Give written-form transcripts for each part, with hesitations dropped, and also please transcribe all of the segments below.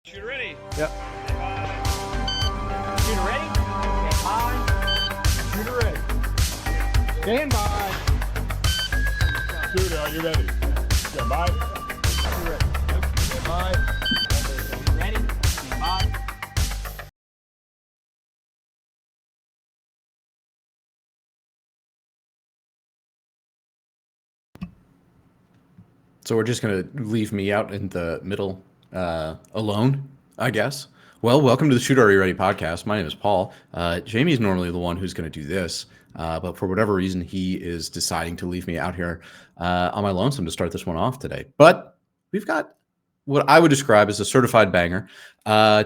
Shooter ready. Yep. Shooter ready? Stand by. Shooter ready. Stand by. Shooter, are you ready? Stand by. Shooter ready. Stand by. Ready? Stand by. So we're just going to leave me out in the middle alone, I guess. Well, welcome to the Shoot Are You Ready podcast. My name is Paul. Jamie's normally the one who's going to do this, but for whatever reason, he is deciding to leave me out here on my lonesome to start this one off today. But we've got what I would describe as a certified banger.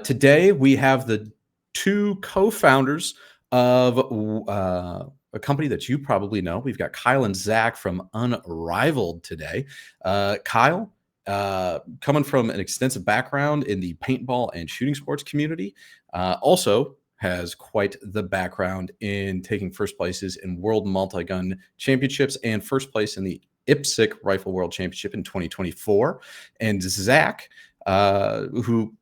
Today, we have the two co-founders of a company that you probably know. We've got Kyle and Zach from Unrivaled today. Kyle, coming from an extensive background in the paintball and shooting sports community, also has quite the background in taking first places in World Multi-Gun Championships and first place in the IPSC Rifle World Championship in 2024. And Zach, who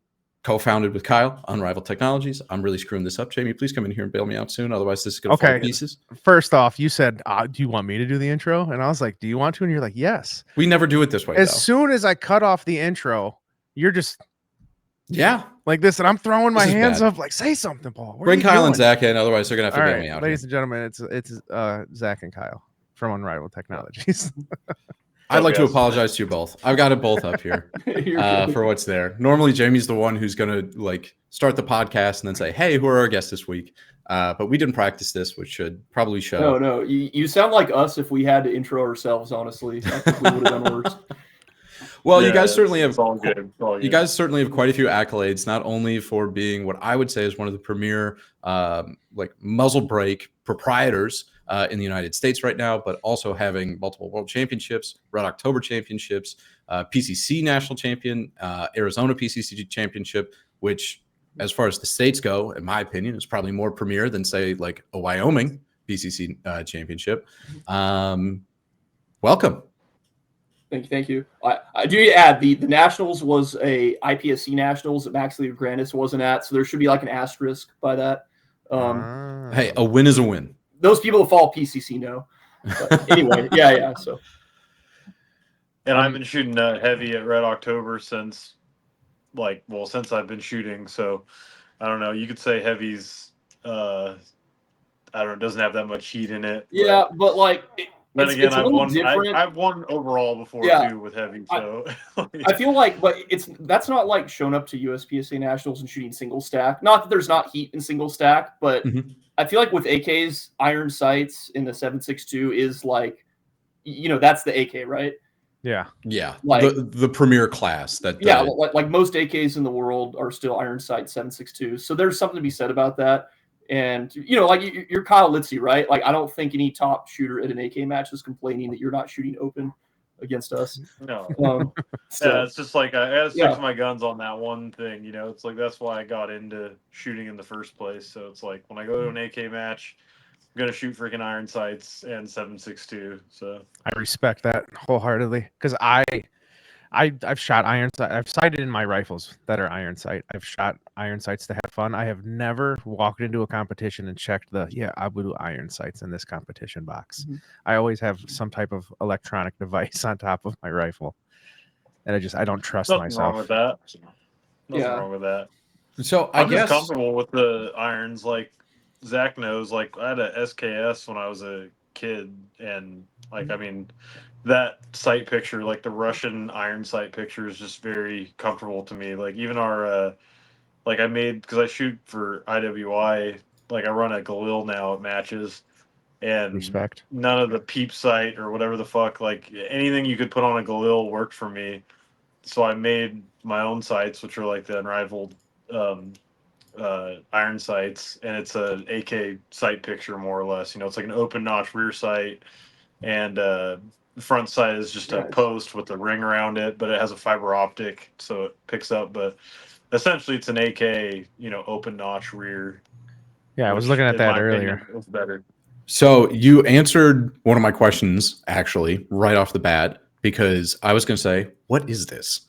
co-founded with Kyle, Unrivaled Technologies. I'm really screwing this up. Jamie, please come in here and bail me out soon. Otherwise, this is going to fall to pieces. First off, you said, do you want me to do the intro? And I was like, do you want to? And you're like, yes. We never do it this way, As soon as I cut off the intro, you're just like this. And I'm throwing my hands up like, say something, Paul. Bring Kyle and Zach in. Otherwise, they're going to have to bail me out. Ladies and gentlemen, it's Zach and Kyle from Unrivaled Technologies. I'd like to apologize to you both. I've got it both up here for what's there. Normally, Jamie's the one who's going to like start the podcast and then say, "Hey, who are our guests this week?" But we didn't practice this, which should probably show. No, you sound like us if we had to intro ourselves. Honestly, I think we would have done worse. Well, yeah, you guys certainly have. You guys certainly have quite a few accolades, not only for being what I would say is one of the premier like muzzle brake proprietors in the United States right now, but also having multiple world championships, Red October championships, PCC national champion, Arizona PCC championship, which, as far as the states go, in my opinion, is probably more premier than, say, like a Wyoming PCC championship. Welcome. Thank you. I do add the Nationals was a IPSC Nationals that Max Grandis wasn't at, so there should be like an asterisk by that. Hey, a win is a win. Those people that follow PCC know. But anyway, yeah. So, and I've been shooting heavy at Red October since I've been shooting. So I don't know. You could say heavy's, I don't know, doesn't have that much heat in it. Yeah, but like. Then again, I've won overall before too with heavy. So I feel like, but that's not like showing up to USPSA Nationals and shooting single stack. Not that there's not heat in single stack, but I feel like with AKs, iron sights in the 7.62 is like, that's the AK, right? Yeah. Like the premier class. Like most AKs in the world are still iron sight 7.62. So there's something to be said about that. And, like you're Kyle Litzy, right? Like, I don't think any top shooter at an AK match is complaining that you're not shooting open against us. No. Yeah, it's just like I had to stick to my guns on that one thing. It's like that's why I got into shooting in the first place. So it's like when I go to an AK match, I'm going to shoot freaking iron sights and 7.62. So I respect that wholeheartedly because I've shot iron sight. I've sighted in my rifles that are iron sight. I've shot iron sights to have fun. I have never walked into a competition and checked I would do iron sights in this competition box. I always have some type of electronic device on top of my rifle, and I don't trust myself. Wrong with that. Nothing wrong with that. So I'm just comfortable with the irons. Like Zach knows, like I had a SKS when I was a kid, and that sight picture, like the Russian iron sight picture, is just very comfortable to me. Like even our, because I shoot for IWI, like I run a Galil now at matches, and respect. None of the peep sight or whatever the fuck, like anything you could put on a Galil worked for me. So I made my own sights, which are like the Unrivaled iron sights, and it's a AK sight picture more or less. It's like an open notch rear sight, and the front sight is just a post with a ring around it, but it has a fiber optic, so it picks up. But essentially, it's an AK, open notch rear. Yeah, I was looking at that earlier. It's better. So you answered one of my questions actually right off the bat, because I was going to say, what is this?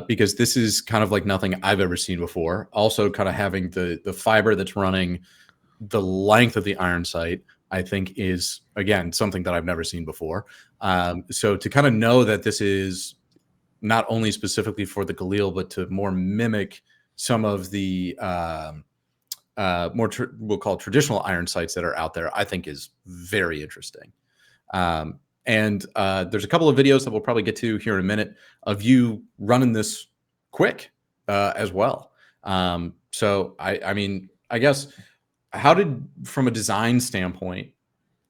because this is kind of like nothing I've ever seen before. Also, kind of having the fiber that's running the length of the iron sight, I think is again something that I've never seen before. So to kind of know that this is not only specifically for the Galil, but to more mimic some of the we'll call traditional iron sights that are out there, I think is very interesting. And there's a couple of videos that we'll probably get to here in a minute of you running this quick as well. So I mean, I guess from a design standpoint,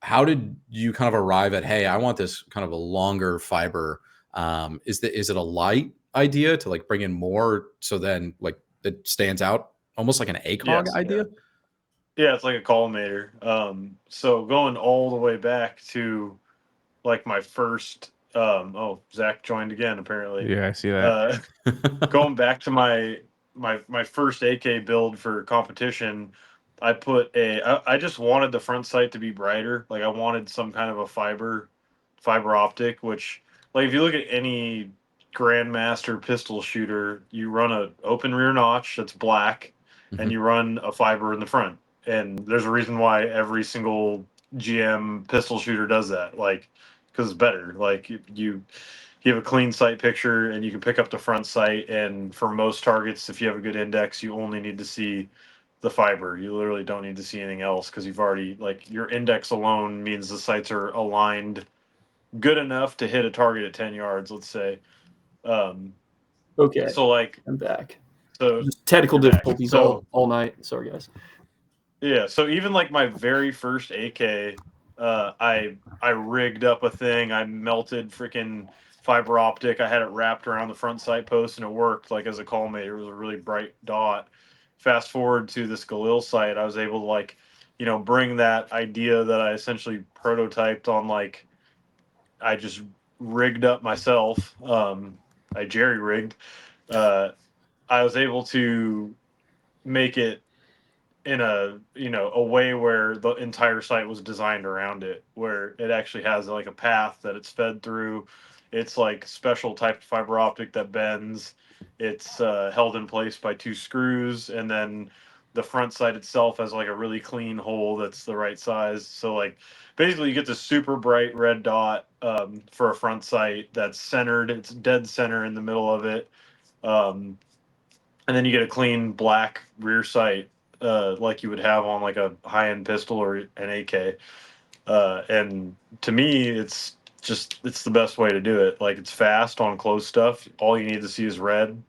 how did you kind of arrive at, hey, I want this kind of a longer fiber? Is it a light idea to like bring in more so then like it stands out almost like an ACOG idea? Yeah, it's like a collimator. So going all the way back to like my first Zach joined again apparently. Yeah, I see that. Going back to my first AK build for competition, I just wanted the front sight to be brighter. Like I wanted some kind of a fiber optic, which like if you look at any grandmaster pistol shooter, you run a open rear notch that's black and you run a fiber in the front. And there's a reason why every single GM pistol shooter does that. Like because it's better. Like you have a clean sight picture and you can pick up the front sight, and for most targets if you have a good index you only need to see the fiber. You literally don't need to see anything else because you've already like your index alone means the sights are aligned good enough to hit a target at 10 yards, let's say. Okay, So like I'm back. so Just technical you're back. difficulties So all night. Sorry, guys. yeah, so even like my very first AK, I rigged up a thing. I melted freaking fiber optic. I had it wrapped around the front sight post, and it worked like as a collimator. It was a really bright dot. Fast forward to this Galil sight, I was able to like, bring that idea that I essentially prototyped on like, I just rigged up myself. I jerry rigged. Uh, I was able to make it in a way where the entire site was designed around it, where it actually has like a path that it's fed through. It's like special type of fiber optic that bends. It's held in place by two screws, and then the front sight itself has like a really clean hole that's the right size. So like basically you get this super bright red dot for a front sight that's centered. It's dead center in the middle of it. And then you get a clean black rear sight, like you would have on like a high-end pistol or an AK. And to me, it's the best way to do it. Like it's fast on close stuff. All you need to see is red,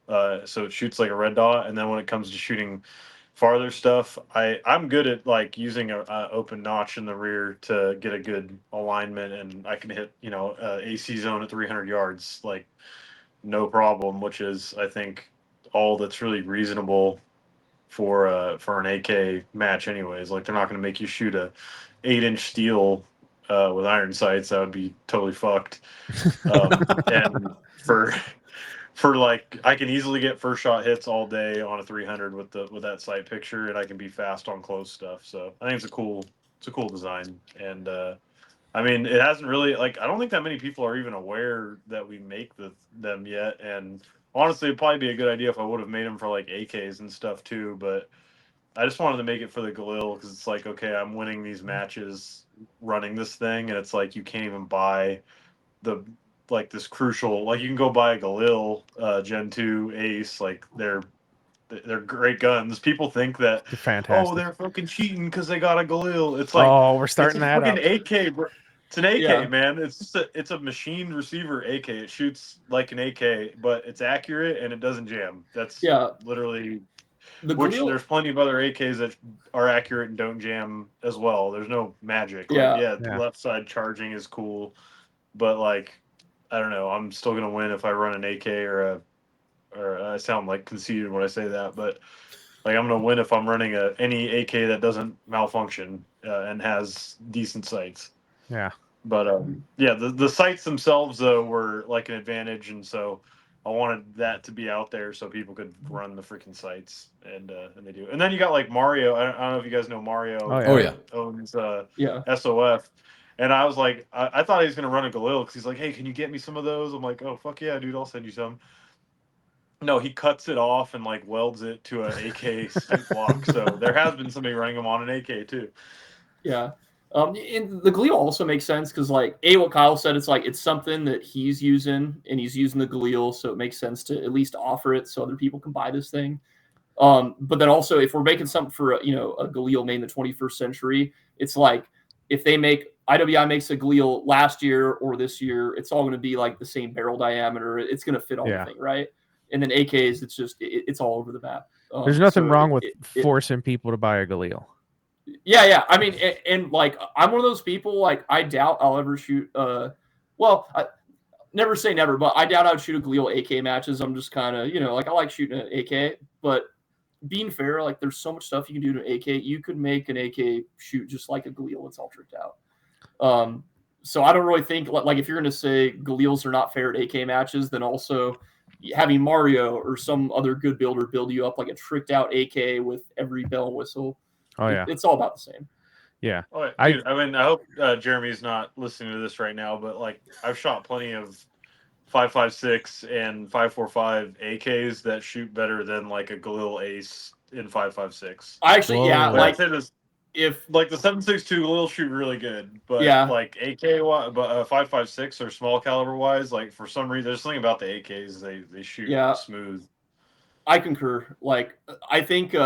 so it shoots like a red dot. And then when it comes to shooting farther stuff, I'm good at like using a open notch in the rear to get a good alignment, and I can hit AC zone at 300 yards like no problem, which is I think all that's really reasonable for an AK match anyways. Like they're not going to make you shoot a 8-inch steel with iron sights. That would be totally fucked. And for like I can easily get first shot hits all day on a 300 with that sight picture, and I can be fast on close stuff. So I think it's a cool design. And I mean, it hasn't really like I don't think that many people are even aware that we make them yet. And honestly, it'd probably be a good idea if I would have made them for like AKs and stuff too. But I just wanted to make it for the Galil because it's like, okay, I'm winning these matches running this thing, and it's like you can't even buy the like this crucial like you can go buy a Galil Gen 2 Ace, like they're great guns. People think that They're fantastic. oh they're fucking cheating because they got a Galil. It's like Oh, we're starting it's a that up. fucking AK, bro. It's an AK, Yeah. man. It's a machined receiver AK. It shoots like an AK, but it's accurate and it doesn't jam. That's Yeah. literally Which there's plenty of other AKs that are accurate and don't jam as well. There's no magic. Like Yeah. Yeah. left side charging is cool, but like I don't know. I'm still gonna win if I run an AK or I sound like conceited when I say that, but like I'm gonna win if I'm running any AK that doesn't malfunction and has decent sights. Yeah. But yeah, the sights themselves though were like an advantage, and so I wanted that to be out there so people could run the freaking sights, and they do. And then you got like Mario. I don't know if you guys know Mario. Oh, yeah. Owns Yeah. SOF. And I was like, I thought he was gonna run a Galil because he's like, hey, can you get me some of those? I'm like, oh fuck yeah, dude, I'll send you some. No, he cuts it off and like welds it to an AK sight block. So there has been somebody running them on an AK too. Yeah. And the Galil also makes sense because, like, what Kyle said, it's like it's something that he's using and he's using the Galil, so it makes sense to at least offer it so other people can buy this thing. But then also, if we're making something for a Galil made in the 21st century, it's like if IWI makes a Galil last year or this year, it's all going to be like the same barrel diameter. It's going to fit all the thing, right? And then AKs, it's just it's all over the map. There's nothing wrong with forcing people to buy a Galil. Yeah. I mean, and like I'm one of those people. Like I doubt I'll ever shoot. Never say never, but I doubt I'd shoot a Galil AK matches. I'm just kind of like I like shooting an AK, but being fair, like there's so much stuff you can do to an AK. You could make an AK shoot just like a Galil. It's all tricked out. So I don't really think like if you're going to say Galils are not fair at AK matches, then also having Mario or some other good builder build you up like a tricked out AK with every bell and whistle. Oh yeah, it's all about the same. Yeah. Oh, dude, I mean, I hope Jeremy's not listening to this right now, but like I've shot plenty of 5.56 and 5.45 AKs that shoot better than like a Galil Ace in 5.56. Actually, yeah, like if like the 7.62 Galil shoot really good, but like AK, but 5.56 or small caliber wise, like for some reason, there's something about the AKs they shoot smooth. I concur. Like I think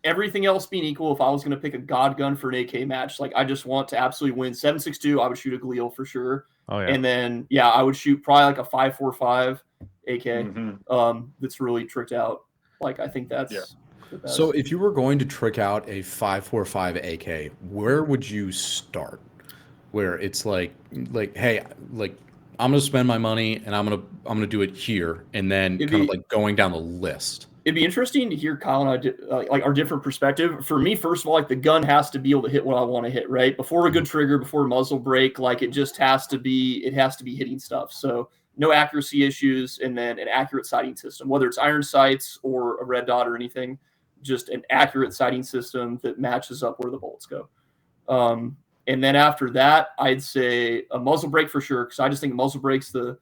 everything else being equal, if I was going to pick a god gun for an AK match, like I just want to absolutely win 7.62, I would shoot a Galil for sure. Oh yeah. And then I would shoot probably like a 5.45 AK. That's really tricked out. Like I think that's the best. So if you were going to trick out a 5.45 AK, where would you start? Where it's like hey, like I'm gonna spend my money and I'm gonna do it here, and then kind of like going down the list. It'd be interesting to hear Kyle and I like our different perspective. For me, first of all, like the gun has to be able to hit what I want to hit, right? Before a good trigger, before muzzle brake, like it just has to be hitting stuff. So no accuracy issues, and then an accurate sighting system, whether it's iron sights or a red dot or anything, just an accurate sighting system that matches up where the bullets go. And then after that, I'd say a muzzle brake for sure, because I just think muzzle brake's the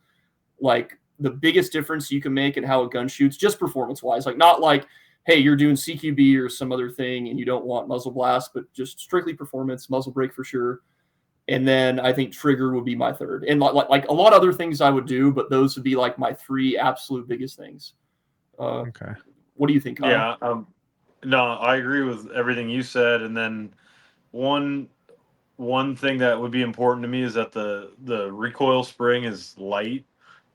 biggest difference you can make in how a gun shoots, just performance-wise. Like not like, hey, you're doing CQB or some other thing and you don't want muzzle blast, but just strictly performance, muzzle brake for sure. And then I think trigger would be my third. And like a lot of other things I would do, but those would be like my three absolute biggest things. Okay. What do you think, Kyle? Yeah. No, I agree with everything you said. And then one thing that would be important to me is that the recoil spring is light.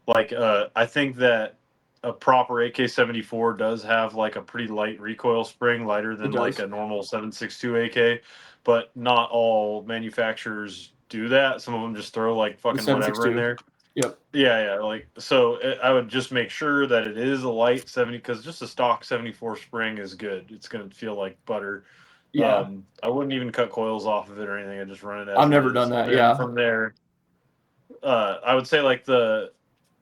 Like, I think that a proper AK-74 does have like a pretty light recoil spring, lighter than like a normal 7.62 AK, but not all manufacturers do that. Some of them just throw like fucking whatever in there. Yep. Yeah. Like, so I would just make sure that it is a light 70, because just a stock 74 spring is good. It's going to feel like butter. Yeah. I wouldn't even cut coils off of it or anything. I just run it as I've never done that. Yeah. From there, I would say like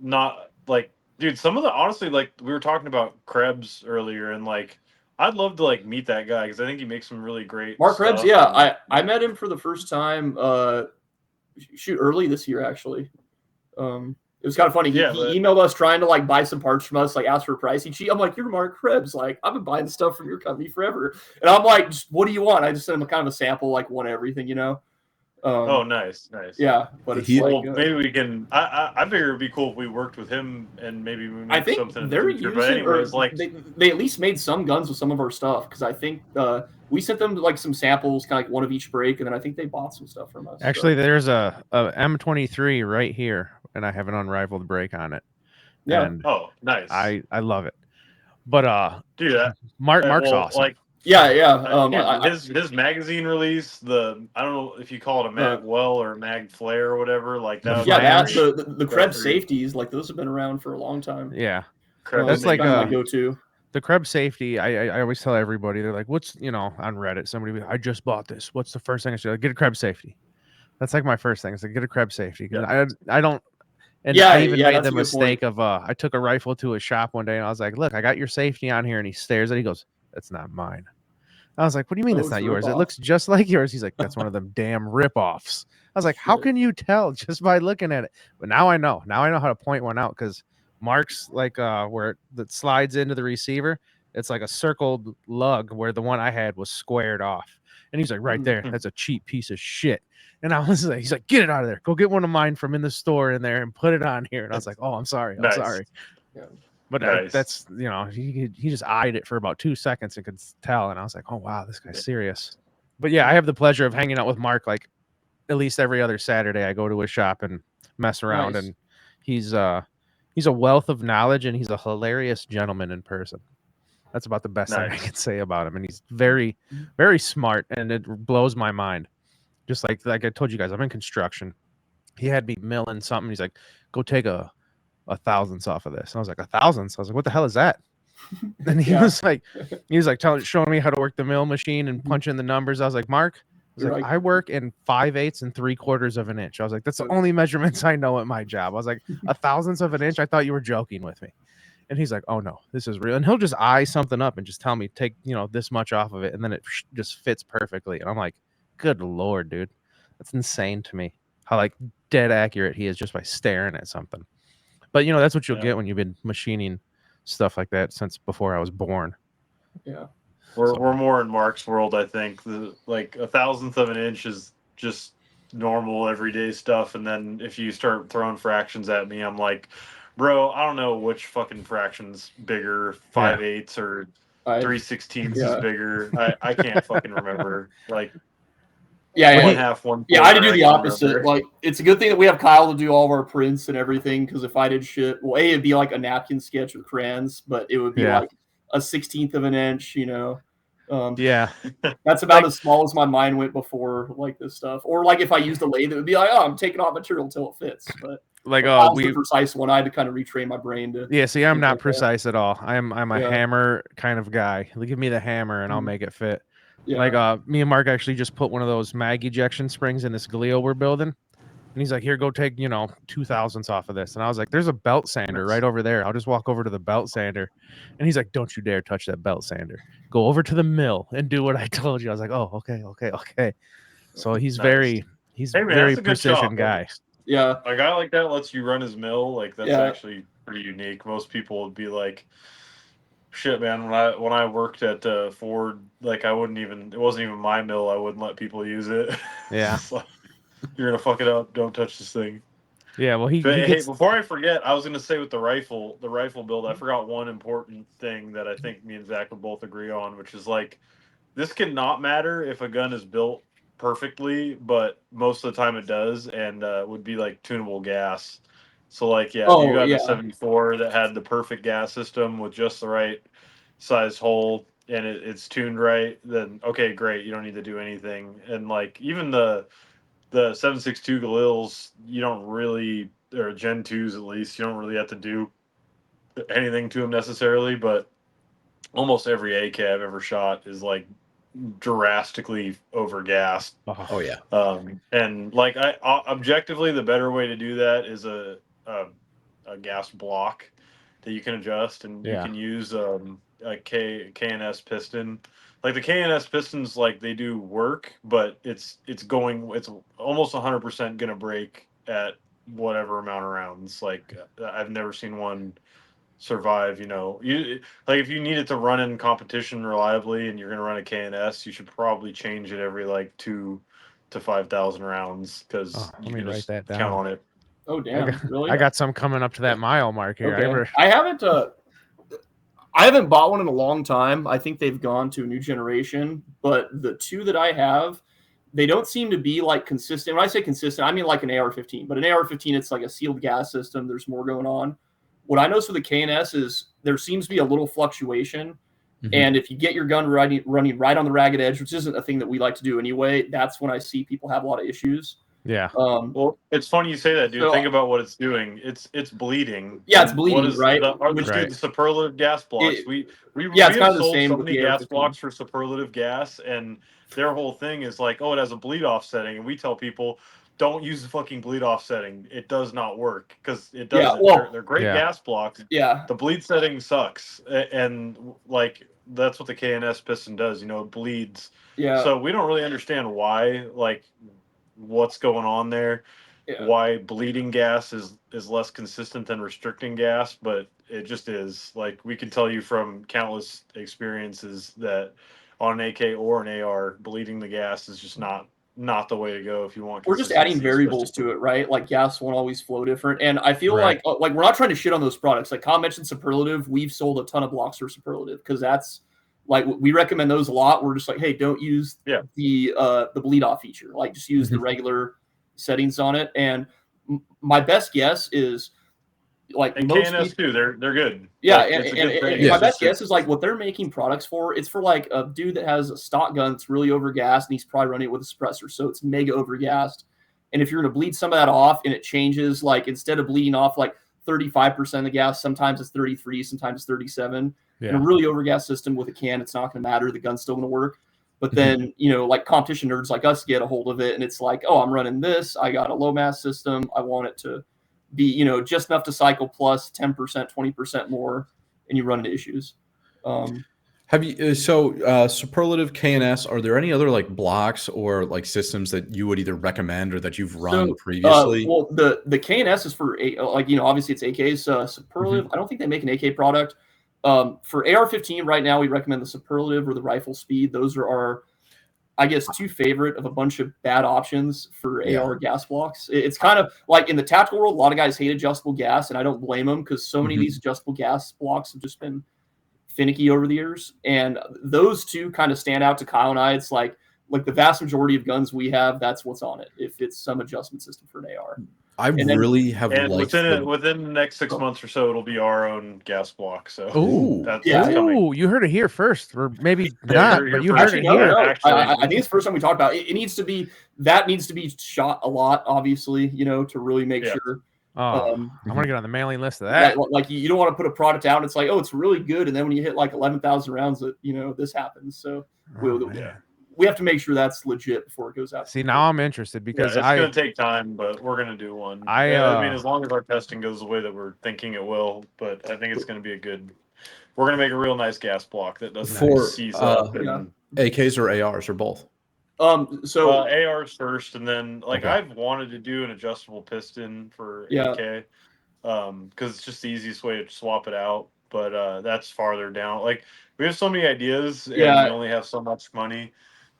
not like, dude, some of the, honestly, like we were talking about Krebs earlier, and like I'd love to like meet that guy because I think he makes some really great Mark stuff. Krebs. Yeah, I met him for the first time shoot early this year actually. It was kind of funny. He emailed us trying to like buy some parts from us, like ask for a pricing sheet. I'm like, you're Mark Krebs. Like, I've been buying stuff from your company forever. And I'm like, what do you want? I just sent him a kind of a sample, like one everything, you know? Oh, nice. Yeah, but it's maybe we can. I figure it'd be cool if we worked with him and maybe we make something. They're using, but anyways, like they at least made some guns with some of our stuff, because I think we sent them like some samples, kind of like one of each break, and then I think they bought some stuff from us. Actually, there's a M23 right here, and I have an unrivaled break on it. Yeah. And oh, nice. I love it. But dude, Mark's awesome. Like, yeah. His magazine release, I don't know if you call it a mag well or a mag flare or whatever, like that. The Krebs safeties, like those have been around for a long time. Yeah, Krebs that's like my go-to. The Krebs safety. I always tell everybody, they're like, "What's on Reddit? Somebody, I just bought this. What's the first thing I should get a Krebs safety?" That's like my first thing. Is like get a Krebs safety, because I don't. And I even made the mistake of I took a rifle to a shop one day and I was like, "Look, I got your safety on here," and he stares and he goes, "That's not mine." I was like, "What do you mean that's not yours? It looks just like yours." He's like, "That's one of them damn ripoffs." I was like, "How can you tell just by looking at it?" But now I know. Now I know how to point one out, because Mark's like where that slides into the receiver. It's like a circled lug where the one I had was squared off. And he's like, right there, that's a cheap piece of shit. And I was like, he's like, get it out of there. Go get one of mine from in the store in there and put it on here. And I was like, oh, I'm sorry. I'm Nice. sorry. Yeah. But Nice. that's, you know, he just eyed it for about 2 seconds and could tell. And I was like, oh, wow, this guy's serious. But yeah, I have the pleasure of hanging out with Mark like at least every other Saturday. I go to his shop and mess around. Nice. And he's a wealth of knowledge and he's a hilarious gentleman in person. That's about the best thing I Nice. can say about him. And he's very, very smart. And it blows my mind. Just like I told you guys, I'm in construction. He had me milling something. He's like, go take a thousandths off of this. And I was like, a thousandths? I was like, what the hell is that? And he Yeah. was like showing me how to work the mill machine and punch in the numbers. I was like, Mark, I was You're like, like- I work in 5/8 and 3/4 of an inch. I was like, that's the only measurements I know at my job. I was like, a thousandths of an inch? I thought you were joking with me. And he's like, oh no, this is real. And he'll just eye something up and just tell me, take, you know, this much off of it. And then it just fits perfectly. And I'm like, good Lord, dude. That's insane to me. How like dead accurate he is just by staring at something. But you know, that's what you'll get when you've been machining stuff like that since before I was born. Yeah. We're more in Mark's world, I think. Like a thousandth of an inch is just normal everyday stuff, and then if you start throwing fractions at me, I'm like, bro, I don't know which fucking fraction's bigger, 5/8 or 3/16 is bigger. I can't fucking remember. Like, yeah, 1/2, 1/4. Yeah, I had to do the can opposite. remember. Like, it's a good thing that we have Kyle to do all of our prints and everything. Because if I did shit, well, it'd be like a napkin sketch with crayons, but it would be like a 16th of an inch. You know, that's about as small as my mind went before like this stuff. Or like if I used a lathe, it would be like, oh, I'm taking off material until it fits. But like the precise one. I had to kind of retrain my brain to. See, I'm not like precise at all. I'm a hammer kind of guy. Give me the hammer and I'll make it fit. Yeah. Like me and Mark actually just put one of those mag ejection springs in this Glio we're building. And he's like, here, go take, 2 thousandths off of this. And I was like, there's a belt sander right over there. I'll just walk over to the belt sander. And he's like, don't you dare touch that belt sander. Go over to the mill and do what I told you. I was like, oh, okay. So he's very precision guy. Yeah. A guy like that lets you run his mill. Like, that's actually pretty unique. Most people would be like, shit, man, when I worked at Ford, like, it wasn't even my mill. I wouldn't let people use it. Yeah. Like, you're gonna fuck it up. Don't touch this thing. Yeah, well, Hey, before I forget, I was gonna say with the rifle build, I forgot one important thing that I think me and Zach would both agree on, which is like, this can not matter if a gun is built perfectly, but most of the time it does, and would be like tunable gas. So like, you got the 74 that had the perfect gas system with just the right size hole, and it's tuned right, then okay, great, you don't need to do anything. And like, even the 7.62 Galils, you don't really, or Gen 2s at least, you don't really have to do anything to them necessarily, but almost every AK I've ever shot is like drastically overgassed. Oh yeah. And like, I objectively, the better way to do that is a gas block that you can adjust, and you can use a K&S piston. Like, the K&S pistons, like, they do work, but it's almost 100% gonna break at whatever amount of rounds. Like, I've never seen one survive. Like, if you need it to run in competition reliably and you're gonna run a K&S, you should probably change it every like 2 to 5,000 rounds, because you can just count on it. Oh damn! Really? I got some coming up to that mile mark here. Okay. I haven't bought one in a long time. I think they've gone to a new generation, but the two that I have, they don't seem to be like consistent. When I say consistent, I mean like an AR-15. But an AR-15, it's like a sealed gas system. There's more going on. What I notice with the K&S is there seems to be a little fluctuation. Mm-hmm. And if you get your gun running right on the ragged edge, which isn't a thing that we like to do anyway, that's when I see people have a lot of issues. Yeah. Well, it's funny you say that, dude. Think about what it's doing. It's bleeding. Yeah, it's bleeding, right? The superlative gas blocks. We it's kind of the sold same so with many the gas AR-15. blocks for superlative gas, and their whole thing is like, oh, it has a bleed off setting, and we tell people, don't use the fucking bleed off setting. It does not work, because it doesn't. They're great gas blocks. Yeah. The bleed setting sucks, and like, that's what the K&S piston does. It bleeds. Yeah. So we don't really understand why, like, what's going on there. why bleeding gas is less consistent than restricting gas, but it just is. Like, we can tell you from countless experiences that on an AK or an AR, bleeding the gas is just not the way to go if you want. We're just adding consistency, variables especially- to it, right? Like gas won't always flow different, and I feel Right. like we're not trying to shit on those products. Like Kyle mentioned Superlative, we've sold a ton of blocks for Superlative because that's like we recommend those a lot. We're just like, hey, don't use the bleed off feature. Like just use the regular settings on it. And my best guess is like And most KNS too, they're good. yeah, Like, and, it's a and, good and thing. my It's best just- guess is like what they're making products for. It's for like a dude that has a stock gun that's really overgassed, and he's probably running it with a suppressor, so it's mega overgassed. And if you're going to bleed some of that off, and it changes, like instead of bleeding off like 35% of the gas, sometimes it's 33, sometimes it's 37. In a really overgassed system with a can, it's not going to matter. The gun's still going to work. But then, like competition nerds like us get a hold of it, and it's like, oh, I'm running this. I got a low mass system. I want it to be, just enough to cycle plus 10%, 20% more, and you run into issues. Have you Superlative KNS? Are there any other like blocks or like systems that you would either recommend or that you've run previously? Well, the KNS is for obviously it's AKs. Superlative. I don't think they make an AK product. For AR-15 right now, we recommend the Superlative or the Rifle Speed. Those are our, I guess, two favorite of a bunch of bad options for AR gas blocks. It's kind of like in the tactical world, a lot of guys hate adjustable gas, and I don't blame them because so many of these adjustable gas blocks have just been finicky over the years. And those two kind of stand out to Kyle and I. It's like the vast majority of guns we have, that's what's on it. If it's some adjustment system for an AR. I really have And liked within the next 6 months or so, it'll be our own gas block. So that's coming. Ooh, you heard it here first, or maybe Yeah, not, you're but you first. heard it Actually, here. no. Actually, I think it's the first time we talked about it. It needs to be shot a lot, obviously, to really make sure. Oh, I'm gonna get on the mailing list of that. Like you don't want to put a product out. It's like, oh, it's really good, and then when you hit like 11,000 rounds, that this happens. So we have to make sure that's legit before it goes out. See, now I'm interested because it's going to take time, but we're going to do one. I mean, as long as our testing goes the way that we're thinking it will, but I think it's going to be we're going to make a real nice gas block that doesn't seize up. AKs or ARs or both? So ARs first, and then I've wanted to do an adjustable piston for AK, because it's just the easiest way to swap it out. But that's farther down. Like, we have so many ideas, and we only have so much money,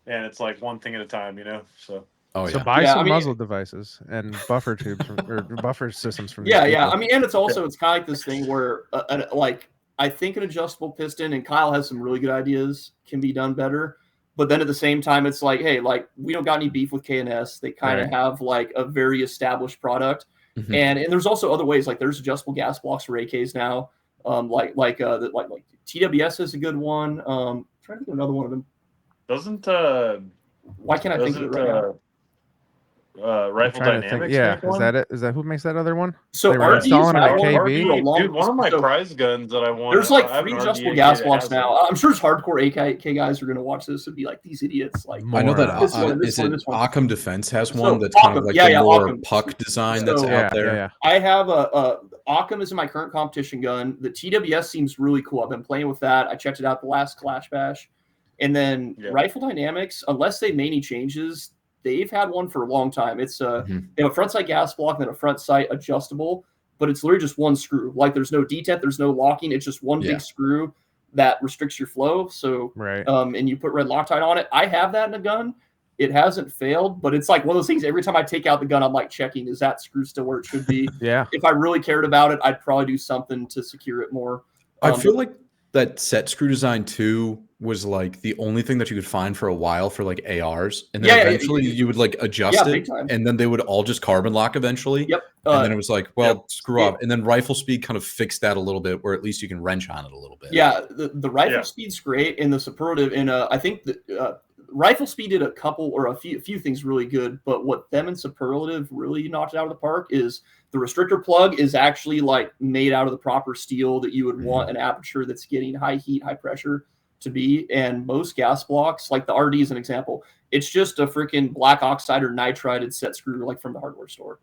and it's like one thing at a time, So. So buy some muzzle devices and buffer tubes or buffer systems from. I mean, and it's also it's kind of like this thing where I think an adjustable piston, and Kyle has some really good ideas, can be done better. But then at the same time, it's like, hey, like we don't got any beef with KNS. They kind of have like a very established product, and there's also other ways. Like there's adjustable gas blocks for AKs now. Like TWS is a good one. I'm trying to think of another one of them. Doesn't why can't I think of it right now? Rifle Dynamics. Is that it? Is that who makes that other one? So they were installing an KB. Dude, one of my prize guns that I want. There's like 3 adjustable gas blocks now. I'm sure it's hardcore AK guys are going to watch this and be like, these idiots. Like, I know that this one. Occam Defense has one that's kind of like the more puck design that's out there. I have a Occam is in my current competition gun. The TWS seems really cool. I've been playing with that. I checked it out the last Clash Bash, and then Rifle Dynamics, unless they made any changes, they've had one for a long time. It's they have a front sight gas block and then a front sight adjustable, but it's literally just one screw. Like there's no detent, there's no locking. It's just one big screw that restricts your flow. So and you put red Loctite on it. I have that in a gun. It hasn't failed, but it's like one of those things. Every time I take out the gun, I'm like checking, is that screw still where it should be? If I really cared about it, I'd probably do something to secure it more. I feel like that set screw design too was like the only thing that you could find for a while for like ARs, and then eventually you would like adjust it, and then they would all just carbon lock eventually. And then it was like, well, screw off. And then Rifle Speed kind of fixed that a little bit, where at least you can wrench on it a little bit. The Rifle Speed's great, and the Superlative, and I think that Rifle Speed did a couple or a few things really good, but what them and Superlative really knocked it out of the park is the restrictor plug is actually like made out of the proper steel that you would want an aperture that's getting high heat, high pressure to be. And most gas blocks, like the RD is an example, it's just a freaking black oxide or nitrided set screw like from the hardware store.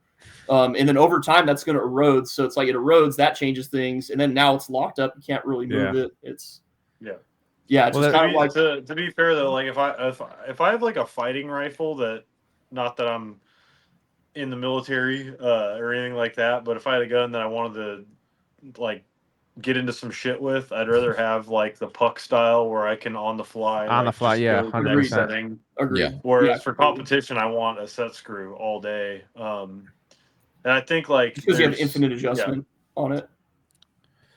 And then over time that's going to erode. So it's like it erodes, that changes things, and then now it's locked up. You can't really move it. It's it's just kind of like to be fair though, like if I have like a fighting rifle that, not that I'm in the military or anything like that, but if I had a gun that I wanted to like get into some shit with, I'd rather have like the puck style where I can on the fly just yeah, go to the 100%. next setting. Agreed. Yeah. Whereas for competition, I want a set screw all day. And I think like because you have there's- infinite adjustment on it.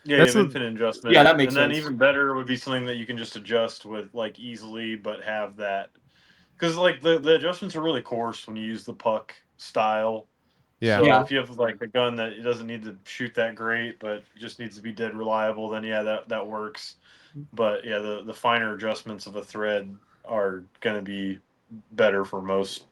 Yeah, That's you have the- infinite adjustment. Yeah, that makes and then sense. even better would be something that you can just adjust with like easily, but have that because like the adjustments are really coarse when you use the puck style. Yeah. So Yeah. if you have like a gun that it doesn't need to shoot that great, but just needs to be dead reliable, then yeah, that works. But yeah, the finer adjustments of a thread are going to be better for most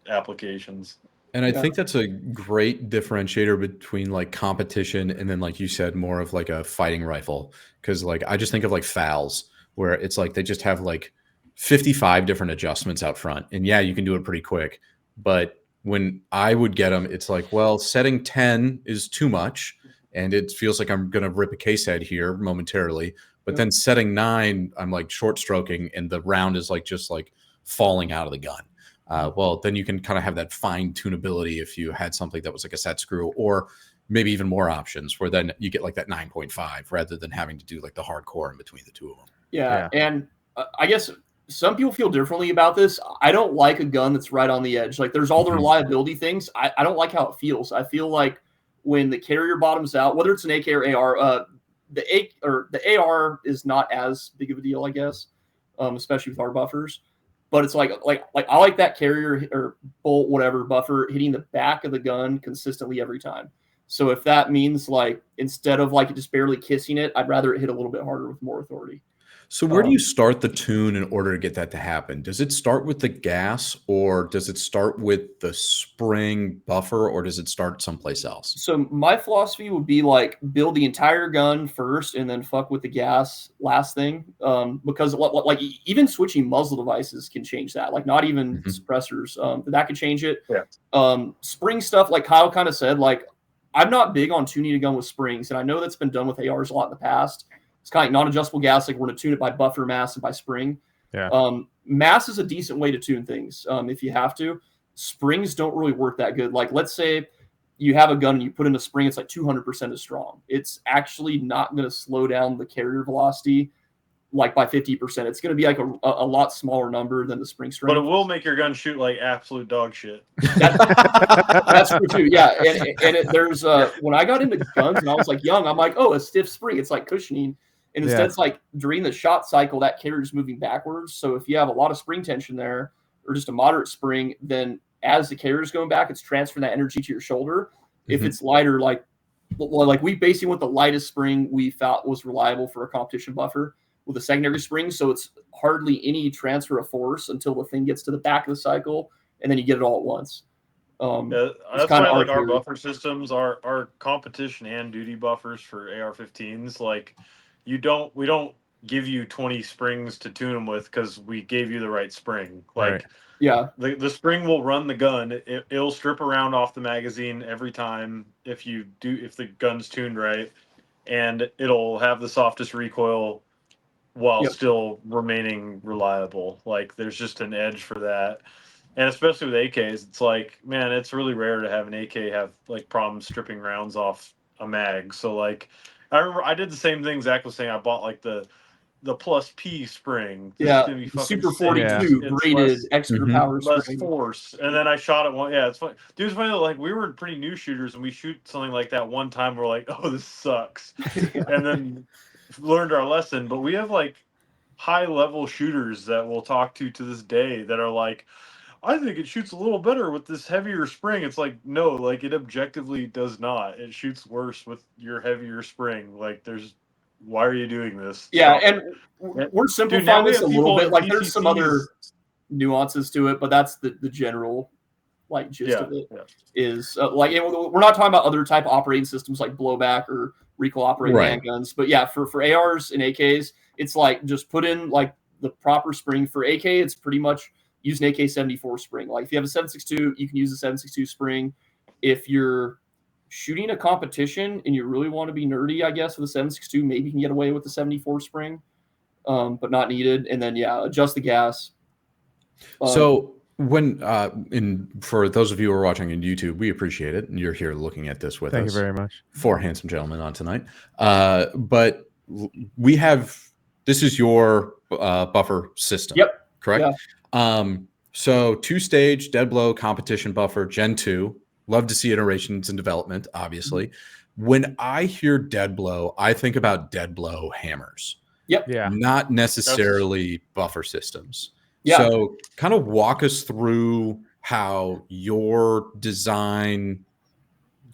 applications. And I Yeah. think that's a great differentiator between like competition and then, like you said, more of like a fighting rifle. Because like I just think of like FALs, where it's like they just have like 55 different adjustments out front. And yeah, you can do it pretty quick. But when I would get them, it's like, well, setting 10 is too much. And it feels like I'm going to rip a case head here momentarily. But Yep. then setting 9, I'm like short stroking and the round is like just like falling out of the gun. Well, then you can kind of have that fine tunability if you had something that was like a set screw, or maybe even more options where then you get like that 9.5 rather than having to do like the hardcore in between the two of them. Yeah. And I guess some people feel differently about this. I don't like a gun that's right on the edge. Like there's all the Mhm. reliability things. I don't like how it feels. I feel like when the carrier bottoms out, whether it's an AK or AR, the AR is not as big of a deal, I guess, especially with our buffers. But it's like I like that carrier or bolt, whatever buffer hitting the back of the gun consistently every time. So if that means like instead of like just barely kissing it, I'd rather it hit a little bit harder with more authority. So where do you start the tune in order to get that to happen? Does it start with the gas, or does it start with the spring buffer, or does it start someplace else? So my philosophy would be like build the entire gun first and then fuck with the gas last thing. Because like even switching muzzle devices can change that. Like not even Mhm. suppressors, that could change it. Yeah. Spring stuff, like Kyle kind of said, like I'm not big on tuning a gun with springs, and I know that's been done with ARs a lot in the past. It's kind of like non-adjustable gas, like we're going to tune it by buffer, mass, and by spring. Yeah. Mass is a decent way to tune things if you have to. Springs don't really work that good. Like let's say you have a gun and you put in a spring, it's like 200% as strong. It's actually not going to slow down the carrier velocity like by 50%. It's going to be like a lot smaller number than the spring strength. But it will make your gun shoot like absolute dog shit. That's true too. Yeah, and there's when I got into guns and I was like young, I'm like, oh, a stiff spring, it's like cushioning, and instead it's like during the shot cycle that carrier's moving backwards. So if you have a lot of spring tension there, or just a moderate spring, then as the carrier's going back, it's transferring that energy to your shoulder. If Mhm. it's lighter, like we basically went the lightest spring we thought was reliable for a competition buffer with a secondary spring, so it's hardly any transfer of force until the thing gets to the back of the cycle, and then you get it all at once. That's why like our buffer systems, our competition and duty buffers for AR-15s, like we don't give you 20 springs to tune them with because we gave you the right spring. Like Right. Yeah, the spring will run the gun. It'll strip around off the magazine every time if the gun's tuned right, and it'll have the softest recoil while Yep. still remaining reliable. Like there's just an edge for that. And especially with AKs, it's like, man, it's really rare to have an AK have like problems stripping rounds off a mag. So like, I remember I did the same thing Zach was saying. I bought like the plus P spring. This is yeah, gonna be the fucking Super sick. 42 It's graded extra Mhm. power less spring. force, and then I shot it one. Yeah, it's funny. Dude, it's funny that, like we were pretty new shooters, and we shoot something like that one time. We're like, oh, this sucks, and then learned our lesson. But we have like high level shooters that we'll talk to this day that are like, I think it shoots a little better with this heavier spring. It's like, no, like it objectively does not. It shoots worse with your heavier spring. Like why are you doing this? Yeah, Stop and it. we're Dude, simplifying now we this have a little people bit. in Like there's some other PCCs. nuances to it, but that's the general like gist Yeah, of it. yeah. Is like, and we're not talking about other type of operating systems like blowback or recoil operating Right. handguns, but yeah, for ARs and AKs, it's like just put in like the proper spring. For AK, it's pretty much use an AK-74 spring. Like if you have a 7.62, you can use a 7.62 spring. If you're shooting a competition and you really want to be nerdy, I guess with a 7.62, maybe you can get away with the 74 spring, but not needed. And then yeah, adjust the gas. So When and for those of you who are watching on YouTube, we appreciate it, and you're here looking at this with Thank you us. very much. 4 handsome gentlemen on tonight. But we have this is your buffer system, Yep. correct? Yeah. So 2-stage dead blow competition buffer Gen 2. Love to see iterations in development, obviously. When I hear dead blow, I think about dead blow hammers. Yep. Yeah. Not necessarily buffer systems. Yeah. So kind of walk us through how your design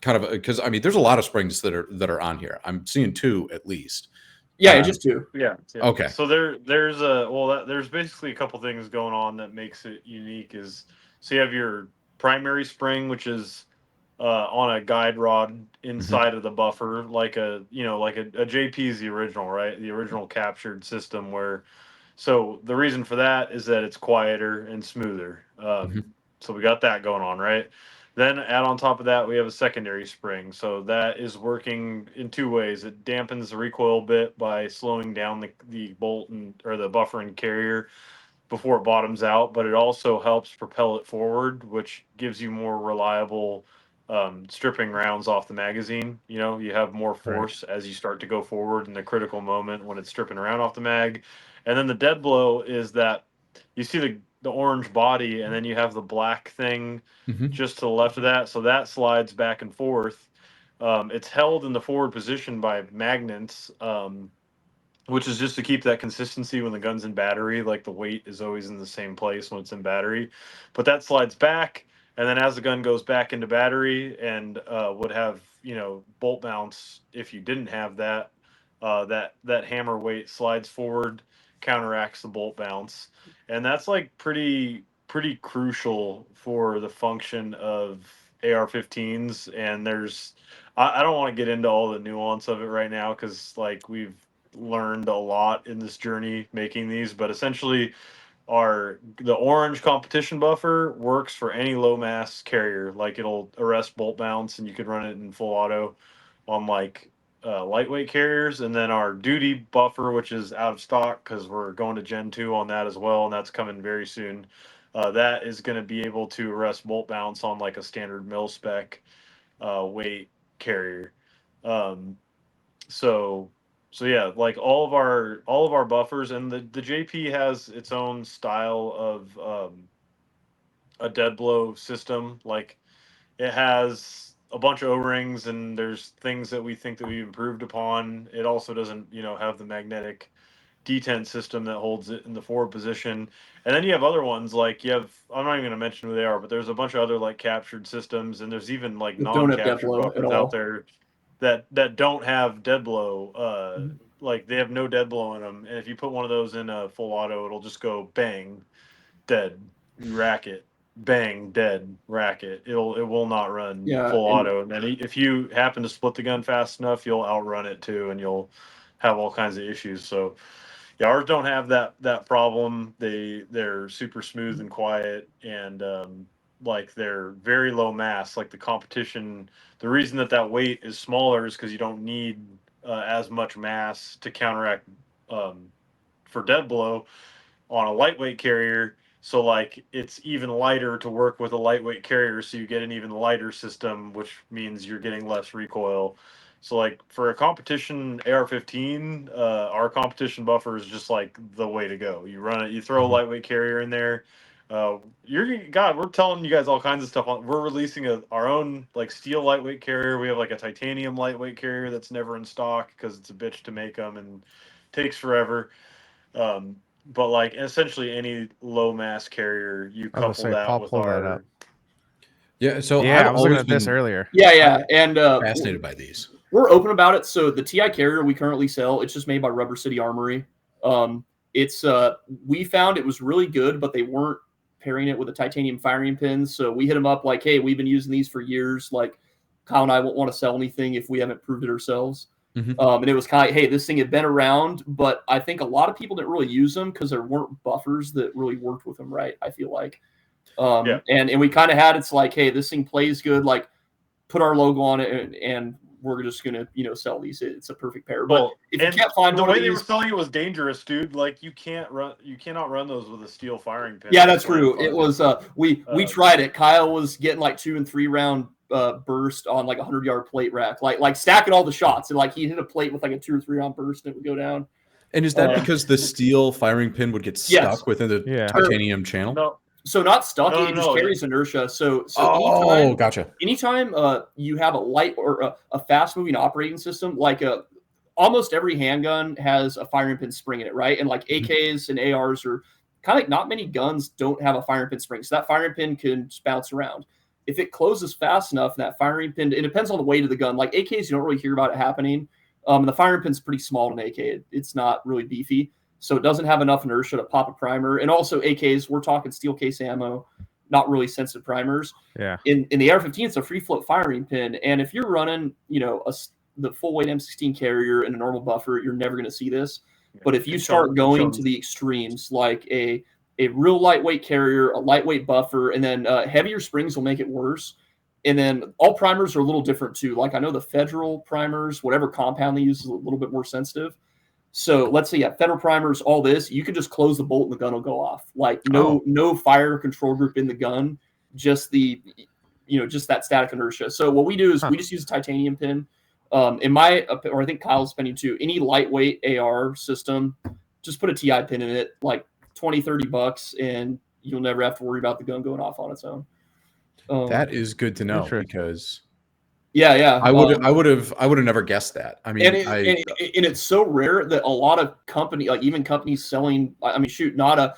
kind of, because I mean there's a lot of springs that are on here. I'm seeing 2 at least. Yeah. Just 2. Yeah. Okay. So there's basically a couple things going on that makes it unique. So you have your primary spring, which is on a guide rod inside of the buffer, like a JP is the original, right? The original captured system where. So the reason for that is that it's quieter and smoother. So we got that going on, right? Then add on top of that, we have a secondary spring. So that is working in 2 ways. It dampens the recoil bit by slowing down the bolt or the buffer and carrier before it bottoms out, but it also helps propel it forward, which gives you more reliable stripping rounds off the magazine. You have more force as you start to go forward in the critical moment when it's stripping around off the mag. And then the dead blow is that you see the orange body, and then you have the black thing just to the left of that. So that slides back and forth. It's held in the forward position by magnets. Which is just to keep that consistency when the gun's in battery. Like the weight is always in the same place when it's in battery. But that slides back, and then as the gun goes back into battery and would have bolt mounts if you didn't have that, that hammer weight slides forward, counteracts the bolt bounce, and that's like pretty crucial for the function of AR-15s. And I don't want to get into all the nuance of it right now because like we've learned a lot in this journey making these, but essentially the orange competition buffer works for any low mass carrier. Like it'll arrest bolt bounce and you could run it in full auto on like lightweight carriers. And then our duty buffer, which is out of stock because we're going to Gen 2 on that as well, and that's coming very soon. That is going to be able to arrest bolt bounce on like a standard mil spec weight carrier. Um, so yeah, like all of our buffers, and the JP has its own style of a dead blow system. Like it has a bunch of O-rings, and there's things that we think that we've improved upon. It also doesn't have the magnetic detent system that holds it in the forward position. And then you have other ones like I'm not even going to mention who they are, but there's a bunch of other like captured systems, and there's even like That don't have death non-captured blow at buffers all. out there that don't have dead blow. Like they have no dead blow in them, and if you put one of those in a full auto, it'll just go bang, dead, rack it, bang, dead, rack it. It will not run Yeah. full auto. And then if you happen to split the gun fast enough, you'll outrun it too, and you'll have all kinds of issues. So yeah, ours don't have that problem. They're super smooth and quiet, and like they're very low mass. Like the competition, the reason that weight is smaller is because you don't need as much mass to counteract for dead blow on a lightweight carrier. So like it's even lighter to work with a lightweight carrier, so you get an even lighter system, which means you're getting less recoil. So like for a competition AR-15, our competition buffer is just like the way to go. You run it, you throw a lightweight carrier in there. We're telling you guys all kinds of stuff. We're releasing our own like steel lightweight carrier. We have like a titanium lightweight carrier that's never in stock because it's a bitch to make them and takes forever. But like essentially any low mass carrier, you I was gonna couple say, that Paul, with pull that up. Yeah, so Yeah, I've I was looking always at this been earlier. Yeah. And fascinated by these. we're open about it. So the TI carrier we currently sell, it's just made by Rubber City Armory. It's we found it was really good, but they weren't pairing it with the titanium firing pins. So we hit them up like, hey, we've been using these for years. Like Kyle and I won't want to sell anything if we haven't proved it ourselves. And it was kind of, hey, this thing had been around, but I think a lot of people didn't really use them because there weren't buffers that really worked with them right, I feel like. And we kind of had, it's like, hey, this thing plays good, like put our logo on it and we're just gonna sell these. It's a perfect pair. But Well, if you and can't find the one way of they were these, selling it was dangerous, dude. Like you cannot run those with a steel firing pin. yeah, that's true. It was we Uh, tried it. Kyle was getting like 2 and 3 round burst on like a 100-yard plate rack, like stacking all the shots, and like he hit a plate with like a 2 or 3 round burst and it would go down. And is that because the steel firing pin would get stuck Yes. within the Yeah. titanium channel? no, So not stuck, No, it no, just no, carries inertia. So Oh, gotcha. anytime you have a light or a fast moving operating system, like almost every handgun has a firing pin spring in it, right? And like AKs and ARs are kind of like, not many guns don't have a firing pin spring. So that firing pin can just bounce around. If it closes fast enough, that firing pin, it depends on the weight of the gun. Like AKs, you don't really hear about it happening. The firing pin's pretty small in AK. It's not really beefy. So it doesn't have enough inertia to pop a primer. And also AKs, we're talking steel case ammo, not really sensitive primers. Yeah. In the AR-15, it's a free float firing pin. And if you're running, the full weight M16 carrier and a normal buffer, you're never going to see this. But if you start going to the extremes, like a real lightweight carrier, a lightweight buffer, and then heavier springs will make it worse. And then all primers are a little different too. Like I know the Federal primers, whatever compound they use is a little bit more sensitive. So let's say Federal primers, all this, you can just close the bolt and the gun will go off. Like no fire control group in the gun, just just that static inertia. So what we do is we just use a titanium pin. In my, or I think Kyle's spending too, any lightweight AR system, just put a TI pin in it, like $20-$30, and you'll never have to worry about the gun going off on its own. That is good to know Interesting. because yeah, I would have never guessed that. I mean, and it's so rare that a lot of even companies selling. I mean, shoot, not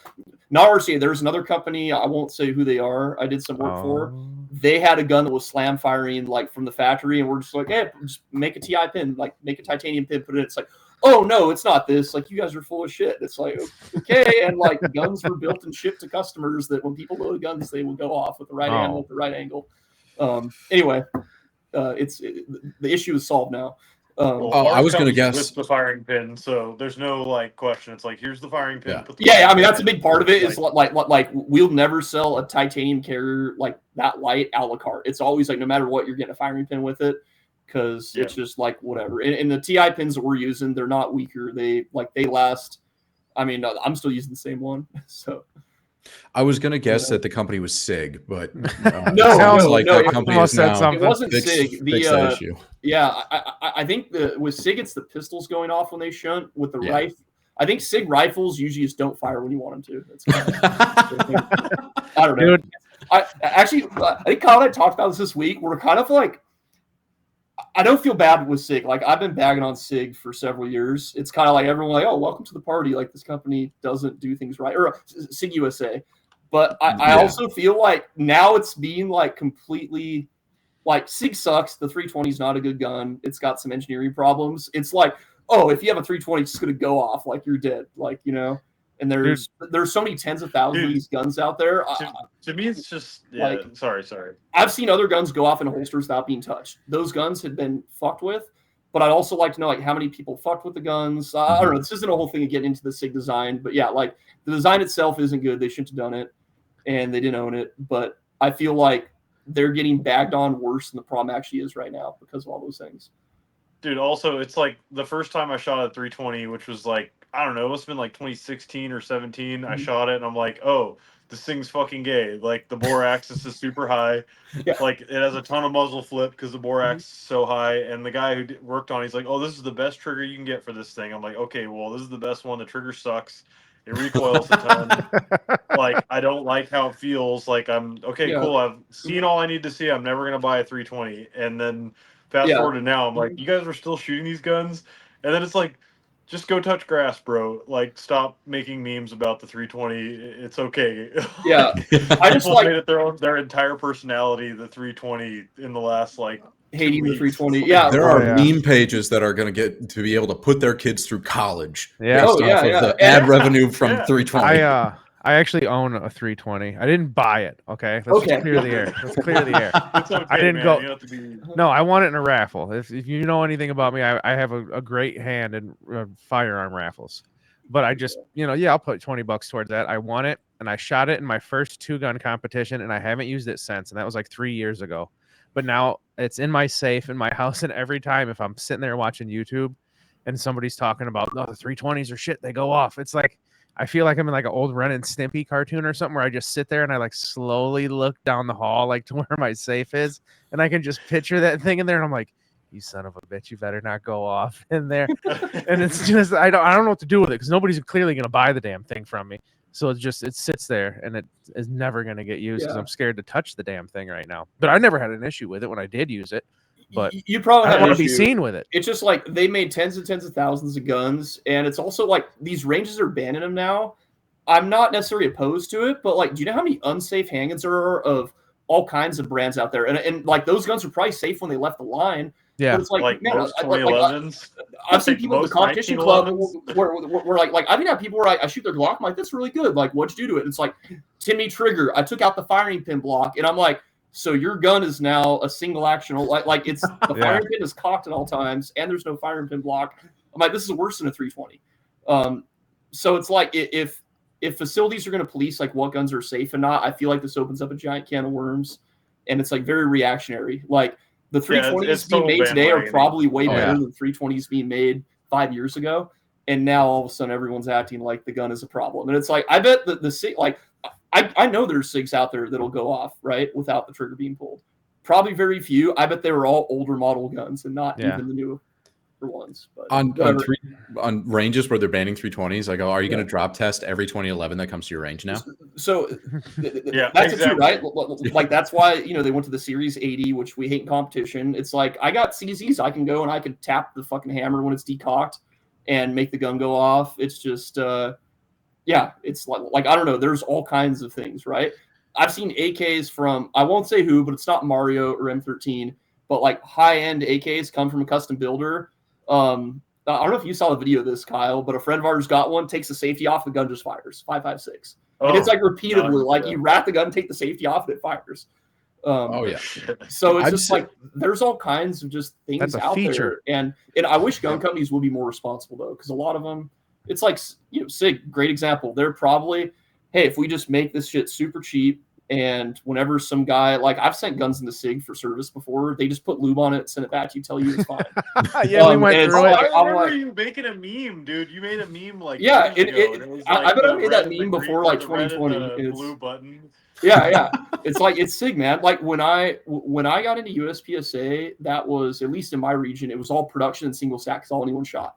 RCA. There's another company. I won't say who they are. I did some work for. They had a gun that was slam firing like from the factory, and we're just like, hey, just make a TI pin, like make a titanium pin, put it in. It's like, oh no, it's not this. Like you guys are full of shit. It's like okay, and like guns were built and shipped to customers that when people load guns, they will go off with the right ammo, with the right angle. Anyway. The issue is solved now. I was going to guess with the firing pin, so there's no like question. It's like here's the firing pin. Yeah. I mean that's a big part of it. Is like we'll never sell a titanium carrier like that light a la carte. It's always like no matter what you're getting a firing pin with it because it's just like whatever. And the TI pins that we're using, they're not weaker. They last. I mean, I'm still using the same one. So. I was going to guess that the company was SIG, but no, that company has said now something. It wasn't fixed SIG. that issue. Yeah, I think with SIG, it's the pistols going off when they shunt. With the rifle, I think SIG rifles usually just don't fire when you want them to. That's I don't know. Dude. I think Kyle and I talked about this week. We're kind of like, I don't feel bad with SIG. Like I've been bagging on SIG for several years. It's kind of like everyone like, oh, welcome to the party. Like this company doesn't do things right, or SIG USA. But I also feel like now it's being like completely like SIG sucks. The 320 is not a good gun. It's got some engineering problems. It's like, oh, if you have a 320, it's just going to go off like you're dead. Like, and there's so many tens of thousands of these guns out there. To me, it's just sorry. I've seen other guns go off in holsters without being touched. Those guns had been fucked with. But I'd also like to know like how many people fucked with the guns. I don't know. This isn't a whole thing of getting into the SIG design, but yeah, like the design itself isn't good. They shouldn't have done it, and they didn't own it. But I feel like they're getting bagged on worse than the problem actually is right now because of all those things. Dude, also it's like the first time I shot a 320, which was like I don't know, it must have been like 2016 or 17. I shot it and I'm like, oh, this thing's fucking gay. Like the bore axis is super high. Yeah. Like it has a ton of muzzle flip because the bore axis is so high. And the guy who worked on it, he's like, oh, this is the best trigger you can get for this thing. I'm like, okay, well, this is the best one. The trigger sucks. It recoils a ton. Like I don't like how it feels. Like I'm okay, cool. I've seen all I need to see. I'm never gonna buy a 320. And then fast forward to now, I'm like, you guys are still shooting these guns, and then it's like, just go touch grass, bro. Like, stop making memes about the 320. It's okay. Yeah, I just made it their entire personality. The 320 in the last like hating the 320. Yeah, there are meme pages that are going to get to be able to put their kids through college. Yeah, based off of the ad revenue from 320. I actually own a 320. I didn't buy it. Okay, let's just clear the air. Let's clear the air. Okay, I didn't go. You have to be... No, I won it in a raffle. If you know anything about me, I have a great hand in firearm raffles. But I just, I'll put $20 towards that. I won it, and I shot it in my first 2-gun competition, and I haven't used it since. And that was like 3 years ago. but now it's in my safe in my house, and every time if I'm sitting there watching YouTube and somebody's talking about, oh, the 320s are shit, they go off, it's like I feel like I'm in like an old Ren and Stimpy cartoon or something where I just sit there and I like slowly look down the hall like to where my safe is, and I can just picture that thing in there, and I'm like, you son of a bitch, you better not go off in there. And it's just I don't know what to do with it because nobody's clearly gonna buy the damn thing from me. So it sits there and it is never gonna get used because Yeah. I'm scared to touch the damn thing right now. But I never had an issue with it when I did use it. But You probably I had don't an want to be issue. seen with it. It's just like they made tens of thousands of guns, and it's also like these ranges are banning them now. I'm not necessarily opposed to it, but like, do you know how many unsafe handguns there are of all kinds of brands out there? And like those guns were probably safe when they left the line. Yeah. But it's like, man, most like, 2011s. I've seen Like people in the most competition club 1911s. where like I've even had people where I shoot their Glock, I'm like, that's really good. Like, what'd you do to it? And it's like, Timmy trigger. I took out the firing pin block, and I'm like, so your gun is now a single action. Like it's the Yeah. firing pin is cocked at all times, and there's no firing pin block. I'm like, this is worse than a 320. So it's like if facilities are going to police like what guns are safe and not, I feel like this opens up a giant can of worms, and it's like very reactionary. Like the 320s it's being total made today are bandwagoning. probably way Oh, better yeah. than 320s being made 5 years ago. And now all of a sudden everyone's acting like the gun is a problem. And it's like, I bet the SIG, like I know there's SIGs out there that'll go off, right, without the trigger being pulled. Probably very few. I bet they were all older model guns and not Yeah. even the newer ones. But On ranges where they're banning 320s, like, are you Yeah. going to drop test every 2011 that comes to your range now? So Yeah, that's it too, exactly. right? Like that's why they went to the Series 80, which we hate in competition. It's like I got CZs, I can go and I can tap the fucking hammer when it's decocked and make the gun go off. It's just it's like I don't know. There's all kinds of things, right? I've seen AKs from I won't say who, but it's not Mario or M13, but like high end AKs come from a custom builder. I don't know if you saw the video of this, Kyle, but a friend of ours got one, takes the safety off, the gun just fires 5.56. And it's like repeatedly, like you wrap the gun, take the safety off, and it fires. Oh yeah. So it's I've just like there's all kinds of just things That's a out feature. there, and I wish gun companies would be more responsible though, because a lot of them, it's like SIG, great example. They're probably, hey, if we just make this shit super cheap, and whenever some guy, like I've sent guns into SIG for service before, they just put lube on it, send it back to you, tell you it's fine. Yeah, we went and through it's it. like- I I'm remember like- you making a meme, dude. You made a meme like Yeah, years ago, and it was I like bet I the made red that and the meme green before, with like, the red and 2020. the It's- blue button. yeah. It's like it's SIG, man. Like when I got into USPSA, that was, at least in my region, it was all production and single stack. It's all anyone shot.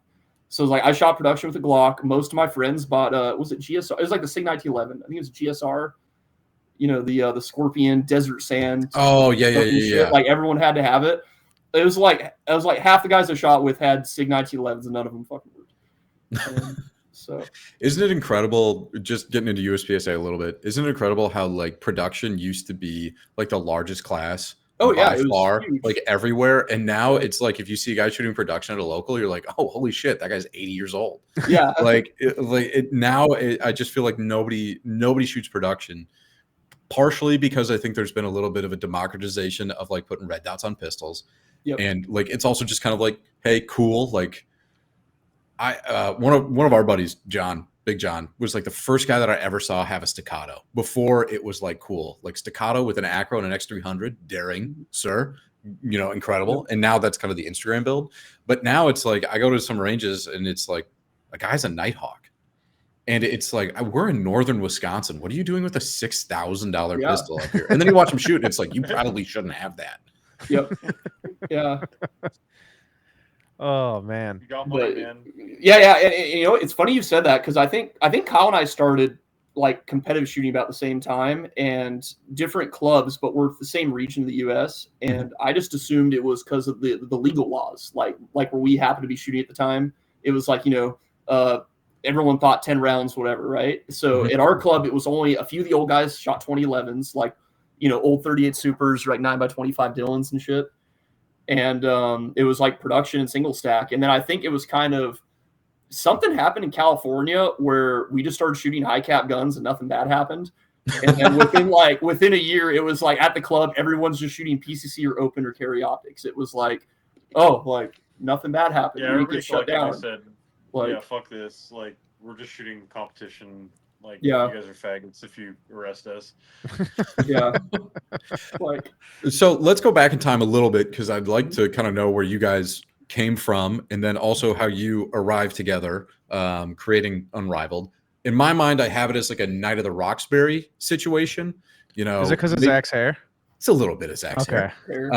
So it was like I shot production with a Glock. Most of my friends bought was it GSR? It was like the SIG 1911. I think it was GSR. The Scorpion Desert Sand. Oh yeah. Shit. Like everyone had to have it. It was like half the guys I shot with had SIG 1911s and none of them fucking worked. So Isn't it incredible, just getting into USPSA a little bit, isn't it incredible how like production used to be like the largest class by it was far, huge. like everywhere, and now it's like if you see a guy shooting production at a local, you're like, oh holy shit, that guy's 80 years old. Yeah. I just feel like nobody shoots production, partially because I think there's been a little bit of a democratization of like putting red dots on pistols. Yep. And like it's also just kind of like, hey, cool, like one of our buddies, Big John, was like the first guy that I ever saw have a staccato. Before it was like cool, like staccato with an acro and an X300, daring, sir, incredible. And now that's kind of the Instagram build. But now it's like I go to some ranges and it's like a guy's a Nighthawk, and it's like we're in northern Wisconsin. What are you doing with a $6,000 pistol up here? And then you watch him shoot, and it's like you probably shouldn't have that. Yep. Yeah. Oh man. You got money, man. Yeah. And, it's funny you said that, because I think Kyle and I started like competitive shooting about the same time, and different clubs, but we're the same region of the U.S. And I just assumed it was because of the legal laws, like where we happened to be shooting at the time. It was like everyone thought 10 rounds, whatever, right? So at our club, it was only a few of the old guys shot 2011s, like old 38 Supers, like 9x25 Dillons and shit. And it was like production and single stack. And then I think it was kind of something happened in California where we just started shooting high cap guns and nothing bad happened. And then within a year, it was like at the club, everyone's just shooting PCC or open or carry optics. It was like, oh, like nothing bad happened. Yeah, We everybody get shut fucking down. said, Like, yeah, fuck this. Like we're just shooting competition. Like, Yeah. you guys are faggots if you arrest us. Yeah. Like, So let's go back in time a little bit because I'd like to kind of know where you guys came from and then also how you arrived together, creating Unrivaled. In my mind, I have it as like a Night of the Roxbury situation. You know, Is it because of maybe- Zach's hair? It's a little bit of Zach's Okay. hair.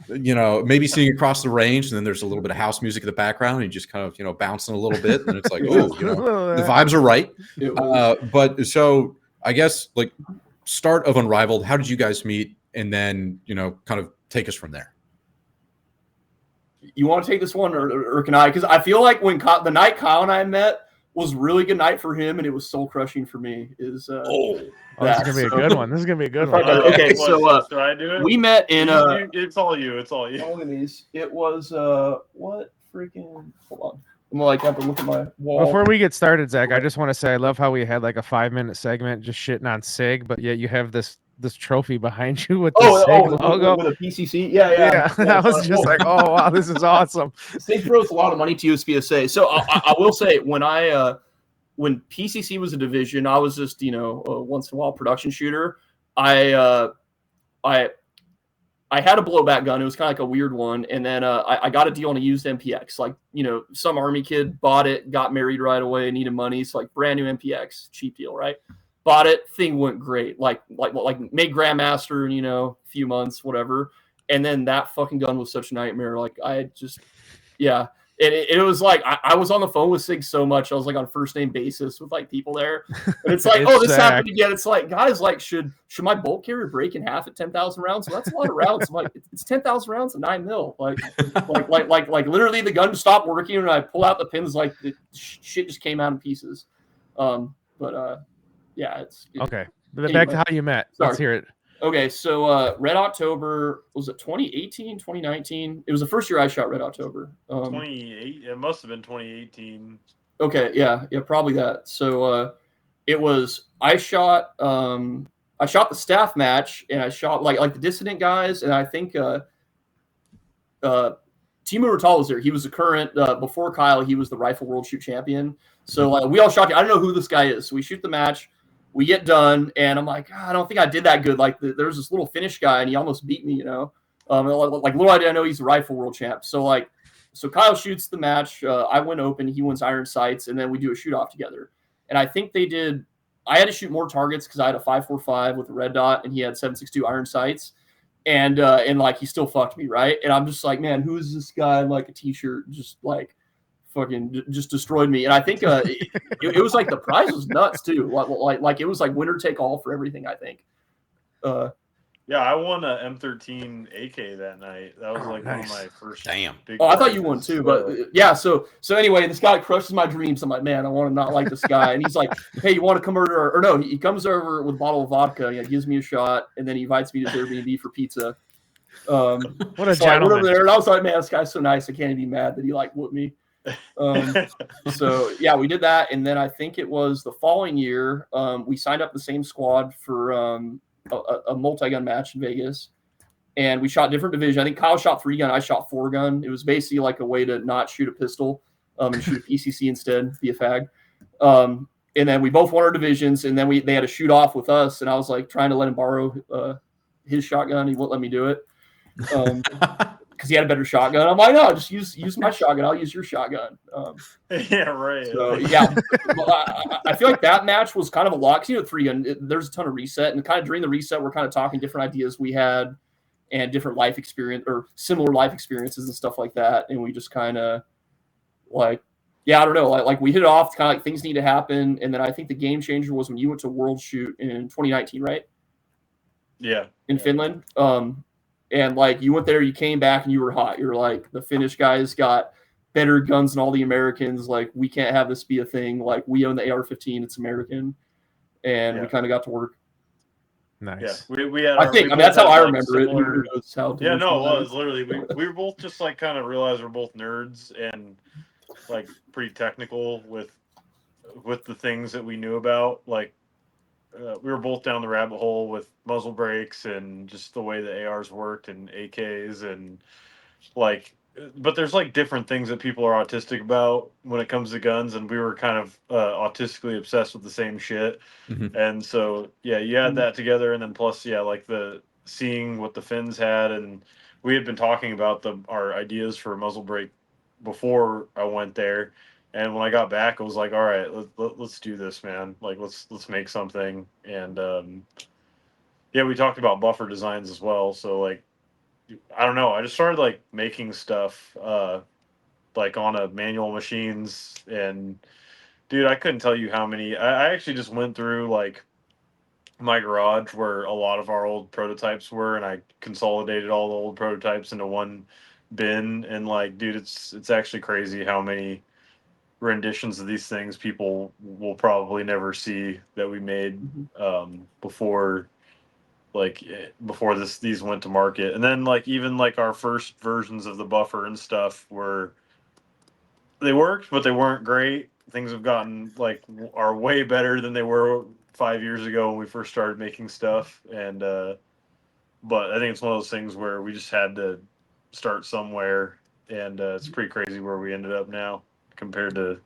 You know, maybe sitting across the range, and then there's a little bit of house music in the background, and you just kind of, you know, bouncing a little bit, and it's like, Yeah. oh, you know, the vibes are right. it was, But so I guess like start of Unrivaled, how did you guys meet, and then you know, kind of take us from there. you want to take this one or can I? Because I feel like when the night Kyle and I met was a really good night for him, and it was soul crushing for me. Is Oh, this is gonna be a good one. This is gonna be a good one. Okay, What, so should I do it? we met in It's all you. It's all you. all of these. It was what freaking? Hold on, I'm gonna like have to look at my wall. Before we get started, Zach, I just want to say I love how we had like a 5-minute segment just shitting on Sig, but yet you have this trophy behind you with the Sig logo. With a PCC. Yeah. I was just like, oh wow, this is awesome. Sig throws a lot of money to USPSA. So I will say when PCC was a division, I was just, you know, a once in a while production shooter. I had a blowback gun. It was kind of like a weird one. And then I got a deal on a used MPX. Like, you know, some Army kid bought it, got married right away, needed money. So like brand new MPX, cheap deal, right? Bought it, thing went great. Like made Grandmaster in, you know, a few months, whatever. And then that fucking gun was such a nightmare. Like I just, yeah. It was like I was on the phone with Sig so much. I was like on first name basis with like people there. And it's like, It's oh, this Zach. happened again. It's like, guys, like, should my bolt carrier break in half at 10,000 rounds? Well, that's a lot of rounds. I'm like, it's 10,000 rounds at 9 mil. Like literally the gun stopped working and I pull out the pins, like the shit just came out in pieces. Yeah, it's Okay. But Anyway. back to how you met. Let's Sorry. hear it. Okay, so Red October, was it 2018, 2019? It was the first year I shot Red October. 28. It must have been 2018. Okay, yeah, probably that. So it was I shot the staff match and I shot like the dissident guys, and I think Timo Rutal was there. He was the current before Kyle, he was the rifle world shoot champion. So we all shot. I don't know who this guy is. So we shoot the match. We get done, and I'm like, I don't think I did that good. Like, there's this little Finnish guy, and he almost beat me, you know. Like little idea, I know he's the rifle world champ. So Kyle shoots the match. I win open. He wins iron sights, and then we do a shoot off together. And I think they did. I had to shoot more targets because I had a 5.45 with a red dot, and he had 7.62 iron sights. And like he still fucked me, right? And I'm just like, man, who is this guy in like a t-shirt, just like fucking just destroyed me. And I think it was like the prize was nuts too. Like it was like winner take all for everything, I think. Yeah, I won a M13 AK that night. That was like nice. one of my first. Damn. Big Oh, I thought you won prizes. too, but yeah. So anyway, this guy crushes my dreams. I'm like, man, I want to not like this guy. And he's like, hey, you want to come over? Or no, he comes over with a bottle of vodka. He gives me a shot, and then he invites me to his Airbnb for pizza. What a So I went over gentleman. there, and I was like, man, this guy's so nice. I can't even be mad that he like whooped me. So yeah, we did that, and then I think it was the following year we signed up the same squad for a multi-gun match in Vegas, and we shot different divisions. I think Kyle shot 3-gun, I shot 4-gun. It was basically like a way to not shoot a pistol and shoot a PCC instead, be a fag. And then we both won our divisions, and then they had a shoot off with us, and I was like trying to let him borrow his shotgun. He won't let me do it. Because he had a better shotgun. I'm like, no, just use my shotgun. I'll use your shotgun. Yeah, right. So yeah, I feel like that match was kind of a lot. Because, you know, 3-gun, there's a ton of reset, and kind of during the reset, we're kind of talking different ideas we had and different life experience or similar life experiences and stuff like that. And we just kind of like, yeah, I don't know, like we hit it off. Kind of like things need to happen, and then I think the game changer was when you went to World Shoot in 2019, right? Yeah. In Finland. And like you went there, you came back, and you were hot. You're like, the Finnish guys got better guns than all the Americans. Like, we can't have this be a thing. Like, we own the AR-15; it's American, and we kind of got to work. Nice. Yeah, we had. I mean, that's how I remember it. Similar... How yeah, no, it was literally we were both just like kind of realized we're both nerds and like pretty technical with the things that we knew about. Like, we were both down the rabbit hole with muzzle brakes and just the way the ARs worked and AKs, and like but there's like different things that people are autistic about when it comes to guns, and we were kind of autistically obsessed with the same shit. Mhm. And so yeah, you add that together, and then plus like the seeing what the Finns had, and we had been talking about our ideas for a muzzle brake before I went there. And when I got back, I was like, all right, let's do this, man. Like let's make something. And yeah, we talked about buffer designs as well. So like I don't know, I just started like making stuff like on a manual machines. And dude, I couldn't tell you how many. I actually just went through like my garage where a lot of our old prototypes were, and I consolidated all the old prototypes into one bin. And like, dude, it's actually crazy how many renditions of these things people will probably never see that we made before, like before these went to market. And then like even like our first versions of the buffer and stuff they worked, but they weren't great. Things have gotten like are way better than they were 5 years ago when we first started making stuff. And but I think it's one of those things where we just had to start somewhere. And it's pretty crazy where we ended up now compared to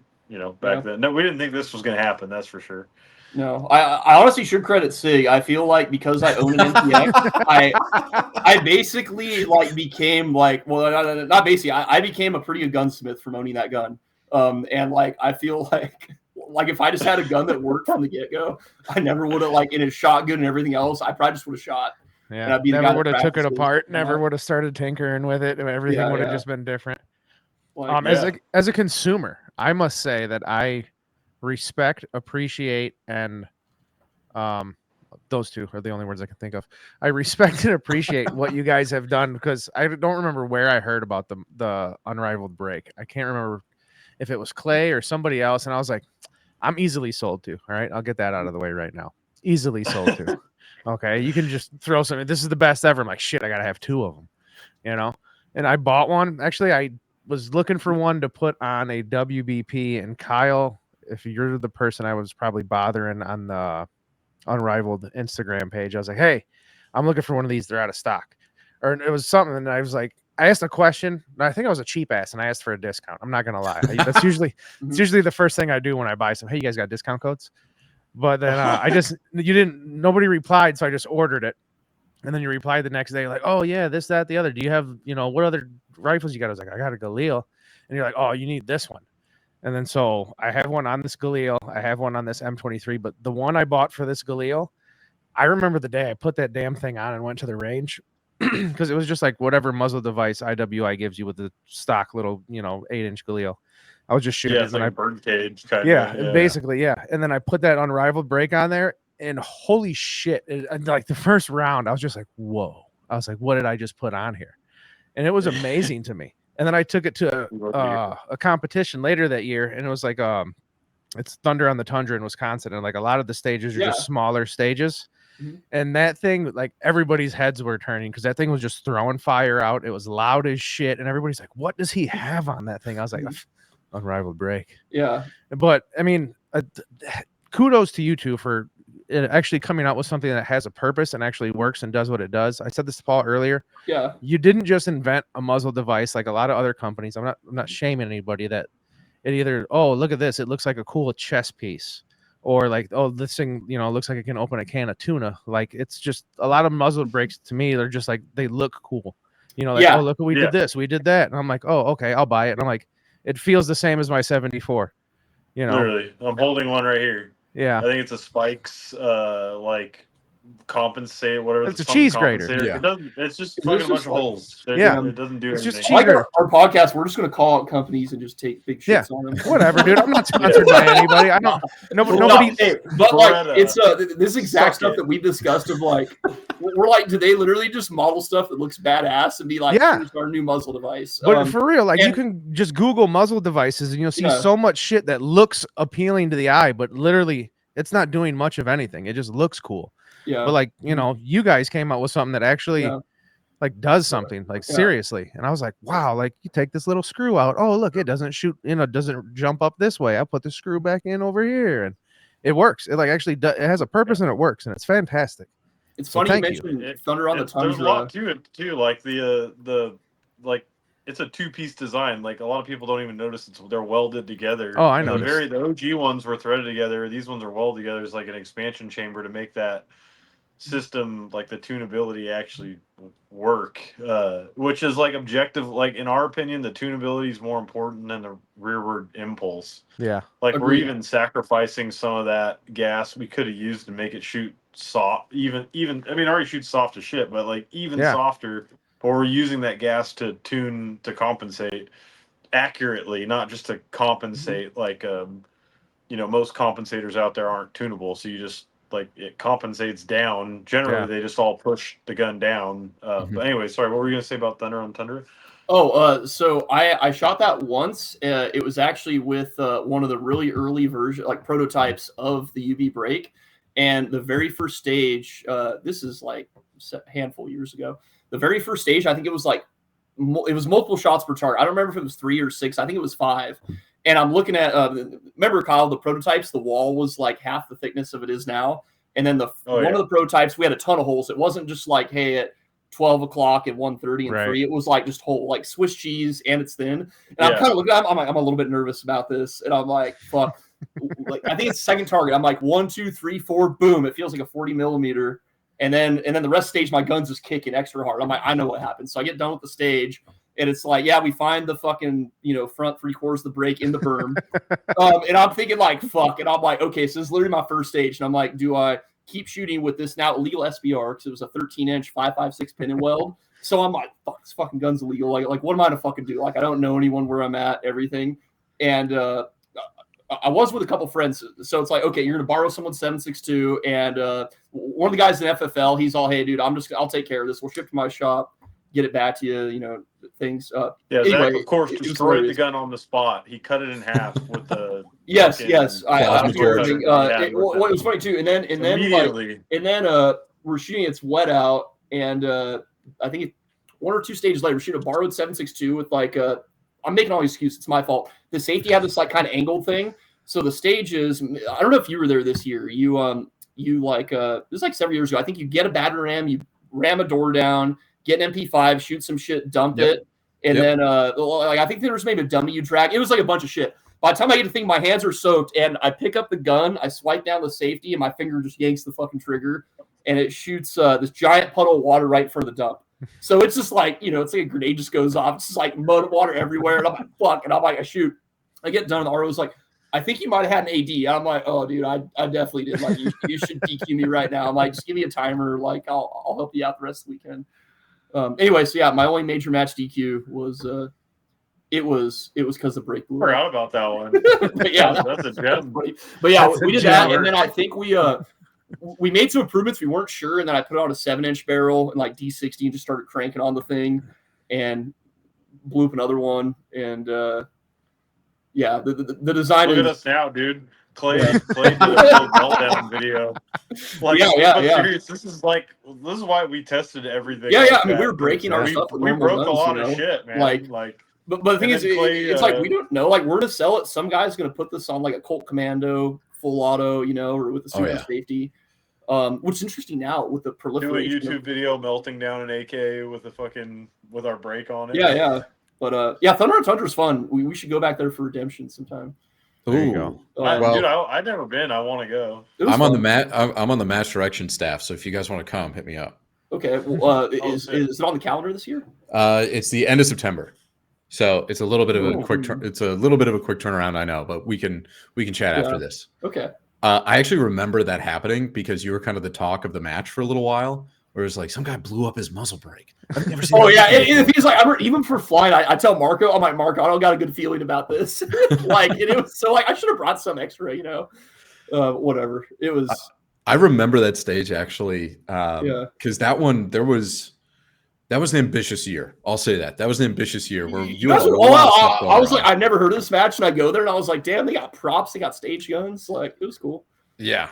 back then. No, we didn't think this was going to happen, that's for sure. No, I honestly should credit Sig. I feel like because I own an NPX, I basically like became like, well, not basically. I became a pretty good gunsmith from owning that gun. And like I feel like if I just had a gun that worked from the get go, I never would have like in a shotgun and everything else. I probably just would have shot. And Yeah, I'd be the guy never that would have took it practices apart. and Never whatnot. would have started tinkering with it. Everything Yeah, would have yeah. just been different. Like, As a consumer, I must say that I respect, appreciate, and those two are the only words I can think of. I respect and appreciate what you guys have done, because I don't remember where I heard about the Unrivaled break. I can't remember if it was Clay or somebody else, and I was like, I'm easily sold to. All right, I'll get that out of the way right now. Easily sold to. Okay, you can just throw something. This is the best ever. I'm like, shit, I gotta have two of them. And I bought one. Actually, I was looking for one to put on a WBP, and Kyle, if you're the person I was probably bothering on the Unrivaled Instagram page, I was like, hey, I'm looking for one of these. They're out of stock. Or it was something, and I was like, I asked a question. I think I was a cheap ass, and I asked for a discount. I'm not gonna lie. That's usually it's usually the first thing I do when I buy some. Hey, you guys got discount codes? But then nobody replied, so I just ordered it. And then you replied the next day, like, oh yeah, this, that, the other. Do you have, what other rifles you got? I was like, I got a Galil. And you're like, oh, you need this one. And then so I have one on this Galil. I have one on this M23. But the one I bought for this Galil, I remember the day I put that damn thing on and went to the range, because it was just like whatever muzzle device IWI gives you with the stock little, 8-inch Galil. I was just shooting Yeah, it. it's And like a bird cage kind of. yeah, basically, yeah. And then I put that Unrivaled break on there, and holy shit, like the first round, I was just like, whoa. I was like, what did I just put on here? And it was amazing to me. And then I took it to a competition later that year, and it was like it's Thunder on the Tundra in Wisconsin, and like a lot of the stages are just smaller stages. And that thing, like everybody's heads were turning, because that thing was just throwing fire out. It was loud as shit, and everybody's like, what does he have on that thing? I was like, Unrivaled break. Yeah. But I mean, kudos to you two for actually coming out with something that has a purpose and actually works and does what it does. I said this to Paul earlier. Yeah. You didn't just invent a muzzle device like a lot of other companies. I'm not shaming anybody that it either, oh, look at this, it looks like a cool chess piece, or like, oh, this thing, looks like it can open a can of tuna. Like, it's just a lot of muzzle brakes to me, they're just like, they look cool. Oh, look, we did this, we did that. And I'm like, oh, okay, I'll buy it. And I'm like, it feels the same as my 74. Literally, I'm holding one right here. Yeah, I think it's a Spikes, like compensate, whatever. It's a cheese grater. Yeah. It doesn't. It's just It's fucking a just bunch of like- holes. Yeah. It doesn't do It's anything. just I like cheaper. our podcast. We're just going to call out companies and just take big shits on them. Whatever, dude. I'm not sponsored by anybody. I don't. Nobody. Hey, but like Beretta. it's this exact Suck stuff it. that we've discussed of like we're like, do they literally just model stuff that looks badass and be like, Yeah. here's our new muzzle device? But for real, like, you and- can just Google muzzle devices and you'll see Yeah. so much shit that looks appealing to the eye, but literally it's not doing much of anything. It just looks cool. yeah, But like, you guys came out with something that actually Yeah. like does something, like Yeah. seriously. And I was like, wow, like you take this little screw out. Oh, look, it doesn't shoot, doesn't jump up this way. I put the screw back in over here, and it works. It like actually it has a purpose and it works, and it's fantastic. it's So funny you thank you. mentioned Thunder on the There's a Tundra. lot to it too, like the like it's a two-piece design. Like a lot of people don't even notice they're welded together. Oh, I And noticed. the OG ones were threaded together. These ones are welded together. It's like an expansion chamber to make that system, like the tunability, actually work. Which is like objective. Like in our opinion, the tunability is more important than the rearward impulse. Yeah. Like we're Agreed. even sacrificing some of that gas we could have used to make it shoot soft. Even I mean, it already shoots soft as shit, but like even Yeah. softer. But we're using that gas to tune to compensate accurately, not just to compensate. Like most compensators out there aren't tunable, so you just like it compensates down. Generally, Yeah. they just all push the gun down. But anyway, sorry, what were you gonna say about Thunder on Tundra? So I shot that once. It was actually with one of the really early version, like prototypes of the UB brake, and the very first stage. This is like a handful of years ago. The very first stage, I think it was like it was multiple shots per target. I don't remember if it was 3 or 6. I think it was 5. And I'm looking at remember, Kyle, the prototypes. The wall was like half the thickness of it is now. And then one of the prototypes, we had a ton of holes. It wasn't just like, hey, at 12 o'clock at 1:30 and Right. 3. It was like just whole like Swiss cheese, and it's thin. And I'm kind of looking. I'm a little bit nervous about this, and I'm like, fuck. Like I think it's second target. I'm like 1, 2, 3, 4. Boom! It feels like a 40 millimeter. And then the rest of the stage, my gun's just kicking extra hard. I'm like, I know what happened. So I get done with the stage, and it's like, yeah, we find the fucking front 3/4 of the brake in the berm. And I'm thinking like, fuck. And I'm like, okay, so this is literally my first stage, and I'm like, do I keep shooting with this now illegal SBR because it was a 13-inch 5.56 pin and weld? So I'm like, fuck, this fucking gun's illegal. Like what am I to fucking do? Like I don't know anyone where I'm at, everything. And I was with a couple friends, so it's like, okay, you're gonna borrow someone's 7.62, and one of the guys in FFL, he's all, hey, dude, I'll take care of this. We'll ship to my shop, get it back to you, things. Anyway, Zach, of course, it was destroyed the hilarious. gun on the spot. He cut it in half with the Yes. I plasma do everything. torch. It was funny too, and then immediately. We're shooting, it's wet out, and I think 1 or 2 stages later, we're shooting a borrowed 7.62 with like I'm making all these excuses. It's my fault. The safety had this like kind of angled thing. So the stages, I don't know if you were there this year. You like this is like several years ago. I think you get a batter ram, you ram a door down, get an MP5, shoot some shit, dump it, and then like I think there was maybe a dummy you drag. It was like a bunch of shit. By the time I get to think, my hands are soaked, and I pick up the gun, I swipe down the safety, and my finger just yanks the fucking trigger, and it shoots this giant puddle of water right in front of the dump. So it's just like, it's like a grenade just goes off. It's just like mud and water everywhere. And I'm like, fuck. And I'm like, I shoot. I get done, and the RO's like, I think you might have had an AD. I'm like, oh, dude, I definitely did. Like, you should DQ me right now. I'm like, just give me a timer. Like, I'll help you out the rest of the weekend. Anyway, so yeah, my only major match DQ was it was because the brake blew. Forgot about that one. But yeah, that's a gem. But yeah, That's a we did gem. that, and then I think we made some improvements. We weren't sure, and then I put on a 7-inch barrel and like D16 and just started cranking on the thing, and blew up another one. And yeah, the design. Look at us now, dude. Clay did a full meltdown video. Like, yeah. Serious, this is why we tested everything. Yeah. Like I mean, that. we were breaking our we, stuff. with we normal broke a guns, lot of shit, man. Like but the thing is, Clay, it's like we don't know. Like we're gonna sell it. Some guy's gonna put this on like a Colt Commando full auto, or with the super safety. Which is interesting now with the do a proliferation. YouTube video melting down an AK with our brake on it. Yeah. But Thunder on Tundra is fun. We should go back there for redemption sometime. There you go. Dude, I've never been. I want to go. I'm on the match direction staff, so if you guys want to come, hit me up. Okay. Well, is it on the calendar this year? It's the end of September, so it's a little bit of a quick. It's a little bit of a quick turnaround, I know, but we can chat after this. Okay. I actually remember that happening because you were kind of the talk of the match for a little while. Where it's like some guy blew up his muzzle brake. I've never seen. Oh yeah, and he's like, even for flying, I tell Marco, I'm like, Marco, I don't got a good feeling about this. Like, and it was so like I should have brought some extra, whatever. It was. I remember that stage actually, because that was an ambitious year. I'll say that was an ambitious year where you had a lot of stuff going I was on. like, I've never heard of this match, and I go there and I was like, damn, they got props, they got stage guns, like it was cool. Yeah.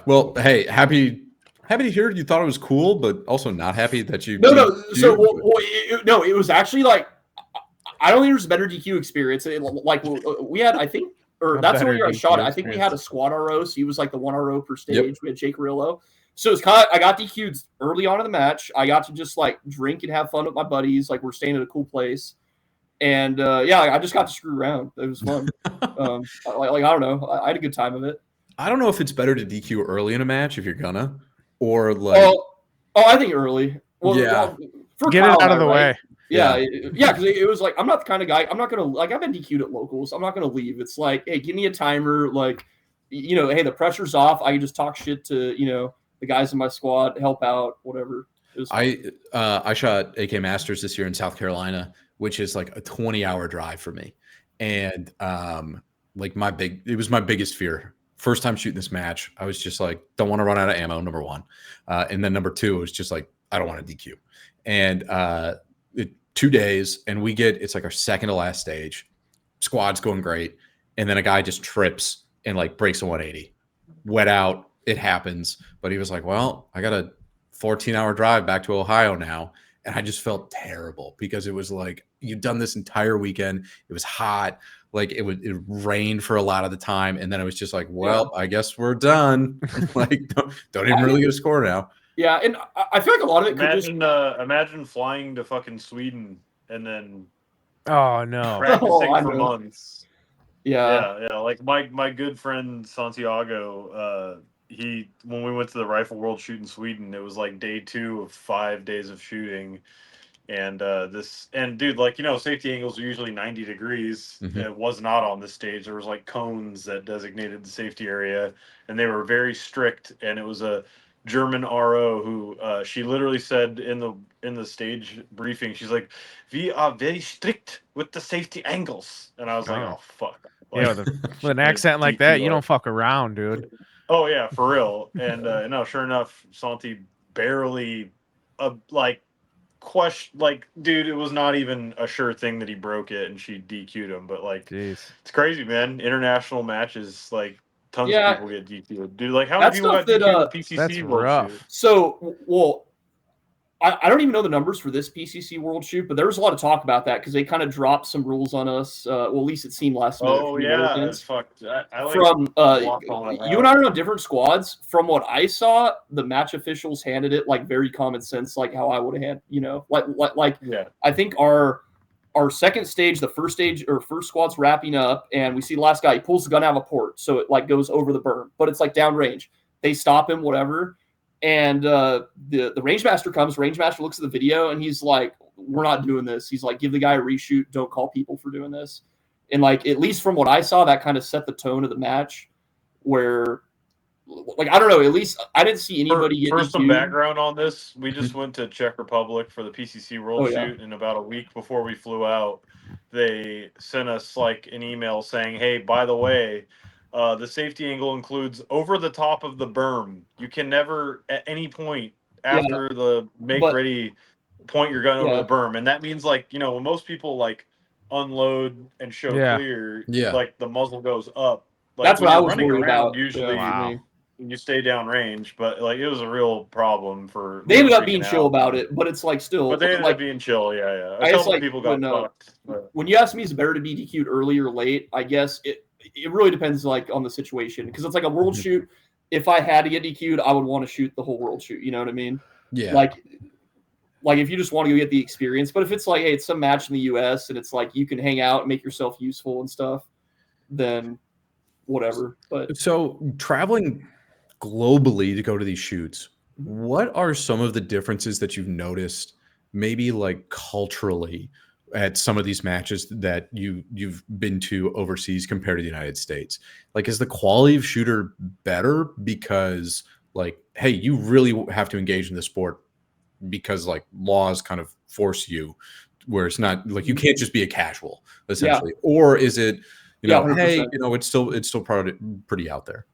Well, hey, happy to hear you thought it was cool, but also not happy that you. No. So, it was actually like, I don't think there was a better DQ experience. Like we had, I think, or that's the year I shot it. I think we had a squad RO, so he was like the 1 RO per stage. Yep. We had Jake Rillo. So it's kind of, I got DQ'd early on in the match. I got to just like drink and have fun with my buddies. Like we're staying at a cool place. And I just got to screw around. It was fun. I don't know. I had a good time of it. I don't know if it's better to DQ early in a match if you're gonna, or like. I think early. Well, for Get Kyle it out and of the right? way. Yeah, because it was like I'm not the kind of guy. I'm not gonna I've been DQ'd at locals. I'm not gonna leave. It's like, hey, give me a timer. Like, hey, the pressure's off. I can just talk shit to the guys in my squad, help out, whatever. I shot AK Masters this year in South Carolina, which is like a 20-hour drive for me, and it was my biggest fear. First time shooting this match, I was just like, don't want to run out of ammo, number one, and then number two, it was just like, I don't want to DQ, and 2 days, and it's like our second to last stage. Squad's going great, and then a guy just trips and like breaks a 180, wet out. It happens, but he was like, well, I got a 14-hour drive back to Ohio now. And I just felt terrible because it was like, you'd done this entire weekend. It was hot. Like it rained for a lot of the time. And then it was just like, well, I guess we're done. Like, don't even really get a score now. Yeah. And I feel like a lot of it imagine flying to fucking Sweden and then Oh no. practicing for months. Yeah. Like my good friend Santiago, when we went to the Rifle World shoot in Sweden, it was like day 2 of 5 days of shooting, and dude, like, safety angles are usually 90 degrees. Mm-hmm. It was not on this stage. There was like cones that designated the safety area, and they were very strict. And it was a German RO who she literally said in the stage briefing, she's like, "We are very strict with the safety angles," and I was like, "Oh fuck." Like, with an accent like that, you don't fuck around, dude. Oh yeah, for real. And no, sure enough, Santi barely dude, it was not even a sure thing that he broke it, and she DQ'd him. But like, jeez, it's crazy, man. International matches, like, tons of people get DQ'd. Dude, like, how many people got DQ'd at PCC that's World rough. Shoot? So, well, I don't even know the numbers for this PCC World Shoot, but there was a lot of talk about that because they kind of dropped some rules on us. Well, at least it seemed last minute. Oh yeah, it's fucked. I like from you and I are on different squads. From what I saw, the match officials handed it like very common sense, like how I would have handled. I think our second stage, the first squad's wrapping up, and we see the last guy. He pulls the gun out of a port, so it like goes over the berm, but it's like downrange. They stop him, whatever. And the range master comes. Range master looks at the video and he's like, "We're not doing this." He's like, "Give the guy a reshoot. Don't call people for doing this." And like, at least from what I saw, that kind of set the tone of the match. Where, like, I don't know. At least I didn't see anybody. For some background on this, we just went to Czech Republic for the PCC World Shoot, and about a week before we flew out, they sent us like an email saying, "Hey, by the way, the safety angle includes over the top of the berm. You can never, at any point after the ready, point your gun over the berm." And that means, like, when most people like unload and show clear, like the muzzle goes up. Like, that's what I was worried about. Usually, you stay down range, but like, it was a real problem for. They ended up being chill about it, but it's like still. But they ended up being chill. Yeah. A couple people got fucked. When you ask me, is it better to be DQ'd early or late? I guess it really depends, like, on the situation, because it's like a world shoot. If I had to get DQ'd, I would want to shoot the whole world shoot. You know what I mean? Yeah. Like if you just want to go get the experience, but if it's like, hey, it's some match in the U.S. and it's like you can hang out and make yourself useful and stuff, then whatever. But so traveling globally to go to these shoots, what are some of the differences that you've noticed, maybe like culturally, at some of these matches that you've been to overseas compared to the United States? Like, is the quality of shooter better because, like, hey, you really have to engage in the sport because like laws kind of force you, where it's not like you can't just be a casual essentially, or is it, hey, it's still pretty out there?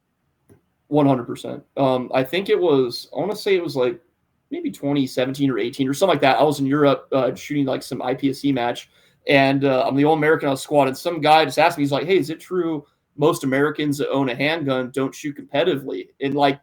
100%. I think it was, I want to say it was like maybe 2017 or 18 or something like that. I was in Europe shooting like some IPSC match, and I'm the only American on the squad, and some guy just asked me, he's like, "Hey, is it true most Americans that own a handgun don't shoot competitively?" And like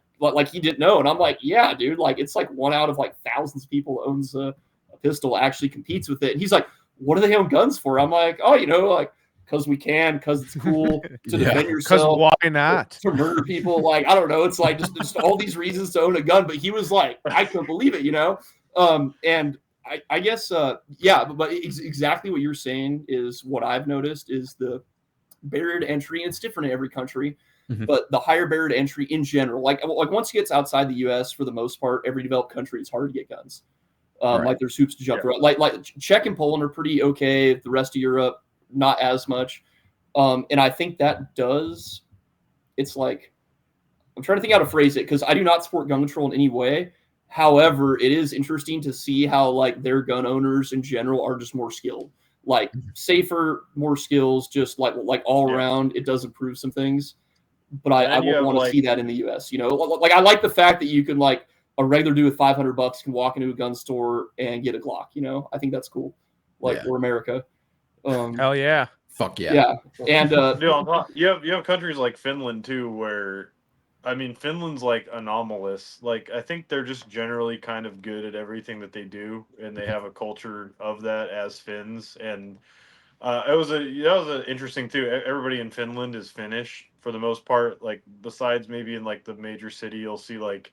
he didn't know. And I'm like, "Yeah, dude, like it's like one out of like thousands of people that owns a pistol actually competes with it." And he's like, "What do they own guns for?" I'm like, "Oh, like because we can, because it's cool to defend yourself. Because why not? To murder people." Like, I don't know. It's like just all these reasons to own a gun. But he was like, I couldn't believe it, And I guess yeah, but exactly what you're saying is what I've noticed is the barrier to entry. And it's different in every country, but the higher barrier to entry in general, like once it gets outside the U.S. for the most part, every developed country, it's hard to get guns. Like there's hoops to jump through. Like Czech and Poland are pretty okay. The rest of Europe, not as much. And I think that does. It's like I'm trying to think how to phrase it because I do not support gun control in any way. However, it is interesting to see how like their gun owners in general are just more skilled, like safer, more skills, just like all around. It does improve some things, but I wouldn't want to see that in the U.S. You know, like I like the fact that you can like a regular dude with $500 can walk into a gun store and get a Glock. You know, I think that's cool. Like we're America. Hell yeah. Fuck yeah. And you have countries like Finland too, where I mean Finland's like anomalous. Like I think they're just generally kind of good at everything that they do, and they have a culture of that as Finns. And that was an interesting too. Everybody in Finland is Finnish for the most part. Like besides maybe in like the major city, you'll see like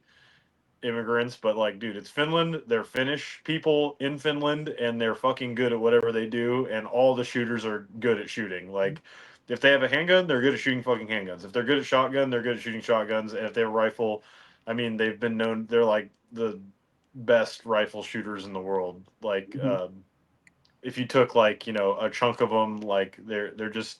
immigrants, but like, dude, it's Finland. They're Finnish people in Finland, and they're fucking good at whatever they do. And all the shooters are good at shooting. Like, if they have a handgun, they're good at shooting fucking handguns. If they're good at shotgun, they're good at shooting shotguns. And if they have a rifle, I mean, they've been known. They're like the best rifle shooters in the world. Like, if you took like a chunk of them, like they're just.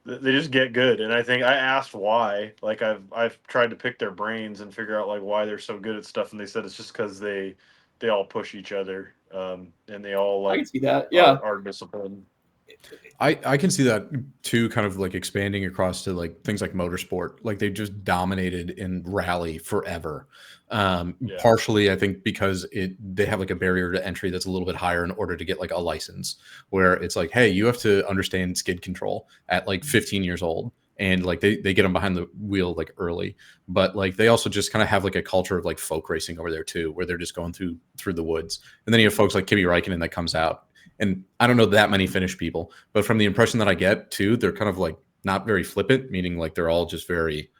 They just get good, and I think I asked why. Like I've tried to pick their brains and figure out like why they're so good at stuff, and they said it's just because they all push each other, and they all like I can see that. Yeah, are disciplined. I can see that too, kind of like expanding across to like things like motorsport. Like they just dominated in rally forever. Partially, I think because they have like a barrier to entry that's a little bit higher in order to get like a license, where it's like, hey, you have to understand skid control at like 15 years old. And like they get them behind the wheel like early, but like they also just kind of have like a culture of like folk racing over there too, where they're just going through the woods. And then you have folks like Kimi Räikkönen that comes out. And I don't know that many Finnish people, but from the impression that I get too, they're kind of like not very flippant, meaning like they're all just very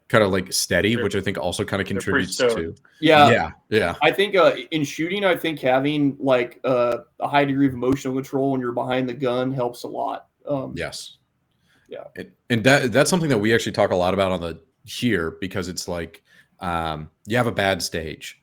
kind of like steady, which I think also kind of contributes to. Yeah. I think in shooting, I think having like a high degree of emotional control when you're behind the gun helps a lot. Yes. Yeah. And that's something that we actually talk a lot about on the here, because it's like you have a bad stage.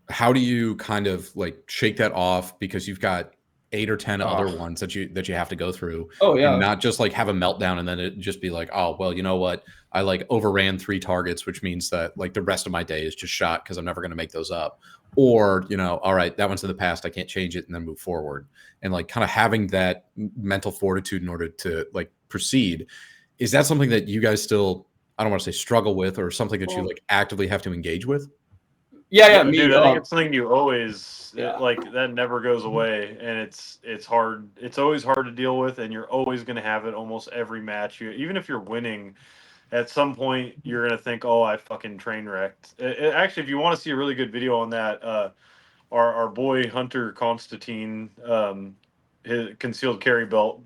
How do you kind of like shake that off, because you've got 8 or 10 other ones that you have to go through, and not just like have a meltdown and then it just be like, oh well, you know what, I like overran 3 targets, which means that like the rest of my day is just shot because I'm never going to make those up, or all right, that one's in the past, I can't change it, and then move forward. And like kind of having that mental fortitude in order to like proceed. Is that something that you guys still, I don't want to say struggle with, or something that you like actively have to engage with? Yeah, dude, I think it's something you always like, that never goes away, and it's hard. It's always hard to deal with, and you're always going to have it almost every match. Even if you're winning, at some point you're going to think, "Oh, I fucking train wrecked." Actually, if you want to see a really good video on that, our boy Hunter Constantine, his concealed carry belt,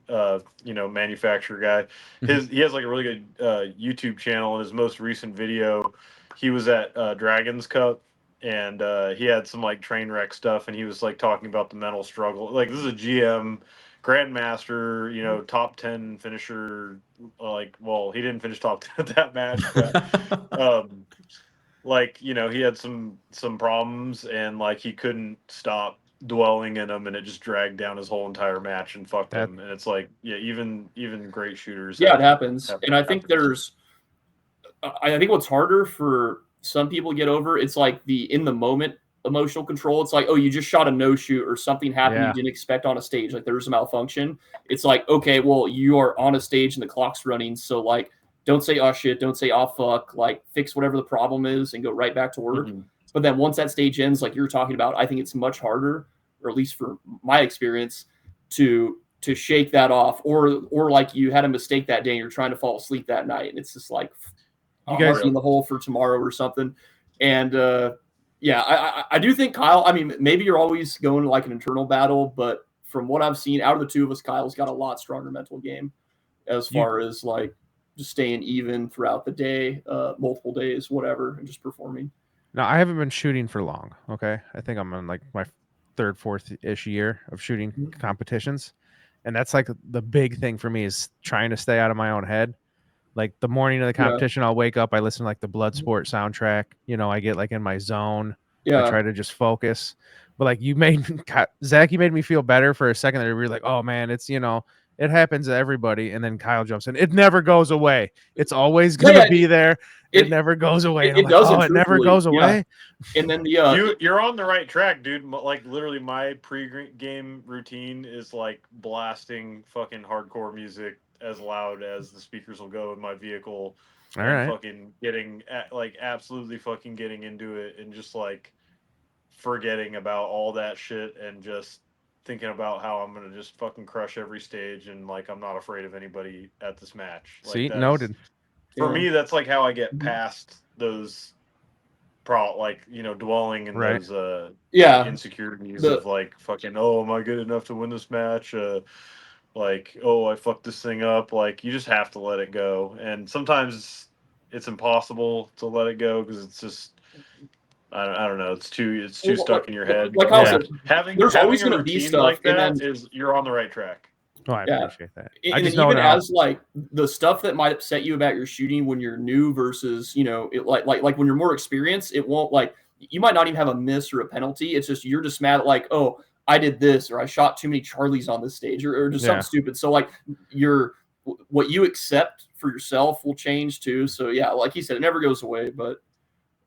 manufacturer guy, he has like a really good YouTube channel. In his most recent video, he was at Dragon's Cup. And he had some like train wreck stuff, and he was like talking about the mental struggle. Like, this is a GM grandmaster, top 10 finisher. Well, he didn't finish top 10 at that match, but he had some problems, and like he couldn't stop dwelling in them, and it just dragged down his whole entire match and fucked him. And it's like, even great shooters. It happens. And I think I think what's harder for some people get over, it's like the in the moment emotional control. It's like, oh, you just shot a no shoot, or something happened you didn't expect on a stage, like there was a malfunction. It's like, okay, well, you are on a stage and the clock's running, so like don't say oh shit, don't say oh fuck, like fix whatever the problem is and go right back to work. But then once that stage ends, like you're talking about, I think it's much harder, or at least for my experience, to shake that off, or like you had a mistake that day and you're trying to fall asleep that night, and it's just like, you guys in the hole for tomorrow or something. And I do think Kyle, I mean, maybe you're always going to like an internal battle, but from what I've seen out of the two of us, Kyle's got a lot stronger mental game as far as like just staying even throughout the day, multiple days, whatever, and just performing. Now, I haven't been shooting for long. Okay. I think I'm on like my third, fourth-ish year of shooting Mhm. competitions. And that's like the big thing for me is trying to stay out of my own head. Like the morning of the Yeah. competition, I'll wake up, I listen to like the Bloodsport soundtrack. I get like in my zone. I Yeah. try to just focus. But like you made Zach, you made me feel better for a second there. We were like, oh man, it's it happens to everybody. And then Kyle jumps in. It never goes away. It's always gonna Yeah, be there. It it- never goes away. And I'm it like, doesn't, oh, it never truthfully. goes Yeah. away. And then the You're on the right track, dude. Like literally, my pre-game routine is like blasting fucking hardcore music as loud as the speakers will go in my vehicle, All and right. fucking getting like absolutely fucking getting into it, and just like forgetting about all that shit, and just thinking about how I'm gonna just fucking crush every stage, and like I'm not afraid of anybody at this match. Like, See, that's, noted. For Yeah. me, that's like how I get Mhm. past those dwelling in Right. those Yeah. insecurities The- of like fucking, oh, am I good enough to win this match? Like, oh, I fucked this thing up. Like, you just have to let it go. And sometimes it's impossible to let it go because it's just I don't know. It's too stuck in your head. Like But, I Yeah. said, having there's always a gonna be routine stuff, like and that then- is you're on the right track. Oh, I Yeah. appreciate that. I And just then know even now. as like the stuff that might upset you about your shooting when you're new versus it like when you're more experienced, it won't like you might not even have a miss or a penalty. It's just you're just mad at like, oh, I did this or I shot too many Charlies on this stage or just Yeah. something stupid. So like what you accept for yourself will change too. So yeah, like you said, it never goes away. But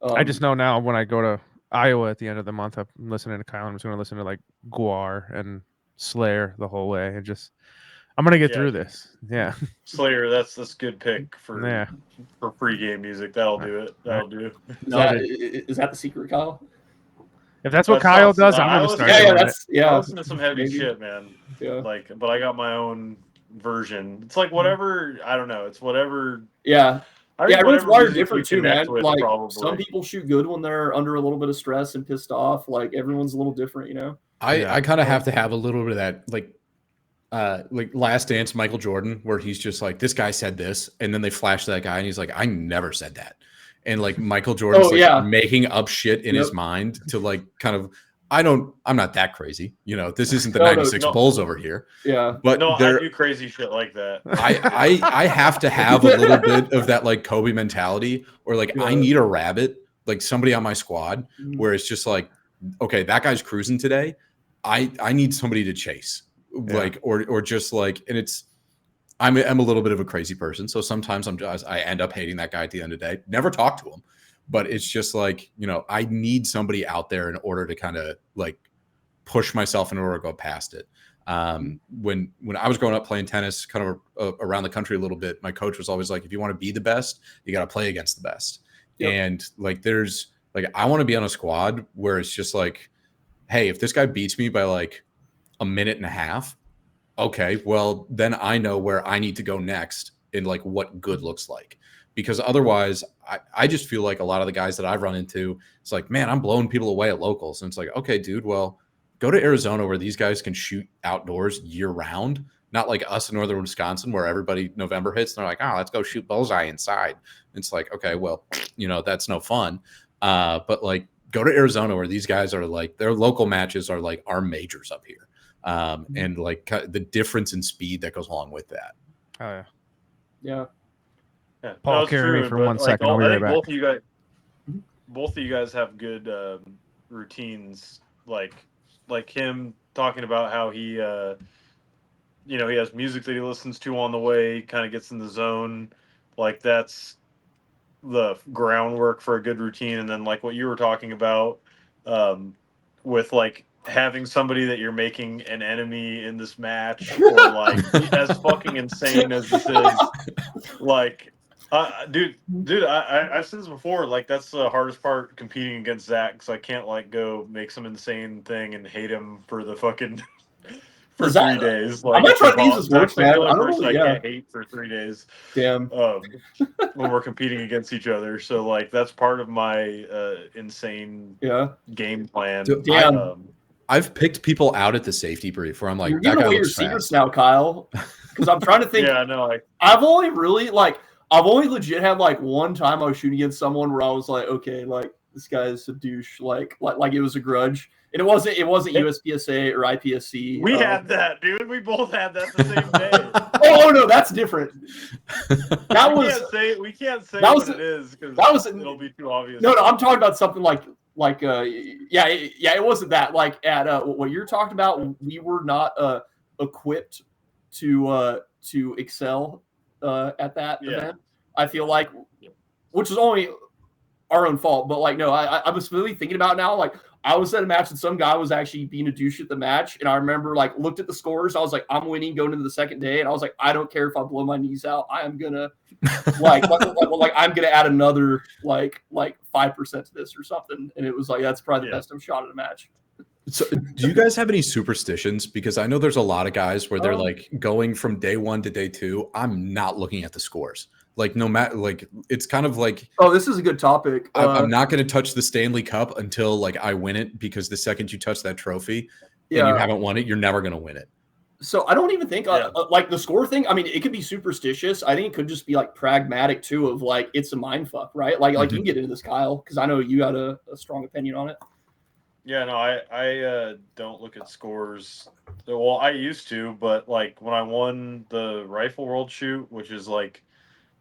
I just know now when I go to Iowa at the end of the month, I'm listening to Kyle. I'm just going to listen to like Guar and Slayer the whole way, and just I'm going to get Yeah. through this. Yeah, Slayer, that's good pick for yeah. pre-game music. That'll do it. That'll do. is that the secret, Kyle? If that's what That's Kyle not- does, I I'm going to listen- start Yeah, doing it. that's yeah. I listen to some heavy maybe. shit, man. Yeah. Like, but I got my own version. It's like whatever. I don't know. It's whatever. Yeah. I think Yeah, everyone's whatever wired music different you too, man. connect with, Like probably. some people shoot good when they're under a little bit of stress and pissed off. Like everyone's a little different, Yeah. I kind of have to have a little bit of that, like Last Dance, Michael Jordan, where he's just like, this guy said this, and then they flash that guy, and he's like, I never said that, and like Michael Jordan's making up shit in his mind to like kind of. I'm not that crazy, This isn't the '96 Bulls over here. Yeah, but no, I do crazy shit like that. I have to have a little bit of that like Kobe mentality, or like I need a rabbit, like somebody on my squad, where it's just like, okay, that guy's cruising today. I need somebody to chase, like or just like, and it's I'm a little bit of a crazy person, so sometimes I end up hating that guy at the end of the day. Never talk to him. But it's just like, I need somebody out there in order to kind of like push myself in order to go past it. When I was growing up playing tennis kind of around the country a little bit, my coach was always like, if you want to be the best, you got to play against the best. Yep. And like, there's like, I want to be on a squad where it's just like, hey, if this guy beats me by like a minute and a half, okay, well, then I know where I need to go next and like what good looks like. Because otherwise, I just feel like a lot of the guys that I've run into, it's like, man, I'm blowing people away at locals. And it's like, okay, dude, well, go to Arizona where these guys can shoot outdoors year round. Not like us in northern Wisconsin where everybody November hits and they're like, oh, let's go shoot bullseye inside. It's like, okay, well, that's no fun. But like go to Arizona where these guys are like, their local matches are like our majors up here. And like the difference in speed that goes along with that. Oh, yeah. Yeah. Yeah. Paul, no, carry me for 1 second. I'll be I right think back. both of you guys have good routines. Like him talking about how he, he has music that he listens to on the way, kind of gets in the zone. Like that's the groundwork for a good routine. And then like what you were talking about, with like having somebody that you're making an enemy in this match, or like as fucking insane as this is, like. Dude, I've said this before. Like, that's the hardest part competing against Zach, because I can't like go make some insane thing and hate him for the fucking for 3 days. Like, I'm not trying to use his words, Zach's like man. the only I don't person really, I can't hate for 3 days. Damn. When we're competing against each other, so like that's part of my insane game plan. Damn. I've picked people out at the safety brief where I'm like, you're giving away your secrets now, Kyle. Because I'm trying to think. Yeah, no, I've only legit had like one time I was shooting against someone where I was like, okay, like this guy's a douche, like it was a grudge. And it wasn't USPSA or IPSC. We had that, dude. We both had that the same day. Oh no, that's different. That we was can't say that was what it is because it'll be too obvious. No, I'm talking about something like it wasn't that. Like at what you're talking about, we were not equipped to excel at that event. I feel like, which is only our own fault, but like no, I was really thinking about now, like I was at a match and some guy was actually being a douche at the match, and I remember like looked at the scores, I was like, I'm winning going into the second day, and I was like, I don't care if I blow my knees out, I am gonna like I'm gonna add another like 5% to this or something, and it was like that's probably the best I've shot at a match. So, do you guys have any superstitions? Because I know there's a lot of guys where they're like going from day 1 to day 2. I'm not looking at the scores. Like no matter, like it's kind of like, oh, this is a good topic. I'm not going to touch the Stanley Cup until like I win it, because the second you touch that trophy and you haven't won it, you're never going to win it. So I don't even think like the score thing. I mean, it could be superstitious. I think it could just be like pragmatic too, of like it's a mind fuck, right? Like you can get into this, Kyle, because I know you got a strong opinion on it. Yeah, no, I don't look at scores. Well, I used to, but like when I won the Rifle World Shoot, which is like,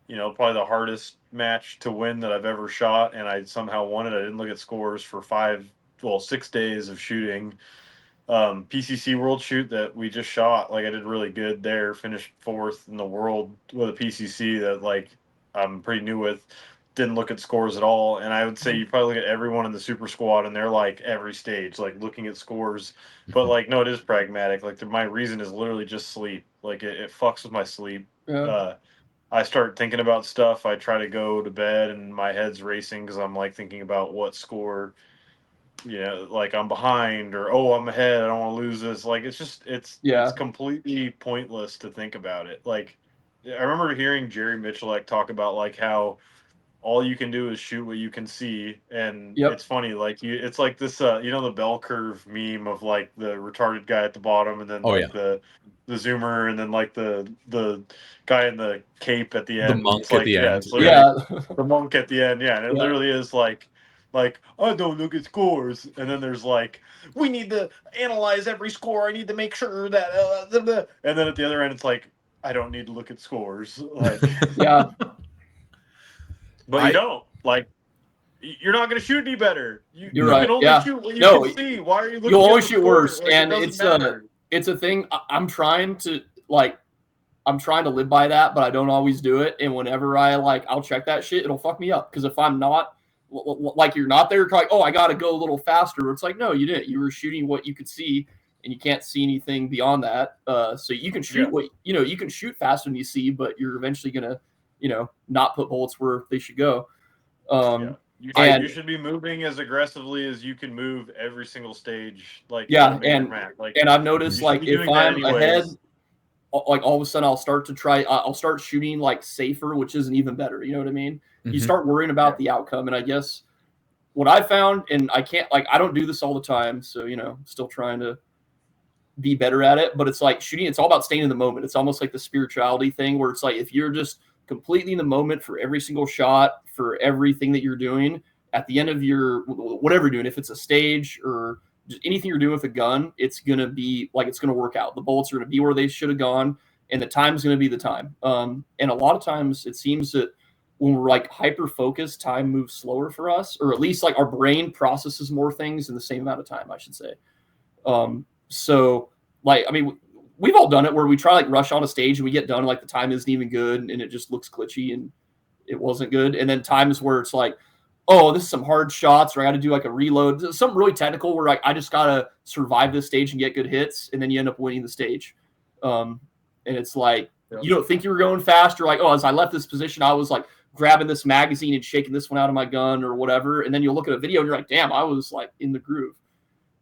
probably the hardest match to win that I've ever shot, and I somehow won it. I didn't look at scores for 6 days of shooting. PCC World Shoot that we just shot, like I did really good there, finished 4th in the world with a PCC that like I'm pretty new with. Didn't look at scores at all, and I would say you probably look at everyone in the super squad and they're like every stage like looking at scores, but like no, it is pragmatic. Like my reason is literally just sleep. Like it fucks with my sleep. I start thinking about stuff. I try to go to bed and my head's racing because I'm like thinking about what score, like I'm behind or I'm ahead, I don't want to lose this. Like it's completely pointless to think about it. Like I remember hearing Jerry Mitchellek talk about like how all you can do is shoot what you can see, and it's funny, like it's like this the bell curve meme of like the retarded guy at the bottom and then the zoomer and then like the guy in the cape at the end, the monk at the end, the monk at the end, and it literally is like I don't look at scores, and then there's like we need to analyze every score, I need to make sure that and then at the other end it's like I don't need to look at scores, like but you don't. Like, you're not going to shoot any better. You're right. You can only shoot what you can see. Why are you looking? You'll always shoot worse, like, and it's a thing. I'm trying to live by that, but I don't always do it. And whenever I'll check that shit, it'll fuck me up. Because if I'm not like you're not there, like I got to go a little faster. It's like no, you didn't. You were shooting what you could see, and you can't see anything beyond that. So you can shoot what you can shoot faster than you see, but you're eventually gonna not put bullets where they should go. You should be moving as aggressively as you can move every single stage. Like and I've noticed like if I'm ahead, like all of a sudden I'll start shooting like safer, which isn't even better. You know what I mean? Mm-hmm. You start worrying about the outcome, and I guess what I found, and I can't I don't do this all the time, so still trying to be better at it. But it's like shooting. It's all about staying in the moment. It's almost like the spirituality thing, where it's like if you're just completely in the moment for every single shot, for everything that you're doing at the end of your whatever you're doing, if it's a stage or just anything you're doing with a gun, it's going to be like it's going to work out. The bullets are going to be where they should have gone, and the time's going to be the time. And a lot of times it seems that when we're like hyper focused, time moves slower for us, or at least like our brain processes more things in the same amount of time, I should say. So like, I mean, we've all done it where we try like rush on a stage and we get done like the time isn't even good and it just looks glitchy and it wasn't good. And then times where it's like, oh, this is some hard shots, or I got to do like a reload, something really technical where like I just got to survive this stage and get good hits, and then you end up winning the stage. And it's like you don't think you were going fast. You're like, oh, as I left this position, I was like grabbing this magazine and shaking this one out of my gun or whatever. And then you'll look at a video and you're like, damn, I was like in the groove.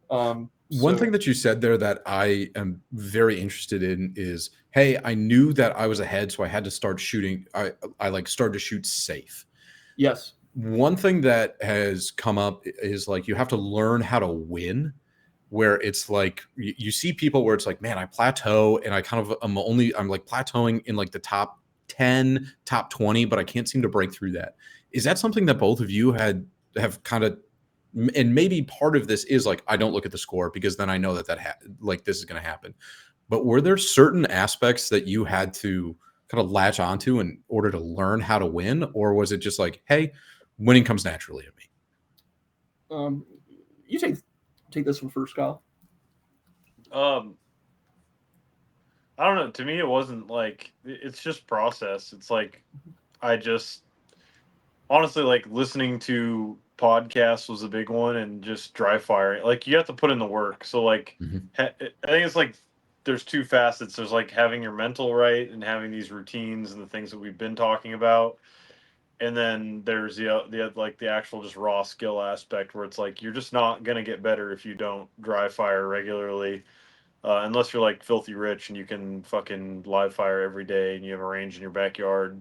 One thing that you said there that I am very interested in is, hey, I knew that I was ahead, so I had to start shooting. I like started to shoot safe. Yes. One thing that has come up is like you have to learn how to win, where it's like you see people where it's like, man, I plateau and I'm like plateauing in like the top 10, top 20, but I can't seem to break through that. Is that something that both of you had have kind of, and maybe part of this is like, I don't look at the score because then I know that like this is going to happen. But were there certain aspects that you had to kind of latch onto in order to learn how to win? Or was it just like, hey, winning comes naturally to me? You take this one first, Kyle. I don't know. To me, it wasn't like it's just process. It's like I just honestly like listening to podcasts was a big one, and just dry firing. Like you have to put in the work. So like, I think it's like there's two facets. There's like having your mental right and having these routines and the things that we've been talking about, and then there's the like the actual just raw skill aspect where it's like you're just not gonna get better if you don't dry fire regularly. Unless you're like filthy rich and you can fucking live fire every day and you have a range in your backyard.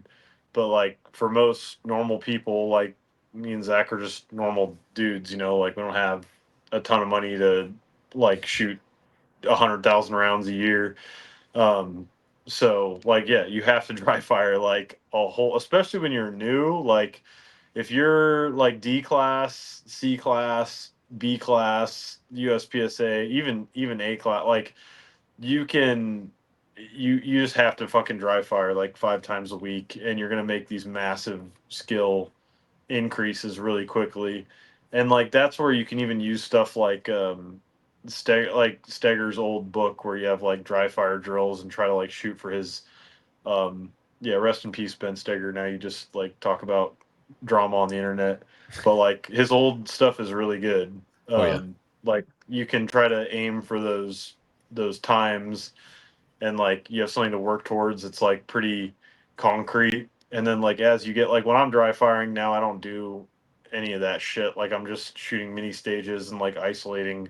But like for most normal people, like me and Zach are just normal dudes, you know, like we don't have a ton of money to like shoot 100,000 rounds a year. Um, so like, yeah, you have to dry fire like a whole, especially when you're new. Like if you're like D class, C class, B class, USPSA, even A class, like you can you just have to fucking dry fire like 5 times a week, and you're gonna make these massive skill increases really quickly. And like that's where you can even use stuff like like Steger's old book where you have like dry fire drills and try to like shoot for his yeah, rest in peace Ben Steger. Now you just like talk about drama on the internet, but like his old stuff is really good. Oh, yeah. Like you can try to aim for those times, and like you have something to work towards. It's like pretty concrete. And then like as you get like when I'm dry firing now, I don't do any of that shit. Like I'm just shooting mini stages and like isolating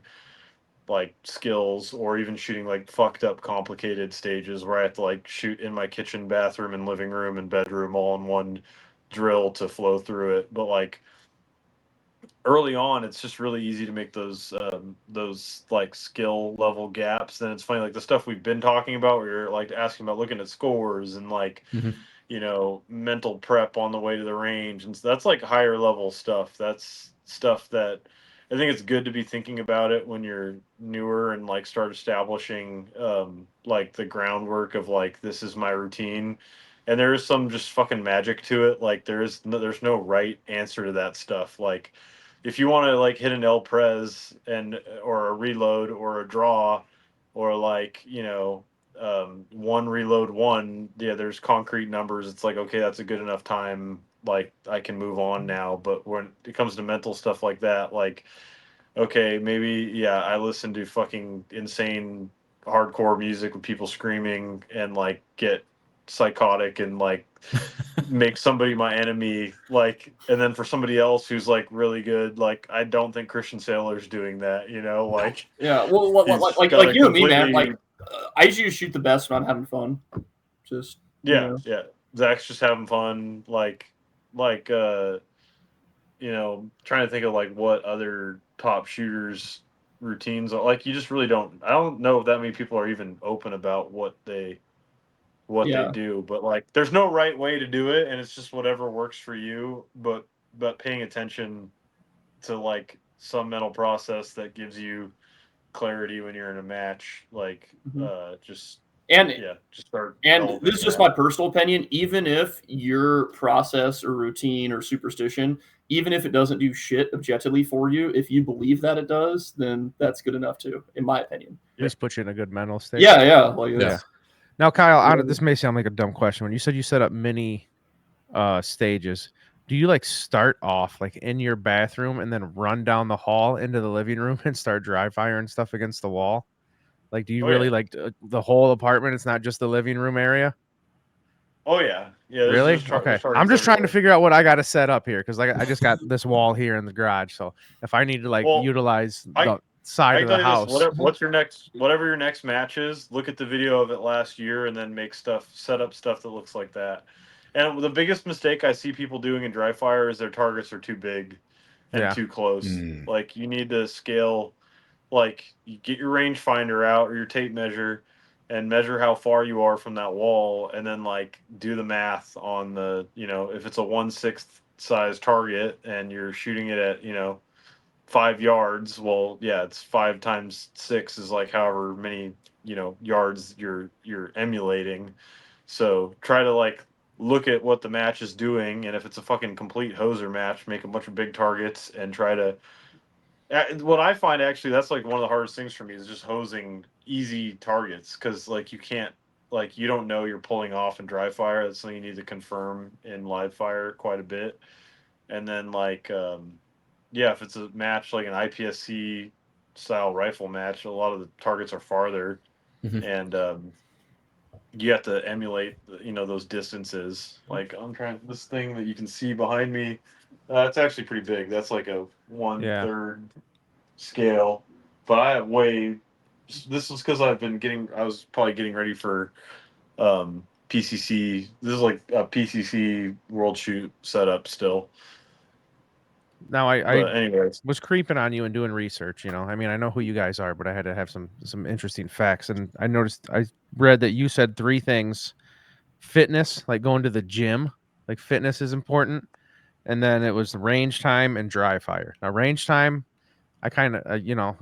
like skills, or even shooting like fucked up complicated stages where I have to like shoot in my kitchen, bathroom, and living room and bedroom all in one drill to flow through it. But like early on, it's just really easy to make those like skill level gaps. And it's funny, like the stuff we've been talking about, where you're like asking about looking at scores and like you know mental prep on the way to the range, and so that's like higher level stuff. That's stuff that I think it's good to be thinking about it when you're newer and like start establishing like the groundwork of like this is my routine. And there is some just fucking magic to it. Like there's no right answer to that stuff. Like if you want to like hit an El Prez and or a reload or a draw, or like you know one reload one, yeah, there's concrete numbers. It's like okay, that's a good enough time, like I can move on now. But when it comes to mental stuff like that, like okay, maybe yeah, I listen to fucking insane hardcore music with people screaming and like get psychotic and like make somebody my enemy, like, and then for somebody else who's like really good, like I don't think Christian Sailor's doing that, you know, like Yeah, well, he's like got a you and me, man. completely Like I usually shoot the best when I'm having fun. Just yeah, yeah. Zach's just having fun, like you know, trying to think of like what other top shooters routines are. Like you just really don't. I don't know if that many people are even open about what they yeah. do. But like, there's no right way to do it, and it's just whatever works for you. But paying attention to like some mental process that gives you clarity when you're in a match, like Mhm. just And yeah, just start And this developing is just that. my personal opinion. Even if your process or routine or superstition, even if it doesn't do shit objectively for you, if you believe that it does, then that's good enough too, in my opinion. At least put you in a good mental state. Yeah, yeah. Like Yeah. it's, Now, Kyle, Yeah. this may sound like a dumb question. When you said you set up mini stages, do you like start off like in your bathroom and then run down the hall into the living room and start dry firing stuff against the wall? Like, do you Oh really yeah, like the whole apartment? It's not just the living room area. oh yeah, yeah. Really? There's Okay. I'm targets just trying to everywhere. figure out what I got to set up here because I just got this wall here in the garage. So if I need to like Well, utilize I the side I of can the tell you this: house, whatever your next match is, look at the video of it last year, and then set up stuff that looks like that. And the biggest mistake I see people doing in dry fire is their targets are too big and yeah, too close. Mm. Like you need to scale, like you get your rangefinder out or your tape measure and measure how far you are from that wall, and then like do the math on the, you know, if it's a 1/6 size target and you're shooting it at 5 yards, well, yeah, it's 5 times 6 is like however many yards you're emulating. So try to like look at what the match is doing, and if it's a fucking complete hoser match, make a bunch of big targets and try to. What I find actually that's like one of the hardest things for me is just hosing easy targets, because like you can't, like you don't know you're pulling off in dry fire. That's something you need to confirm in live fire quite a bit, and then like yeah, if it's a match like an IPSC style rifle match, a lot of the targets are farther, Mhm. and you have to emulate those distances. Like I'm trying this thing that you can see behind me. It's actually pretty big. That's like a 1/3 scale, but I have way. This was because I was probably getting ready for PCC. This is like a PCC World Shoot setup still. Now I But anyways, was creeping on you and doing research. I mean, I know who you guys are, but I had to have some interesting facts. And I read that you said 3 things: fitness, like going to the gym, like fitness is important, and then it was range time and dry fire. Now, range time, I kind of,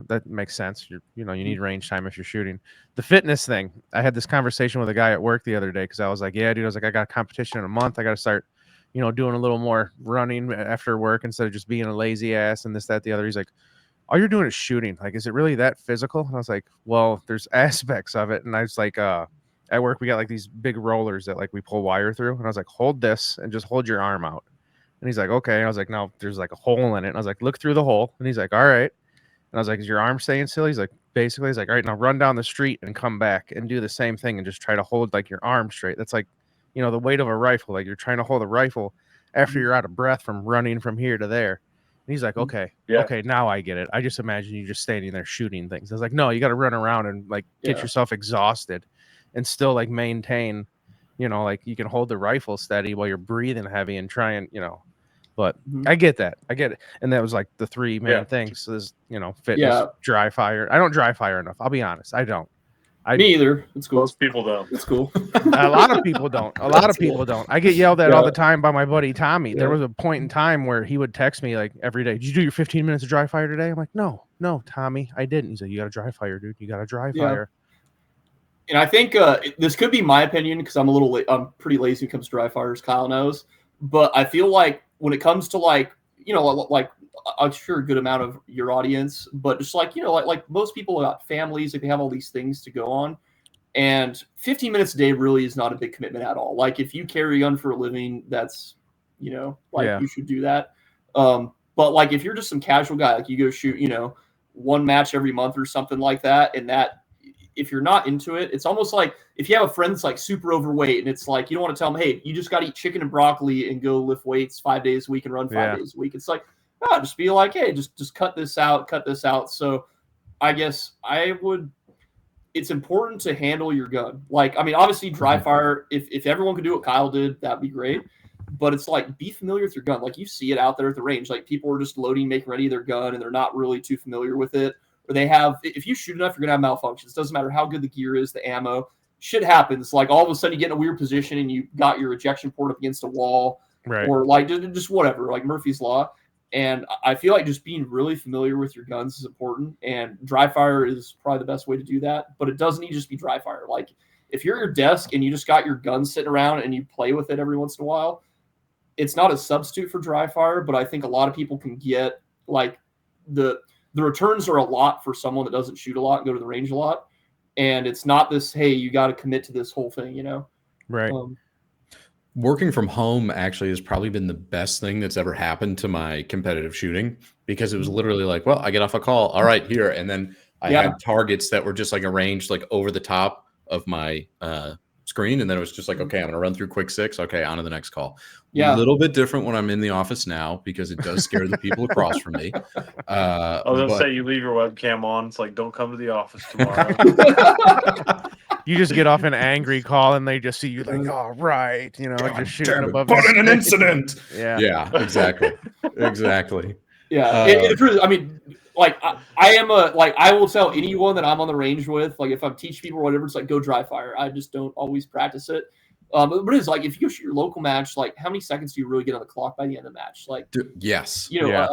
that makes sense. You need range time if you're shooting. The fitness thing, I had this conversation with a guy at work the other day because I was like, yeah, dude, I was like, I got a competition in a month. I got to start, doing a little more running after work instead of just being a lazy ass and this, that, the other. He's like, all you're doing is shooting. Like, is it really that physical? And I was like, well, there's aspects of it. And I was like, at work, we got like these big rollers that like we pull wire through. And I was like, hold this and just hold your arm out. And he's like, okay. And I was like, no, there's like a hole in it. And I was like, look through the hole. And he's like, all right. And I was like, is your arm staying still? He's like, basically, he's like, all right, now run down the street and come back and do the same thing and just try to hold like your arm straight. That's like, the weight of a rifle. Like you're trying to hold a rifle after you're out of breath from running from here to there. And he's like, okay, Yeah. okay, now I get it. I just imagine you just standing there shooting things. I was like, no, you got to run around and like get yourself exhausted and still like maintain, like you can hold the rifle steady while you're breathing heavy and try and, but I get that. I get it. And that was like the 3 main things. So there's, fitness, dry fire. I don't dry fire enough. I'll be honest. I don't. Me either. It's cool. Most people don't. It's cool. A lot of people don't. A lot of people don't. I get yelled at all the time by my buddy Tommy. Yeah. There was a point in time where he would text me like every day, did you do your 15 minutes of dry fire today? I'm like, no, Tommy, I didn't. He's like, you got to dry fire, dude. You got to dry fire. And I think this could be my opinion because I'm I'm pretty lazy when it comes to dry fires. Kyle knows. But I feel like when it comes to like I'm sure a good amount of your audience, but just like, like most people got families, like they have all these things to go on. And 15 minutes a day really is not a big commitment at all. Like if you carry a gun for a living, that's, you should do that. But like if you're just some casual guy, like you go shoot, 1 match every month or something like that, and that if you're not into it, it's almost like if you have a friend that's like super overweight and it's like you don't want to tell them, hey, you just got to eat chicken and broccoli and go lift weights 5 days a week and run 5 days a week. It's like, no, just be like, hey, just cut this out. So I guess it's important to handle your gun. Like, I mean, obviously dry fire, if everyone could do what Kyle did, that'd be great. But it's like, be familiar with your gun. Like you see it out there at the range. Like people are just loading, making ready their gun and they're not really too familiar with it. Or they have, if you shoot enough, you're going to have malfunctions. Doesn't matter how good the gear is, the ammo. Shit happens. Like all of a sudden you get in a weird position and you got your ejection port up against a wall. Right. Or like just whatever, like Murphy's Law. And I feel like just being really familiar with your guns is important. And dry fire is probably the best way to do that. But it doesn't need to just be dry fire. Like if you're at your desk and you just got your gun sitting around and you play with it every once in a while, it's not a substitute for dry fire. But I think a lot of people can get like the returns are a lot for someone that doesn't shoot a lot and go to the range a lot. And it's not this, hey, you got to commit to this whole thing, Right. Working from home actually has probably been the best thing that's ever happened to my competitive shooting, because it was literally like, well, I get off a call. All right, here. And then I had targets that were just like arranged like over the top of my screen. And then it was just like, okay, I'm going to run through quick 6. Okay, on to the next call. A little bit different when I'm in the office now because it does scare the people across from me. I was going to say, you leave your webcam on. It's like, don't come to the office tomorrow. You just get off an angry call and they just see you like, oh, right. Just shooting above. Put in an incident. Yeah, exactly. Exactly. Yeah. It's really, I mean, like I will tell anyone that I'm on the range with, like if I'm teaching people or whatever, it's like go dry fire. I just don't always practice it. But it's like if you go shoot your local match, like how many seconds do you really get on the clock by the end of the match? Like, Yes. you know, Yeah.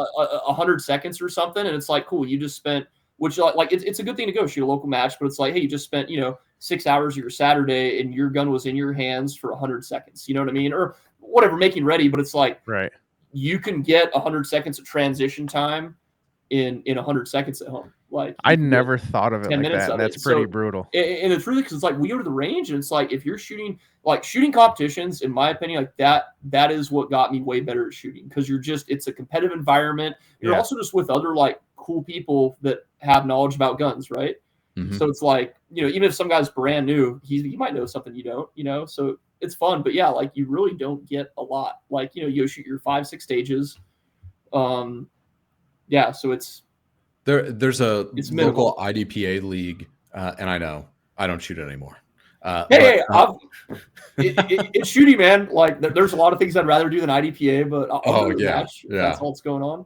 100 seconds or something, and it's like, cool, you just spent, which like it's a good thing to go shoot a local match, but it's like, hey, you just spent 6 hours of your Saturday, and your gun was in your hands for 100 seconds. You know what I mean, or whatever, making ready. But it's like Right. you can get 100 seconds of transition time in 100 seconds at home. Like I you can get never thought of it 10 like minutes that. of And that's it. pretty So- brutal. And it's really because it's like we go to the range, and it's like if you're shooting competitions, in my opinion, like that is what got me way better at shooting, because it's a competitive environment. You're Yeah. also just with other like cool people that have knowledge about guns, right? Mhm. So it's like, even if some guy's brand new, he might know something you don't, so it's fun. But yeah, like you really don't get a lot. Like, you shoot your 5-6 stages. Yeah, so There's a It's local minimal. IDPA league, and I know I don't shoot it anymore. Hey, but, it's shooting, man. Like there's a lot of things I'd rather do than IDPA, but I'll go to the match if that's all that's going on.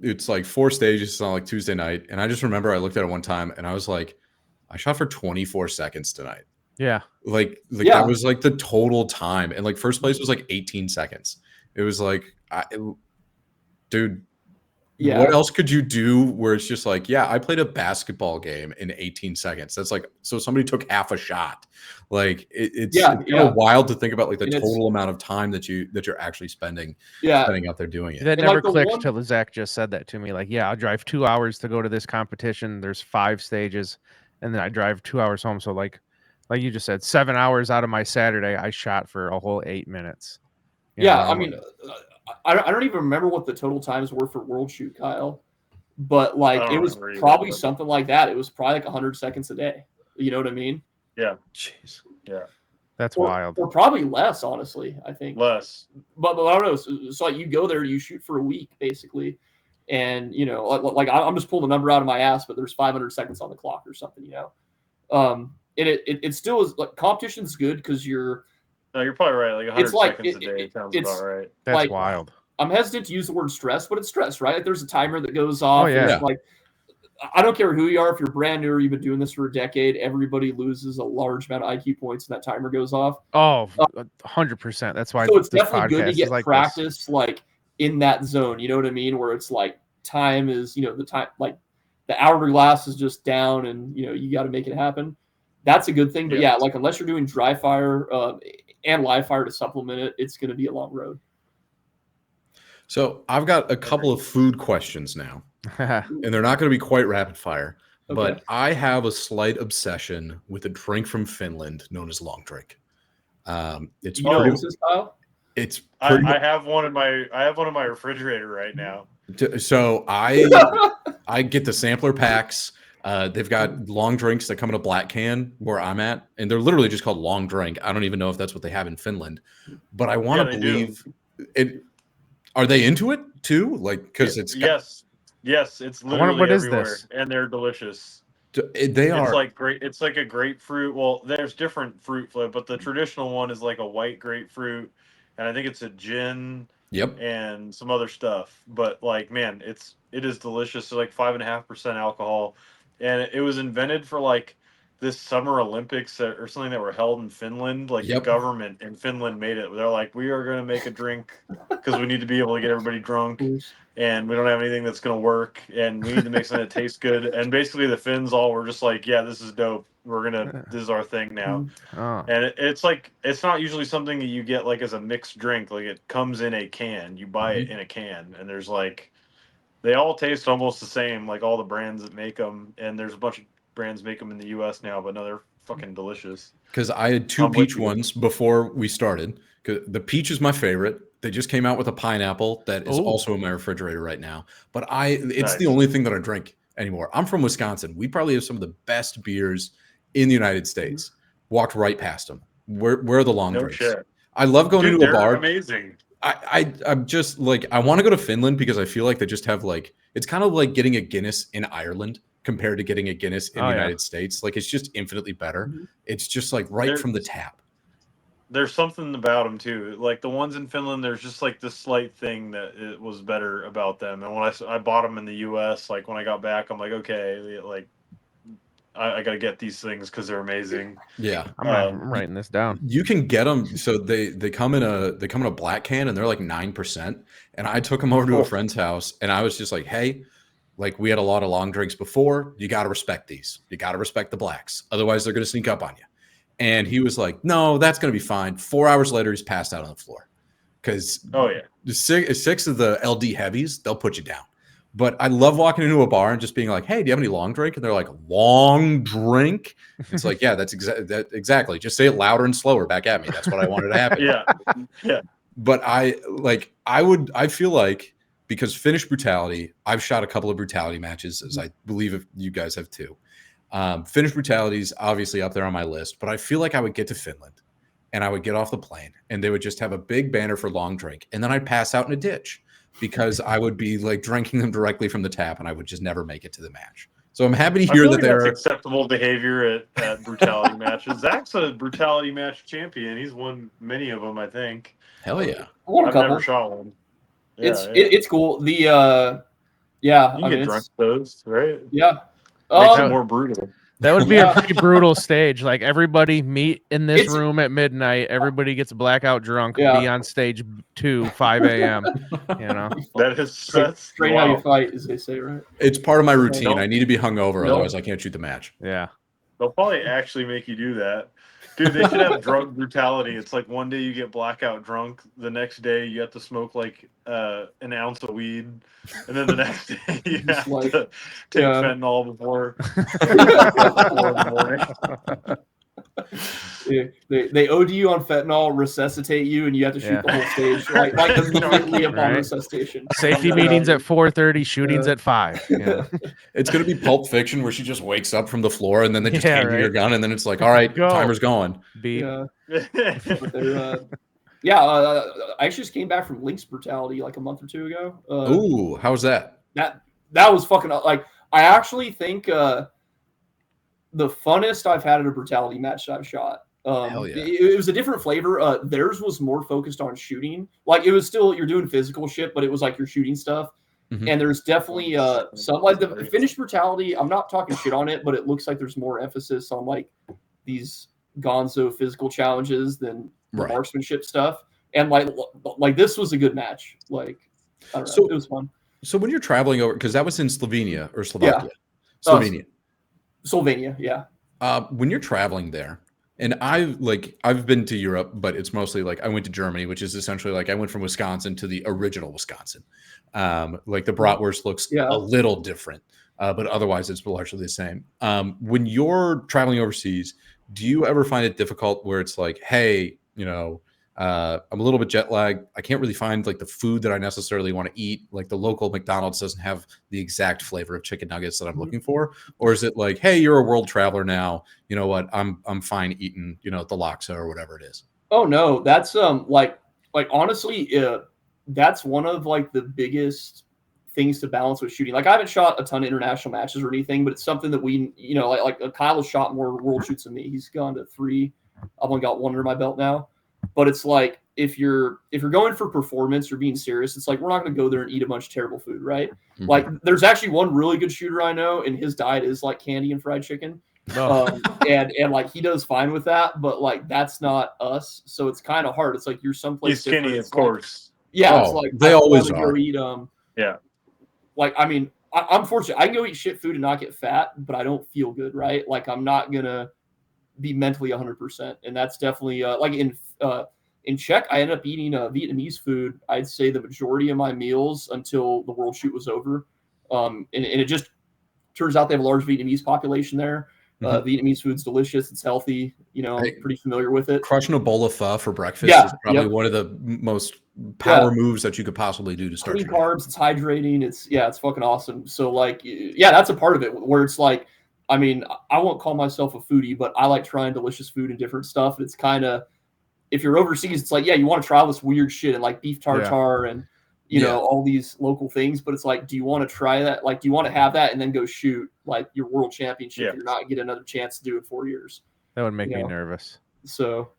It's like 4 stages on like Tuesday night, and I just remember I looked at it one time and I was like, I shot for 24 seconds tonight. Yeah. Like Yeah. that was like the total time, and like first place was like 18 seconds. It was like, dude. Yeah. What else could you do where it's just like, yeah, I played a basketball game in 18 seconds. That's like, so somebody took half a shot. Like it's kind of wild to think about like the total amount of time that you're actually spending out there doing it. That And never like the clicked one- till Zach just said that to me. Like, yeah, I'll drive 2 hours to go to this competition. There's 5 stages, and then I drive 2 hours home. So like you just said, 7 hours out of my Saturday, I shot for a whole 8 minutes. You Yeah, know, I mean, I don't even remember what the total times were for World Shoot, Kyle, but like it was probably something like that. It was probably like 100 seconds a day. You know what I mean? Yeah. Jeez. Yeah. That's wild. Or probably less, honestly. I think Less. But I don't know. So like you go there, you shoot for a week basically, and like I'm just pulling the number out of my ass, but there's 500 seconds on the clock or something. And it still is like competition's good because you're. No, you're probably right. Like 100 like, seconds a day sounds about right. That's like, wild. I'm hesitant to use the word stress, but it's stress, right? Like there's a timer that goes off. Oh, yeah. It's like, I don't care who you are. If you're brand new or you've been doing this for a decade, everybody loses a large amount of IQ points and that timer goes off. Oh, 100%. That's why So it's this definitely good to podcast get is like practice this. like in that zone. You know what I mean? Where it's like time is, the time, like the hourglass is just down and, you got to make it happen. That's a good thing. But yeah, like unless you're doing dry fire and live fire to supplement it, it's going to be a long road. So I've got a couple of food questions now, and they're not going to be quite rapid fire, but I have a slight obsession with a drink from Finland known as long drink. It's Kyle? It's I have one in my refrigerator right now. So I get the sampler packs. They've got long drinks that come in a black can where I'm at, and they're literally just called long drink. I don't even know if that's what they have in Finland, but I want to believe it. Are they into it too? Like, because it's yes, it's literally what is everywhere, this? and they're delicious. They are. It's like great. It's like a grapefruit. Well, there's different fruit flavor, but the traditional one is like a white grapefruit, and I think it's a gin. Yep. And some other stuff, but like, man, it is delicious. So like 5.5% alcohol, and it was invented for like this Summer Olympics or something that were held in Finland. Like the government in Finland made it. They're like, we are going to make a drink because we need to be able to get everybody drunk, and we don't have anything that's going to work, and we need to make something that tastes good. And basically, the Finns all were just like, yeah, this is dope. This is our thing now. Oh. And it's like, it's not usually something that you get like as a mixed drink. Like it comes in a can, you buy it in a can, and there's like, they all taste almost the same, like all the brands that make them. And there's a bunch of brands make them in the US now, but no, they're fucking delicious. Because I had 2 peach ones before we started. Because the peach is my favorite. They just came out with a pineapple that is also in my refrigerator right now. But it's the only thing that I drink anymore. I'm from Wisconsin. We probably have some of the best beers in the United States. Walked right past them. Where are the long drinks? Shit. I love going into a bar. Amazing. I'm just like, I want to go to Finland because I feel like they just have like, it's kind of like getting a Guinness in Ireland compared to getting a Guinness in the United States. Like it's just infinitely better. It's just like from the tap. There's something about them too. Like the ones in Finland, there's just like this slight thing that it was better about them. And when I bought them in the US, like when I got back, I'm like, okay, like I got to get these things because they're amazing. Yeah. I'm writing this down. You can get them. So they come in a black can, and they're like 9%. And I took them over to a friend's house, and I was just like, hey, like we had a lot of long drinks before. You got to respect these. You got to respect the blacks. Otherwise, they're going to sneak up on you. And he was like, no, that's going to be fine. 4 hours later, he's passed out on the floor. Because six of the LD heavies, they'll put you down. But I love walking into a bar and just being like, hey, do you have any long drink? And they're like, long drink? It's like, yeah, that's exactly. Just say it louder and slower back at me. That's what I wanted to happen. Yeah. But I feel like, because Finnish brutality, I've shot a couple of brutality matches, as I believe you guys have too. Finnish brutality is obviously up there on my list, but I feel like I would get to Finland and I would get off the plane and they would just have a big banner for long drink. And then I'd pass out in a ditch because I would be like drinking them directly from the tap and I would just never make it to the match. So I'm happy to hear that that's acceptable behavior at brutality matches. Zach's a brutality match champion. He's won many of them, I think. Hell yeah. I won a I've couple. never shot one. It's cool. The you can get drunk those, right? Yeah. Makes it more brutal. That would be a pretty brutal stage. Like everybody meet in this room at midnight. Everybody gets blackout drunk. Be on stage 5 a.m. You know, that's straight how you fight, as they say, right? It's part of my routine. I need to be hungover, otherwise I can't shoot the match. Yeah, they'll probably actually make you do that. Dude, they should have drug brutality. It's like one day you get blackout drunk, the next day you have to smoke like an ounce of weed, and then the next day you have to take fentanyl before the morning. They OD you on fentanyl, resuscitate you, and you have to shoot the whole stage like immediately upon resuscitation. Safety meetings at 4:30, shootings at 5. Yeah. It's gonna be Pulp Fiction where she just wakes up from the floor and then they just hand you your gun and then it's like, all right, timer's going. Beep. I actually just came back from Lynx brutality like a month or two ago. Ooh, how was that? That was fucking like I actually think the funnest I've had at a brutality match that I've shot. Hell yeah. It was a different flavor. Theirs was more focused on shooting. Like it was still you're doing physical shit, but it was like you're shooting stuff. Mm-hmm. And there's definitely some like the Finnish brutality. I'm not talking shit on it, but it looks like there's more emphasis on like these gonzo physical challenges than the marksmanship stuff. And like this was a good match. Like I don't know, it was fun. So when you're traveling over, because that was in Slovenia or Slovakia, Slovenia, yeah. When you're traveling there, and I've been to Europe, but it's mostly like I went to Germany, which is essentially like I went from Wisconsin to the original Wisconsin. Like the bratwurst looks a little different, but otherwise it's largely the same. When you're traveling overseas, do you ever find it difficult where it's like, hey, you know, I'm a little bit jet lagged. I can't really find like the food that I necessarily want to eat. Like the local McDonald's doesn't have the exact flavor of chicken nuggets that I'm looking for. Or is it like, hey, you're a world traveler now. You know what? I'm fine eating, you know, the laksa or whatever it is. Oh no, that's like honestly, that's one of like the biggest things to balance with shooting. Like I haven't shot a ton of international matches or anything, but it's something that we, you know, like Kyle has shot more world shoots than me. He's gone to 3. I've only got 1 under my belt now. But it's like if you're going for performance or being serious, it's like we're not going to go there and eat a bunch of terrible food, right? Mm-hmm. Like there's actually one really good shooter I know, and his diet is like candy and fried chicken, and like he does fine with that. But like that's not us, so it's kind of hard. It's like you're someplace. He's skinny, of course. Yeah, it's like they always are. Eat, like I mean, I'm fortunate. I can go eat shit food and not get fat, but I don't feel good, right? Like I'm not gonna be mentally 100%, and that's definitely like in Czech, I ended up eating Vietnamese food. I'd say the majority of my meals until the world shoot was over, and it just turns out they have a large Vietnamese population there. Vietnamese food's delicious. It's healthy. You know, pretty familiar with it. Crushing a bowl of pho for breakfast is probably one of the most power moves that you could possibly do to start. Clean carbs. It's hydrating. It's fucking awesome. So like, that's a part of it where it's like, I mean, I won't call myself a foodie, but I like trying delicious food and different stuff. It's kind of, if you're overseas, it's like, you want to try all this weird shit and like beef tartare and, you know, all these local things. But it's like, do you want to try that? Like, do you want to have that and then go shoot like your world championship? You're not going to get another chance to do it in 4 years. That would make me nervous. So,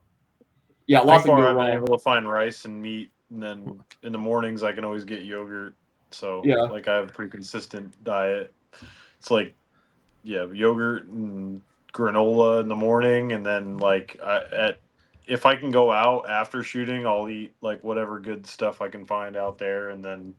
lots of I've been able to find rice and meat. And then in the mornings, I can always get yogurt. So, like, I have a pretty consistent diet. It's like yogurt and granola in the morning, and then like if I can go out after shooting, I'll eat like whatever good stuff I can find out there, and then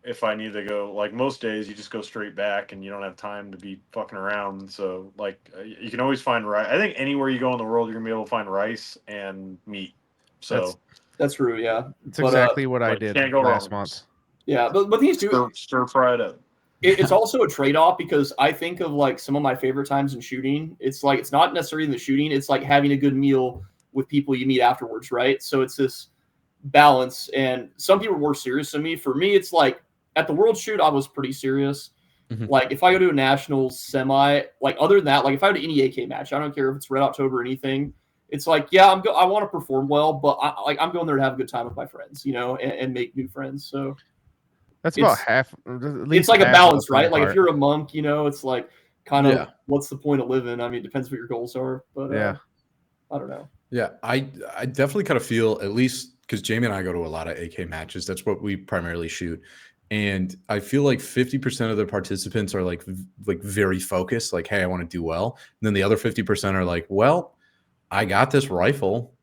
if I need to go, like most days, you just go straight back and you don't have time to be fucking around. So like you can always find rice. I think anywhere you go in the world, you're gonna be able to find rice and meat. So That's true. Yeah, It's exactly what I like, did can't go last wrong. month. yeah. But these two, stir fry it up. it's also a trade-off because I think of like some of my favorite times in shooting. It's like it's not necessarily in the shooting. It's like having a good meal with people you meet afterwards, right? So it's this balance. And some people are more serious than me. For me, it's like at the World Shoot, I was pretty serious. Mhm. Like if I go to a national semi, like other than that, like if I go to any AK match, I don't care if it's Red October or anything. It's like, yeah, I want to perform well, but I'm going there to have a good time with my friends, and make new friends. So That's about it's- half. it's like a balance, right? Like if you're a monk, it's like kind of Yeah. what's the point of living? I mean, it depends what your goals are, but Yeah. I don't know. Yeah, I definitely kind of feel, at least because Jamie and I go to a lot of AK matches. That's what we primarily shoot, and I feel like 50% of the participants are like very focused, like, hey, I want to do well. And then the other 50% are like, well, I got this rifle.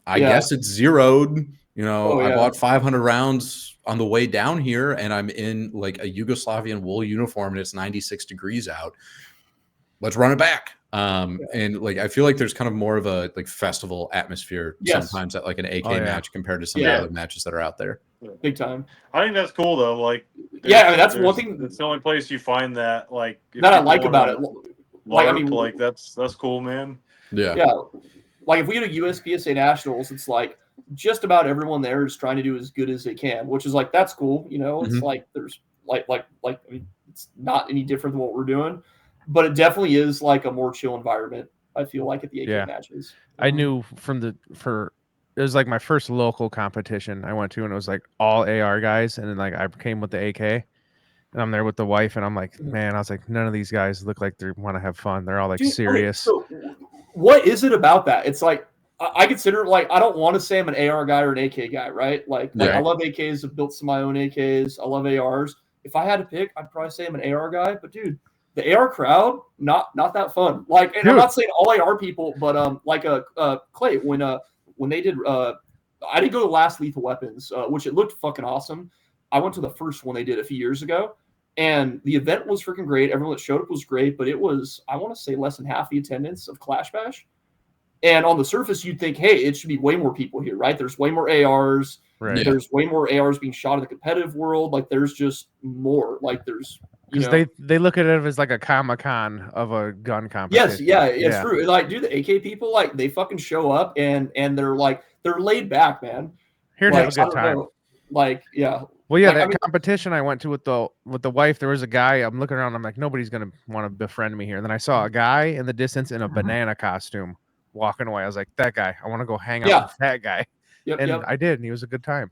I Yeah. guess it's zeroed. Oh, I yeah. bought 500 rounds on the way down here, and I'm in like a Yugoslavian wool uniform, and it's 96 degrees out. Let's run it back. And like I feel like there's kind of more of a like festival atmosphere Yes. sometimes at like an AK Oh, yeah. match compared to some Yeah. of the other matches that are out there. Big time. I think that's cool though. Like, Yeah, I mean, that's one thing It's the only place you find that. Like, if that I people like about wanna it. Like, I LARP, mean, like that's cool, man. Yeah. yeah, like if we go to USPSA Nationals, it's like just about everyone there is trying to do as good as they can, which is like that's cool. It's Mhm. like there's like I mean, it's not any different than what we're doing, but it definitely is like a more chill environment. I feel like at the AK Yeah. matches. I knew it was like my first local competition I went to, and it was like all AR guys, and then like I came with the AK, and I'm there with the wife, and I'm like, man, I was like, none of these guys look like they want to have fun. They're all like Dude, okay, serious. so what is it about that? It's like I consider like I don't want to say I'm an AR guy or an AK guy, right? Like Yeah. I love AKs. I've built some of my own AKs. I love ARs. If I had to pick, I'd probably say I'm an AR guy. But dude, the AR crowd not that fun. Like, and I'm Dude. not saying all AR people, but like Clay when they did I didn't go to last Lethal Weapons, which it looked fucking awesome. I went to the first one they did a few years ago. And the event was freaking great. Everyone that showed up was great, but it was, I want to say, less than half the attendance of Clash Bash. And on the surface, you'd think, hey, it should be way more people here, right? There's way more ARs. Right. Yeah. There's way more ARs being shot in the competitive world. Like, there's just more. Like, there's, Because they look at it as like a Comic-Con of a gun competition. Yes, yeah, it's true. Like, dude, the AK people, like, they fucking show up and they're like, they're laid back, man. Here to Like, have a I good don't time. know. Like, yeah. Well, yeah, Like, that I mean- competition I went to with the wife, there was a guy. I'm looking around. I'm like, nobody's gonna want to befriend me here. And then I saw a guy in the distance in a banana costume walking away. I was like, that guy. I want to go hang out Yeah. with that guy. Yep, And yep. I did, and he was a good time.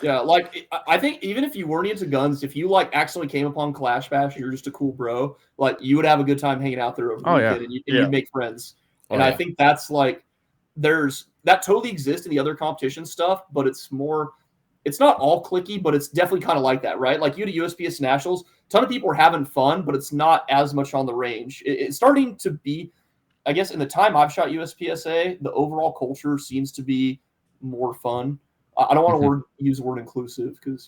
Yeah, like I think even if you weren't into guns, if you like accidentally came upon Clash Bash, you're just a cool bro. Like you would have a good time hanging out there over the Oh, yeah. weekend, and Yeah. you'd make friends. Oh, And I yeah. think that's like that totally exists in the other competition stuff, but it's more. It's not all clicky, but it's definitely kind of like that, right? Like you to USPS Nationals, a ton of people are having fun, but it's not as much on the range. It's starting to be, I guess, in the time I've shot USPSA, the overall culture seems to be more fun. I don't want to use the word inclusive because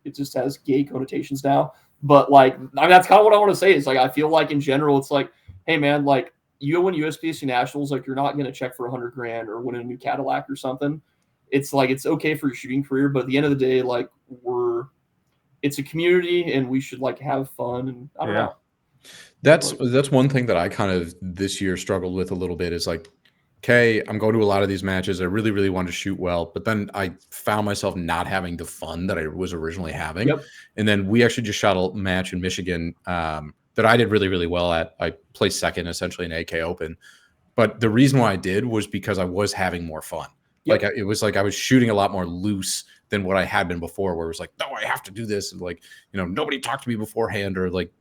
it just has gay connotations now. But like, I mean, that's kind of what I want to say. It's like I feel like in general, it's like, hey man, like you win USPSA Nationals, like you're not going to check for $100,000 or win a new Cadillac or something. It's like it's okay for your shooting career, but at the end of the day, like it's a community and we should like have fun. And I don't know. That's one thing that I kind of this year struggled with a little bit is like, okay, I'm going to a lot of these matches. I really, really want to shoot well, but then I found myself not having the fun that I was originally having. Yep. And then we actually just shot a match in Michigan that I did really, really well at. I placed second essentially in AK Open. But the reason why I did was because I was having more fun. Yep. Like it was like I was shooting a lot more loose than what I had been before, where it was like, no, I have to do this. And like, nobody talked to me beforehand, or like,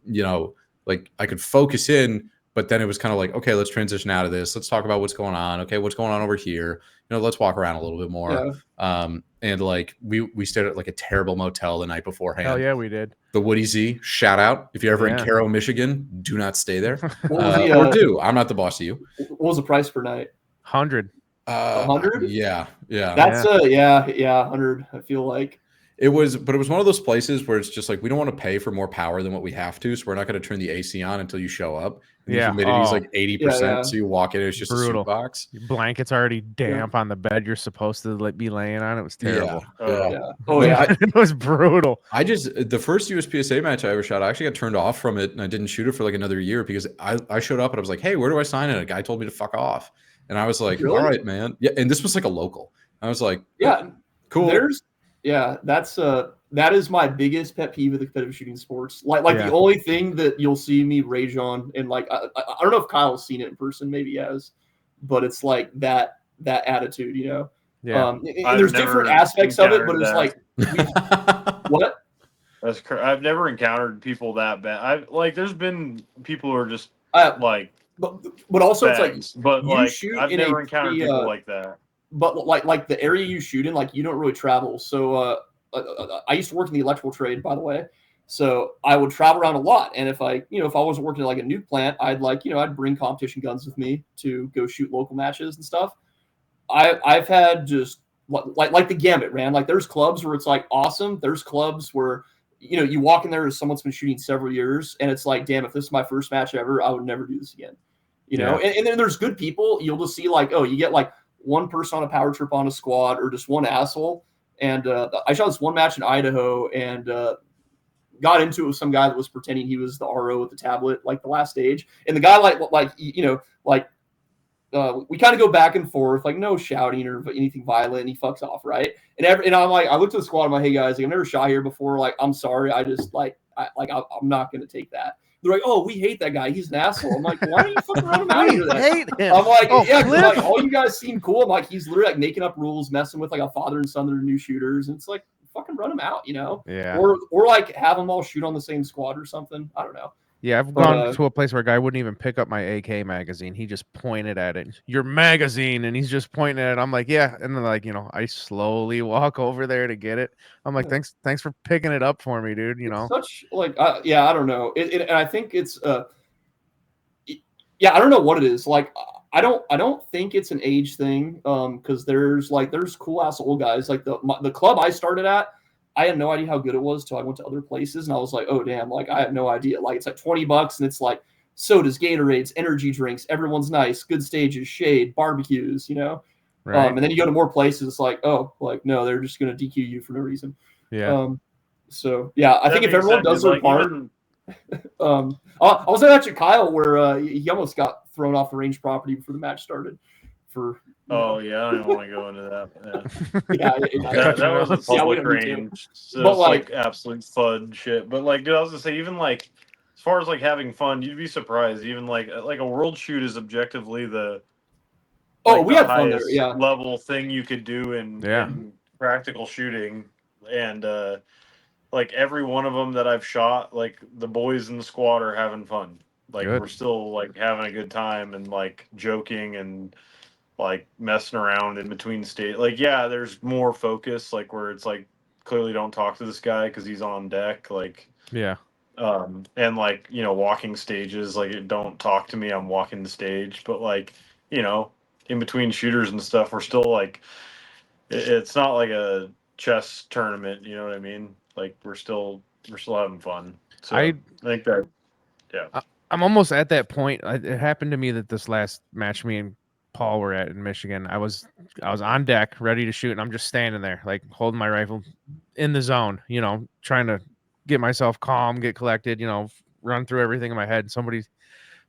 like I could focus in, but then it was kind of like, okay, let's transition out of this. Let's talk about what's going on. Okay, what's going on over here? Let's walk around a little bit more. Yeah. and like we stayed at like a terrible motel the night beforehand. Hell yeah, we did. The Woody Z, shout out. If you're ever in Yeah. Caro, Michigan, do not stay there. What was the, or do. I'm not the boss of you. What was the price per night? 100. 100? Yeah. That's yeah, 100. I feel like It was one of those places where it's just like we don't want to pay for more power than what we have to, so we're not going to turn the AC on until you show up. And the humidity is like 80%, so you walk in, it's just brutal. a soup box. Your blanket's already damp on the bed you're supposed to be laying on. It was terrible. Oh yeah. It was brutal. The first USPSA match I ever shot, I actually got turned off from it, and I didn't shoot it for like another year because I showed up and I was like, hey, where do I sign in? A guy told me to fuck off, and I was like, Really? all right, man. Yeah, and this was like a local. I was like, Yeah, cool. That is my biggest pet peeve of the competitive shooting sports. Like the only thing that you'll see me rage on, and like I don't know if Kyle's seen it in person, maybe he has, but it's like that attitude, you know. Yeah. And there's different aspects of it, but it's like what? That's I've never encountered people that bad. I've like there's been people who are just like, but also bags, it's like but like shoot I've in never a encountered pretty, people like that. But like the area you shoot in, like you don't really travel. So I used to work in the electrical trade, by the way. So I would travel around a lot. And if I wasn't working at like a nuke plant, I'd bring competition guns with me to go shoot local matches and stuff. I've had just like the gamut, man. Like there's clubs where it's like awesome. There's clubs where, you walk in there as someone's been shooting several years and it's like, damn, if this is my first match ever, I would never do this again. And then there's good people. You'll just see like, oh, you get like one person on a power trip on a squad or just one asshole. And I shot this one match in Idaho and got into it with some guy that was pretending he was the RO with the tablet, like the last stage. And the guy we kind of go back and forth, like no shouting or anything violent. And he fucks off, right? And I'm like, I looked at the squad. I'm like, hey guys, like, I've never shot here before. Like, I'm sorry. I just I'm not gonna take that. They're like, oh, we hate that guy. He's an asshole. I'm like, why are you fucking running out of that? Hate him. I'm like, yeah, Cliff. like, all you guys seem cool. I'm like, he's literally like making up rules, messing with like a father and son that are new shooters. And it's like, fucking run them out, Yeah. Or like have them all shoot on the same squad or something. I don't know. Yeah, I've gone to a place where a guy wouldn't even pick up my AK magazine. He just pointed at it. Your magazine, and he's just pointing at it. I'm like, yeah, and then like I slowly walk over there to get it. I'm like, thanks for picking it up for me, dude. It's such like I don't know. And I think it's I don't know what it is. Like I don't think it's an age thing. Because there's cool ass old guys like the club I started at. I had no idea how good it was till I went to other places and I was like, oh damn, like I had no idea. Like it's like $20 and it's like sodas, Gatorades, energy drinks, everyone's nice, good stages, shade, barbecues, Right. And then you go to more places, it's like, oh, like no, they're just gonna DQ you for no reason. Yeah. So yeah, I think if everyone does their part. I was at Kyle where he almost got thrown off the range property before the match started. I don't want to go into that. Yeah, that was a public range. So but it's like absolute fun shit. But like, dude, I was gonna say, even like as far as like having fun, you'd be surprised. Even like a world shoot is objectively the we had fun there. Yeah, level thing you could do in practical shooting, and like every one of them that I've shot, like the boys in the squad are having fun. Like we're still like having a good time and like joking and like messing around in between state. Like, yeah, there's more focus, like where it's like clearly don't talk to this guy because he's on deck. Like, yeah. And like, walking stages, like don't talk to me, I'm walking the stage. But like, in between shooters and stuff, we're still like, it's not like a chess tournament, you know what I mean? Like we're still having fun. So I think that, yeah. I'm almost at that point. It happened to me that this last match me and Paul were at in Michigan. I was on deck ready to shoot and I'm just standing there like holding my rifle in the zone, trying to get myself calm, get collected, run through everything in my head. Somebody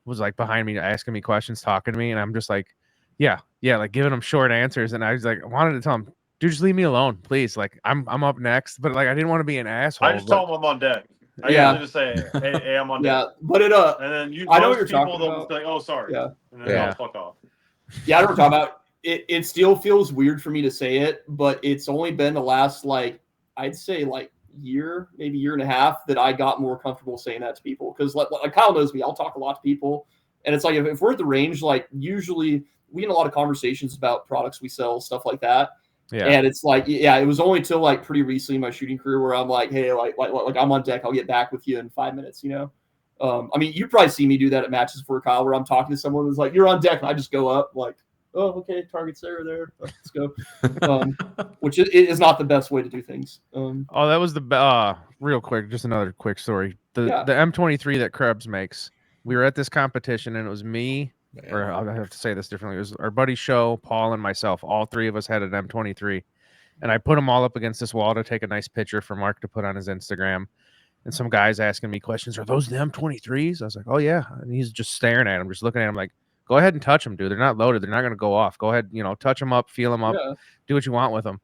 was like behind me asking me questions, talking to me, and I'm just like, yeah, like giving them short answers. And I was like, I wanted to tell him, dude, just leave me alone, please. Like I'm up next, but like I didn't want to be an asshole. I just told him I'm on deck. I usually just say, hey, I'm on deck. Yeah, but and then I know what you're talking they'll about. be like, oh, sorry. Yeah. And then they'll fuck off. Yeah, I know what you're talking about. It still feels weird for me to say it, but it's only been the last, like, I'd say, like, year, maybe year and a half that I got more comfortable saying that to people. Because, like Kyle knows me, I'll talk a lot to people. And it's like, if we're at the range, like, usually we get a lot of conversations about products we sell, stuff like that. Yeah. And it's like, yeah, it was only till like pretty recently in my shooting career where I'm like, hey, like I'm on deck. I'll get back with you in 5 minutes, you know? I mean, you probably see me do that at matches before, Kyle, where I'm talking to someone who's like, you're on deck. And I just go up like, oh, okay, target's there. Let's go. Which is not the best way to do things. Oh, that was the real quick, just another quick story. The M23 that Krebs makes. We were at this competition and it was me, or I have to say this differently. It was our buddy Show, Paul, and myself. All three of us had an M23. And I put them all up against this wall to take a nice picture for Mark to put on his Instagram. And some guy's asking me questions. Are those the M23s? I was like, oh, yeah. And he's just staring at him, just looking at him like, go ahead and touch them, dude. They're not loaded. They're not going to go off. Go ahead, touch them up, feel them up, do what you want with them.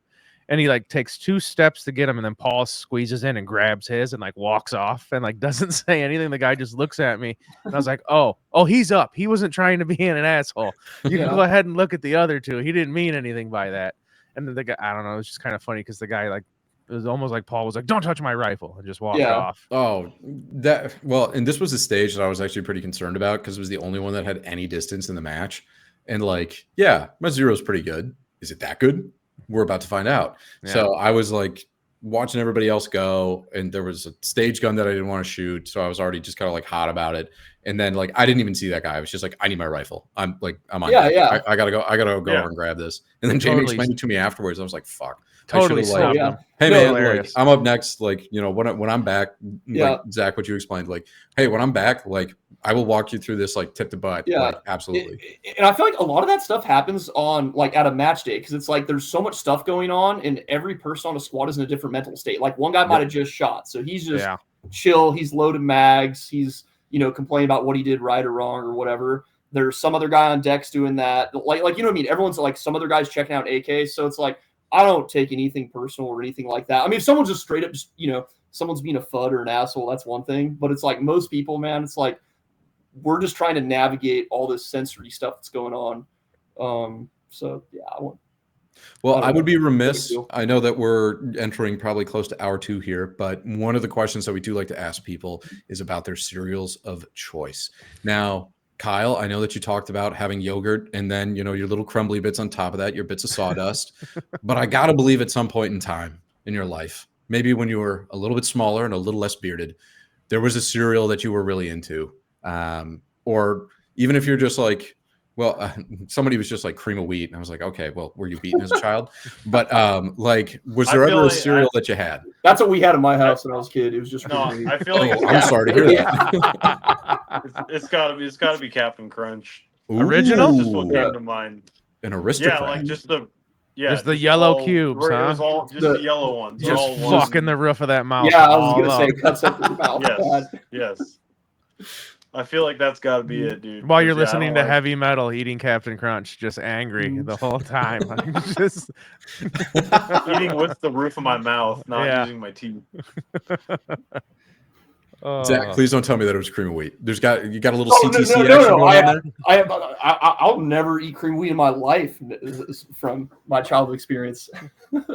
And he like takes 2 steps to get him. And then Paul squeezes in and grabs his and like walks off and like doesn't say anything. The guy just looks at me. And I was like, oh, he's up. He wasn't trying to be an asshole. You can go ahead and look at the other 2. He didn't mean anything by that. And then the guy, I don't know, it was just kind of funny because the guy, like, it was almost like Paul was like, don't touch my rifle, and just walked off. Oh, and this was a stage that I was actually pretty concerned about because it was the only one that had any distance in the match. And like, yeah, my zero's pretty good. Is it that good? We're about to find out. Yeah. So I was like watching everybody else go, and there was a stage gun that I didn't want to shoot. So I was already just kind of like hot about it. And then like I didn't even see that guy. I was just like, I need my rifle. I'm on. Yeah. I gotta go over and grab this. And then Jamie explained it to me afterwards. I was like, fuck. Totally. Hey man, like, I'm up next. Like, when I'm back, like Zach, what you explained, like, hey, when I'm back, like I will walk you through this like tip to butt. Yeah, like, absolutely. And I feel like a lot of that stuff happens on like at a match day because it's like there's so much stuff going on, and every person on a squad is in a different mental state. Like one guy might have just shot, so he's just chill. He's loaded mags. He's complaining about what he did right or wrong or whatever. There's some other guy on decks doing that. Like you know what I mean? Everyone's like some other guys checking out AK. So it's like I don't take anything personal or anything like that. I mean, if someone's just straight up just, someone's being a FUD or an asshole, that's one thing. But it's like most people, man, it's like we're just trying to navigate all this sensory stuff that's going on. So yeah, I would be remiss. I know that we're entering probably close to hour 2 here, but one of the questions that we do like to ask people is about their cereals of choice. Now, Kyle, I know that you talked about having yogurt and then, your little crumbly bits on top of that, your bits of sawdust. But I got to believe at some point in time in your life, maybe when you were a little bit smaller and a little less bearded, there was a cereal that you were really into. Or even if you're just like, somebody was just like cream of wheat. And I was like, okay, well, were you beaten as a child? But like, was there ever a cereal that you had? That's what we had in my house when I was a kid. It was just I feel like I'm sorry to hear that. It's gotta be Captain Crunch. Ooh. Original? That's just what came to mind. An aristocrat. Yeah, like just the yellow cubes, huh? It was all just the yellow ones. Just fucking the roof of that mouth. Yeah, I was gonna say cuts up the mouth. Yes. I feel like that's got to be it, dude. While you're listening to heavy metal, eating Captain Crunch, just angry the whole time. Just eating with the roof of my mouth, not using my teeth. Zach, please don't tell me that it was cream of wheat. You got a little CTC action going there? I'll never eat cream of wheat in my life from my childhood experience.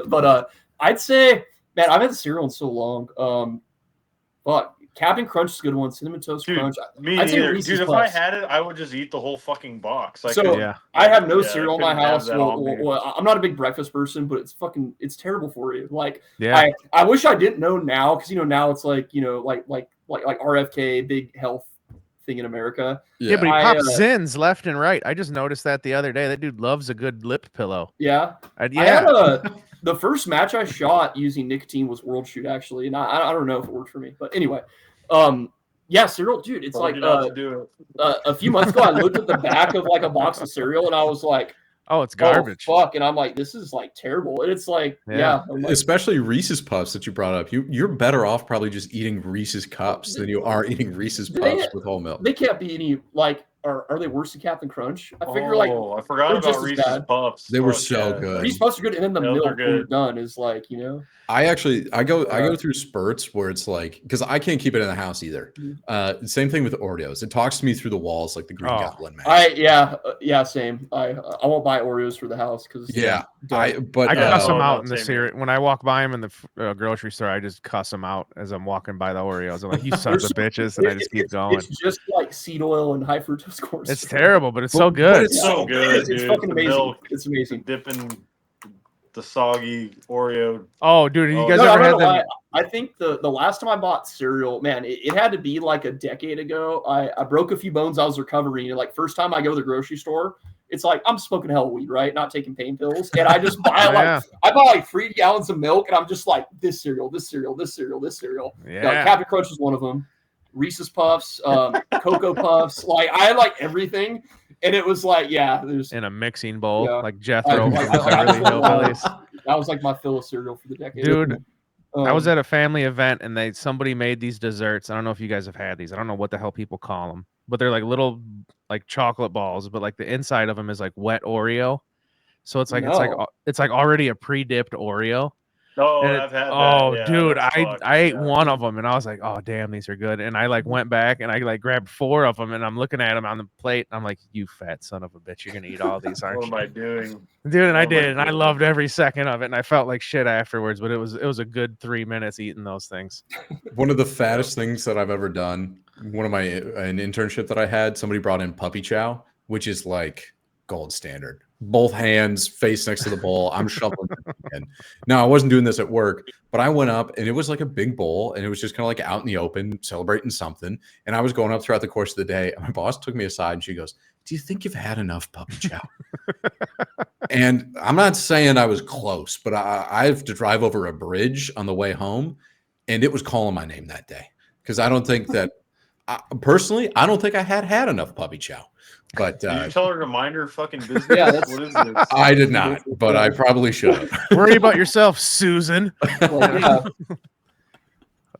But I'd say, man, I've had cereal in so long. But Captain Crunch is a good one. Cinnamon Toast Crunch. Me neither. Dude, if I had it, I would just eat the whole fucking box. I have no cereal in my house. I'm not a big breakfast person, but it's terrible for you. Like, I wish I didn't know now because now it's like like RFK, big health thing in America. Yeah, but he pops Zins left and right. I just noticed that the other day. That dude loves a good lip pillow. Yeah. I had the first match I shot using nicotine was World Shoot, actually. And I don't know if it worked for me. But anyway, cereal, dude, it's like a few months ago, I looked at the back of like a box of cereal and I was like, oh, it's garbage. Oh, fuck. And I'm like, this is like terrible. And it's like, especially Reese's Puffs that you brought up. You're better off probably just eating Reese's Cups than you are eating Reese's Puffs with whole milk. They can't be any like. Are they worse than Captain Crunch? I figure I forgot about Reese's Puffs. They were so good. Reese's Puffs are good, and then the milk when you're done is like, I go through spurts where it's like, because I can't keep it in the house either. Same thing with Oreos. It talks to me through the walls like the Green Goblin man. Same. I won't buy Oreos for the house because I cuss them out in the cereal when I walk by them in the grocery store. I just cuss them out as I'm walking by the Oreos. I'm like, you sons of bitches, and I just keep going. It's just like seed oil and high fructose. Course. It's terrible, but it's so good. It's so good. It's fucking amazing. It's amazing. Dipping the soggy Oreo. Oh, dude, you Oh, guys No, ever I'm had not gonna them? lie. I think the last time I bought cereal, man, it had to be like a decade ago. I broke a few bones. I was recovering. And like first time I go to the grocery store, it's like I'm smoking hell weed, right? Not taking pain pills, and I just buy Yeah. I buy like 3 gallons of milk, and I'm just like this cereal, this cereal, this cereal, this cereal. Yeah. Captain Crunch was one of them. Reese's Puffs, Cocoa Puffs, like I had like everything, and it was like there's In a mixing bowl, Yeah. like Jethro I- from the I- I- Beverly Hillbillies. that was like my fill of cereal for the decade. Dude, I was Um, at a family event and somebody made these desserts. I don't know if you guys have had these. I don't know what the hell people call them, but they're like little like chocolate balls, but like the inside of them is like wet Oreo. So it's like No. it's like already a pre-dipped Oreo. Oh, And I've had that. oh, Yeah, dude, that's I fucked. ate Yeah. one of them and I was like, oh damn, these are good. And I like went back and I like grabbed 4 of them and I'm looking at them on the plate. And I'm like, you fat son of a bitch, you're gonna eat all these, What aren't am you? I doing? Dude, and I What am I did, and I doing? loved every second of it, and I felt like shit afterwards. But it was a good 3 minutes eating those things. One of the fattest things that I've ever done. One of an internship that I had, somebody brought in puppy chow, which is like gold standard. Both hands, face next to the bowl. I'm shoveling it in. Now I wasn't doing this at work, but I went up and it was like a big bowl, and it was just kind of like out in the open, celebrating something. And I was going up throughout the course of the day. And my boss took me aside and she goes, "Do you think you've had enough puppy chow?" And I'm not saying I was close, but I have to drive over a bridge on the way home, and it was calling my name that day because I don't think that personally, I don't think I had enough puppy chow. But Did you tell her to mind her fucking business? Yeah, that's- What is this? I did not, but I probably should have. Worry about yourself, Susan. like, yeah,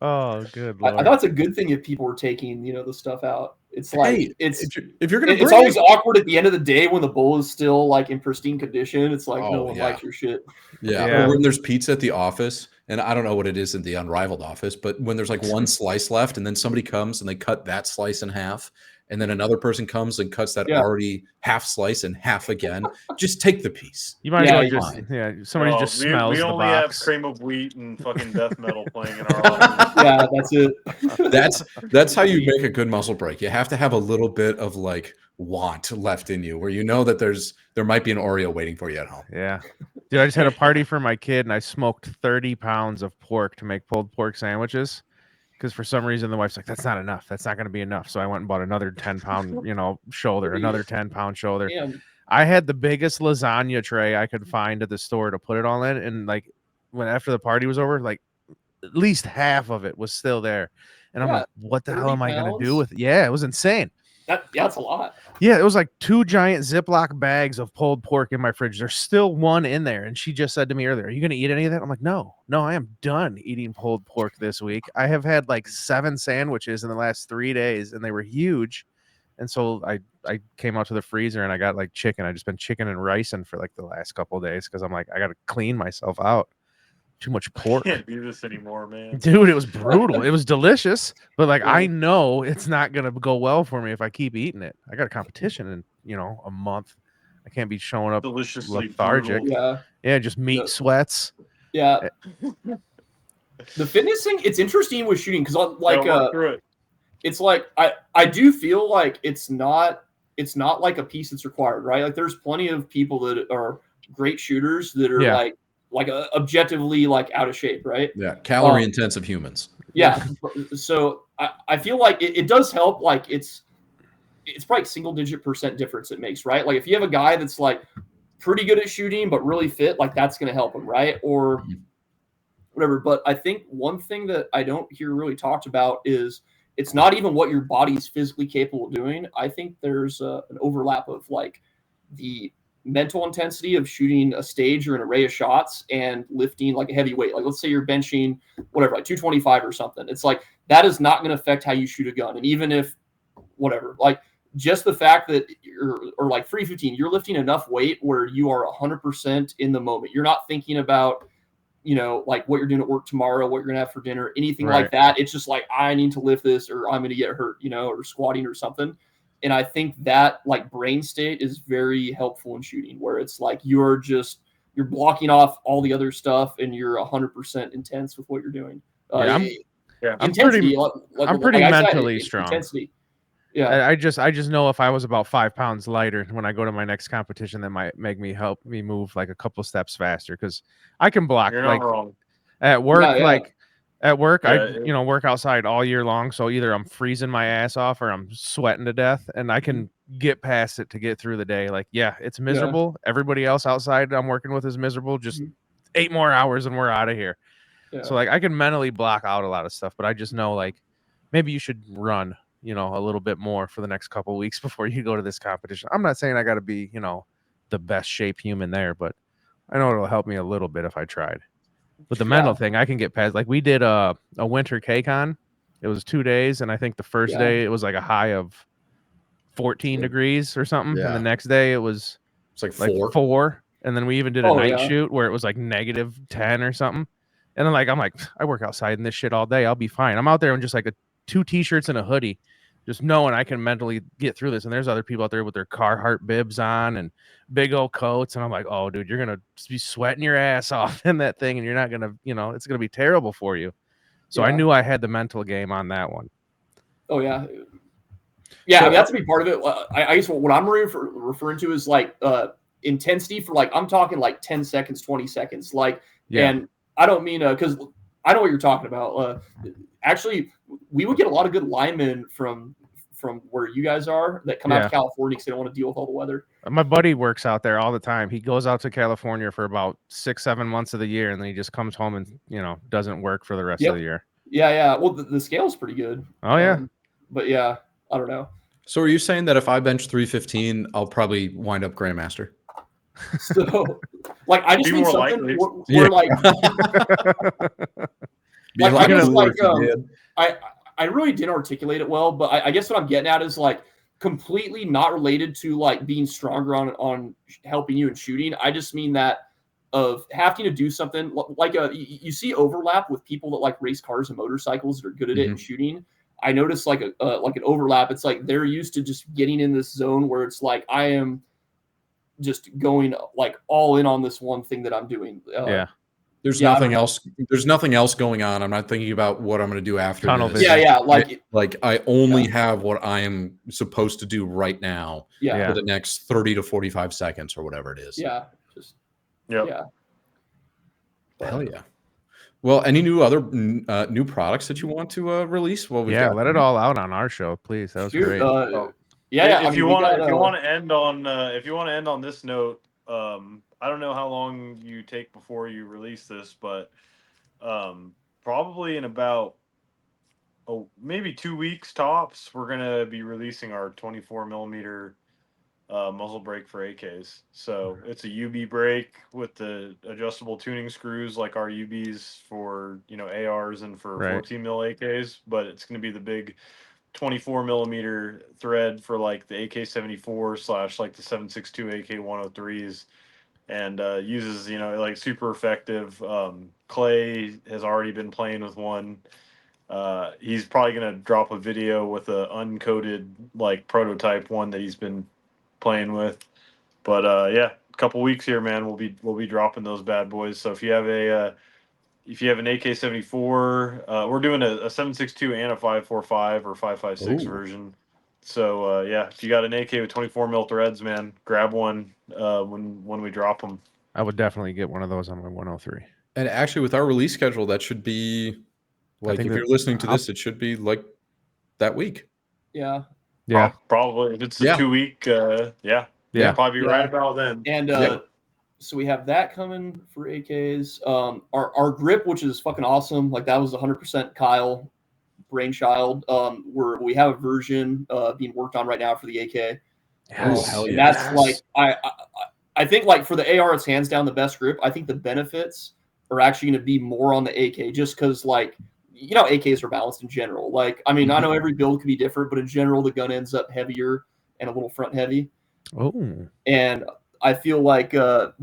Oh, good I lord. thought it's a good thing if people were taking the stuff out. It's like Hey, it's if you're gonna, it's bring always it- awkward at the end of the day when the bowl is still like in pristine condition. It's like no Oh, one yeah. likes your shit. yeah. Yeah. Or when there's pizza at the office, and I don't know what it is in the Unrivaled office, but when there's like one slice left, and then somebody comes and they cut that slice in half, and then another person comes and cuts that Yeah. already half slice in half again, just take the piece. You might Yeah, as well just somebody Oh, just we smells the only have box. cream of wheat and fucking death metal playing in our office. Yeah, that's it. That's how you make a good muscle break. You have to have a little bit of like want left in you, where you know that there might be an Oreo waiting for you at home. Yeah. Dude, I just had a party for my kid and I smoked 30 pounds of pork to make pulled pork sandwiches. Because for some reason the wife's like, that's not enough. That's not going to be enough. So I went and bought another 10-pound, shoulder, another 10-pound shoulder. Damn. I had the biggest lasagna tray I could find at the store to put it all in. And like when after the party was over, like at least half of it was still there. And I'm Yeah, like, what the hell 30 am I going to do pounds? with it? Yeah, it was insane. That's a lot. Yeah, it was like 2 giant Ziploc bags of pulled pork in my fridge. There's still one in there. And she just said to me earlier, are you going to eat any of that? I'm like, no, I am done eating pulled pork this week. I have had like 7 sandwiches in the last 3 days and they were huge. And so I came out to the freezer and I got like chicken. I just been chicken and ricing for like the last couple of days because I'm like, I got to clean myself out. Too much pork. Can't do this anymore, man. Dude, it was brutal. It was delicious, but like I know it's not gonna go well for me if I keep eating it. I got a competition in a month. I can't be showing up Deliciously lethargic. brutal. Yeah. just meat Yeah. sweats. Yeah. The fitness thing, it's interesting with shooting because like Yeah, work through it. it's like I do feel like it's not like a piece that's required, right? Like there's plenty of people that are great shooters that are Yeah. like objectively like out of shape, right? Yeah, calorie intensive humans. Yeah. So I feel like it does help. Like it's probably single digit % difference it makes, right? Like if you have a guy that's like pretty good at shooting but really fit, like that's going to help him, right? Or whatever. But I think one thing that I don't hear really talked about is it's not even what your body's physically capable of doing. I think there's an overlap of like the mental intensity of shooting a stage or an array of shots and lifting like a heavy weight. Like let's say you're benching whatever, like 225 or something. It's like that is not going to affect how you shoot a gun. And even if whatever, like just the fact that or like 315, you're lifting enough weight where you are 100% in the moment. You're not thinking about like what you're doing at work tomorrow, what you're gonna have for dinner, anything Right. like that. It's just like I need to lift this or I'm gonna get hurt, or squatting or something. And I think that like brain state is very helpful in shooting, where it's like you're blocking off all the other stuff and you're 100% intense with what you're doing. Yeah, I'm intensity. pretty like I said, mentally strong. Intensity. Yeah. I just know if I was about 5 pounds lighter when I go to my next competition, that might help me move like a couple steps faster, because I can block You're not like wrong. at work. Yeah, yeah. Like at work, I Yeah, work outside all year long, so either I'm freezing my ass off or I'm sweating to death, and I can get past it to get through the day. Like, yeah, it's miserable. Everybody else outside I'm working with is miserable. Just 8 more hours and we're out of here. Yeah. So like I can mentally block out a lot of stuff, but I just know like maybe you should run, a little bit more for the next couple weeks before you go to this competition. I'm not saying I got to be, the best shape human there, but I know it'll help me a little bit if I tried. With the mental thing, I can get past. Like we did a winter K-Con. It was 2 days, and I think the first day it was like a high of 14 degrees or something, and the Yeah. next day it was It's like like 4. 4, and then we even did a Oh, night yeah. shoot where it was like -10 or something. And then I'm like, I work outside in this shit all day. I'll be fine. I'm out there in just like 2 t-shirts and a hoodie, just knowing I can mentally get through this. And there's other people out there with their Carhartt bibs on and big old coats. And I'm like, oh, dude, you're going to be sweating your ass off in that thing. And you're not going to, it's going to be terrible for you. So I knew I had the mental game on that one. Oh, yeah. Yeah, So- I mean, that's a big part of it. I guess what I'm referring to is like intensity for like, I'm talking like 10 seconds, 20 seconds. Like, and I don't mean, because I know what you're talking about. Actually, we would get a lot of good linemen from where you guys are that come out to California because they don't want to deal with all the weather. My buddy works out there all the time. He goes out to California for about 6-7 months of the year, and then he just comes home and doesn't work for the rest of the year. Yeah. Well, the scale's pretty good. Oh yeah. But yeah, I don't know. So are you saying that if I bench 315, I'll probably wind up Grandmaster? So, like, I just Be mean more something likely. where like, I guess like I really didn't articulate it well, but I guess what I'm getting at is like completely not related to like being stronger on helping you in shooting. I just mean that of having to do something like you see overlap with people that like race cars and motorcycles that are good at it in shooting. I noticed like an overlap. It's like they're used to just getting in this zone where it's like I am just going like all in on this one thing that I'm doing. There's nothing else. There's nothing else going on. I'm not thinking about what I'm going to do after Tunnel this. vision. Yeah. Like I only have what I am supposed to do right now for the next 30 to 45 seconds or whatever it is. Yeah. Hell yeah. Well, any new products that you want to release? Well, let it all out on our show, please. That was great. If you want to end on this note, I don't know how long you take before you release this, but probably in about maybe 2 weeks tops, we're gonna be releasing our 24 millimeter muzzle brake for AKs. So it's a UB brake with the adjustable tuning screws like our UBs for ARs and for 14 mil AKs, but it's gonna be the big 24 millimeter thread for like the AK-74 / like the 7.62 AK-103s, and uses like super effective. Clay has already been playing with one. He's probably gonna drop a video with a uncoated like prototype one that he's been playing with. But a couple weeks here, man, we'll be dropping those bad boys. So if you have an AK-74, we're doing a 7.62 and a 5.45 or 5.56 version. So if you got an AK with 24 mil threads, man, grab one when we drop them. I would definitely get one of those on my 103. And actually, with our release schedule, that should be like if you're listening to this, it should be like that week. Yeah. Probably if it's a 2 week. Probably be right about then. And so we have that coming for AKs. Our grip, which is fucking awesome. Like that was 100% Kyle brainchild. We have a version being worked on right now for the AK. Hell and that's like I think like for the AR, it's hands down the best grip. I think the benefits are actually going to be more on the AK, just because like AKs are balanced in general. Like I mean, I know every build could be different, but in general, the gun ends up heavier and a little front heavy. And I feel like you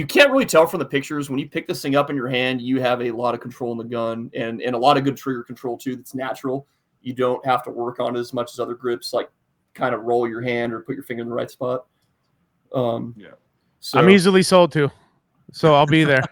can't really tell from the pictures when you pick this thing up in your hand. You have a lot of control in the gun and a lot of good trigger control too. That's natural. You don't have to work on it as much as other grips, like kind of roll your hand or put your finger in the right spot. So I'm easily sold to, so I'll be there.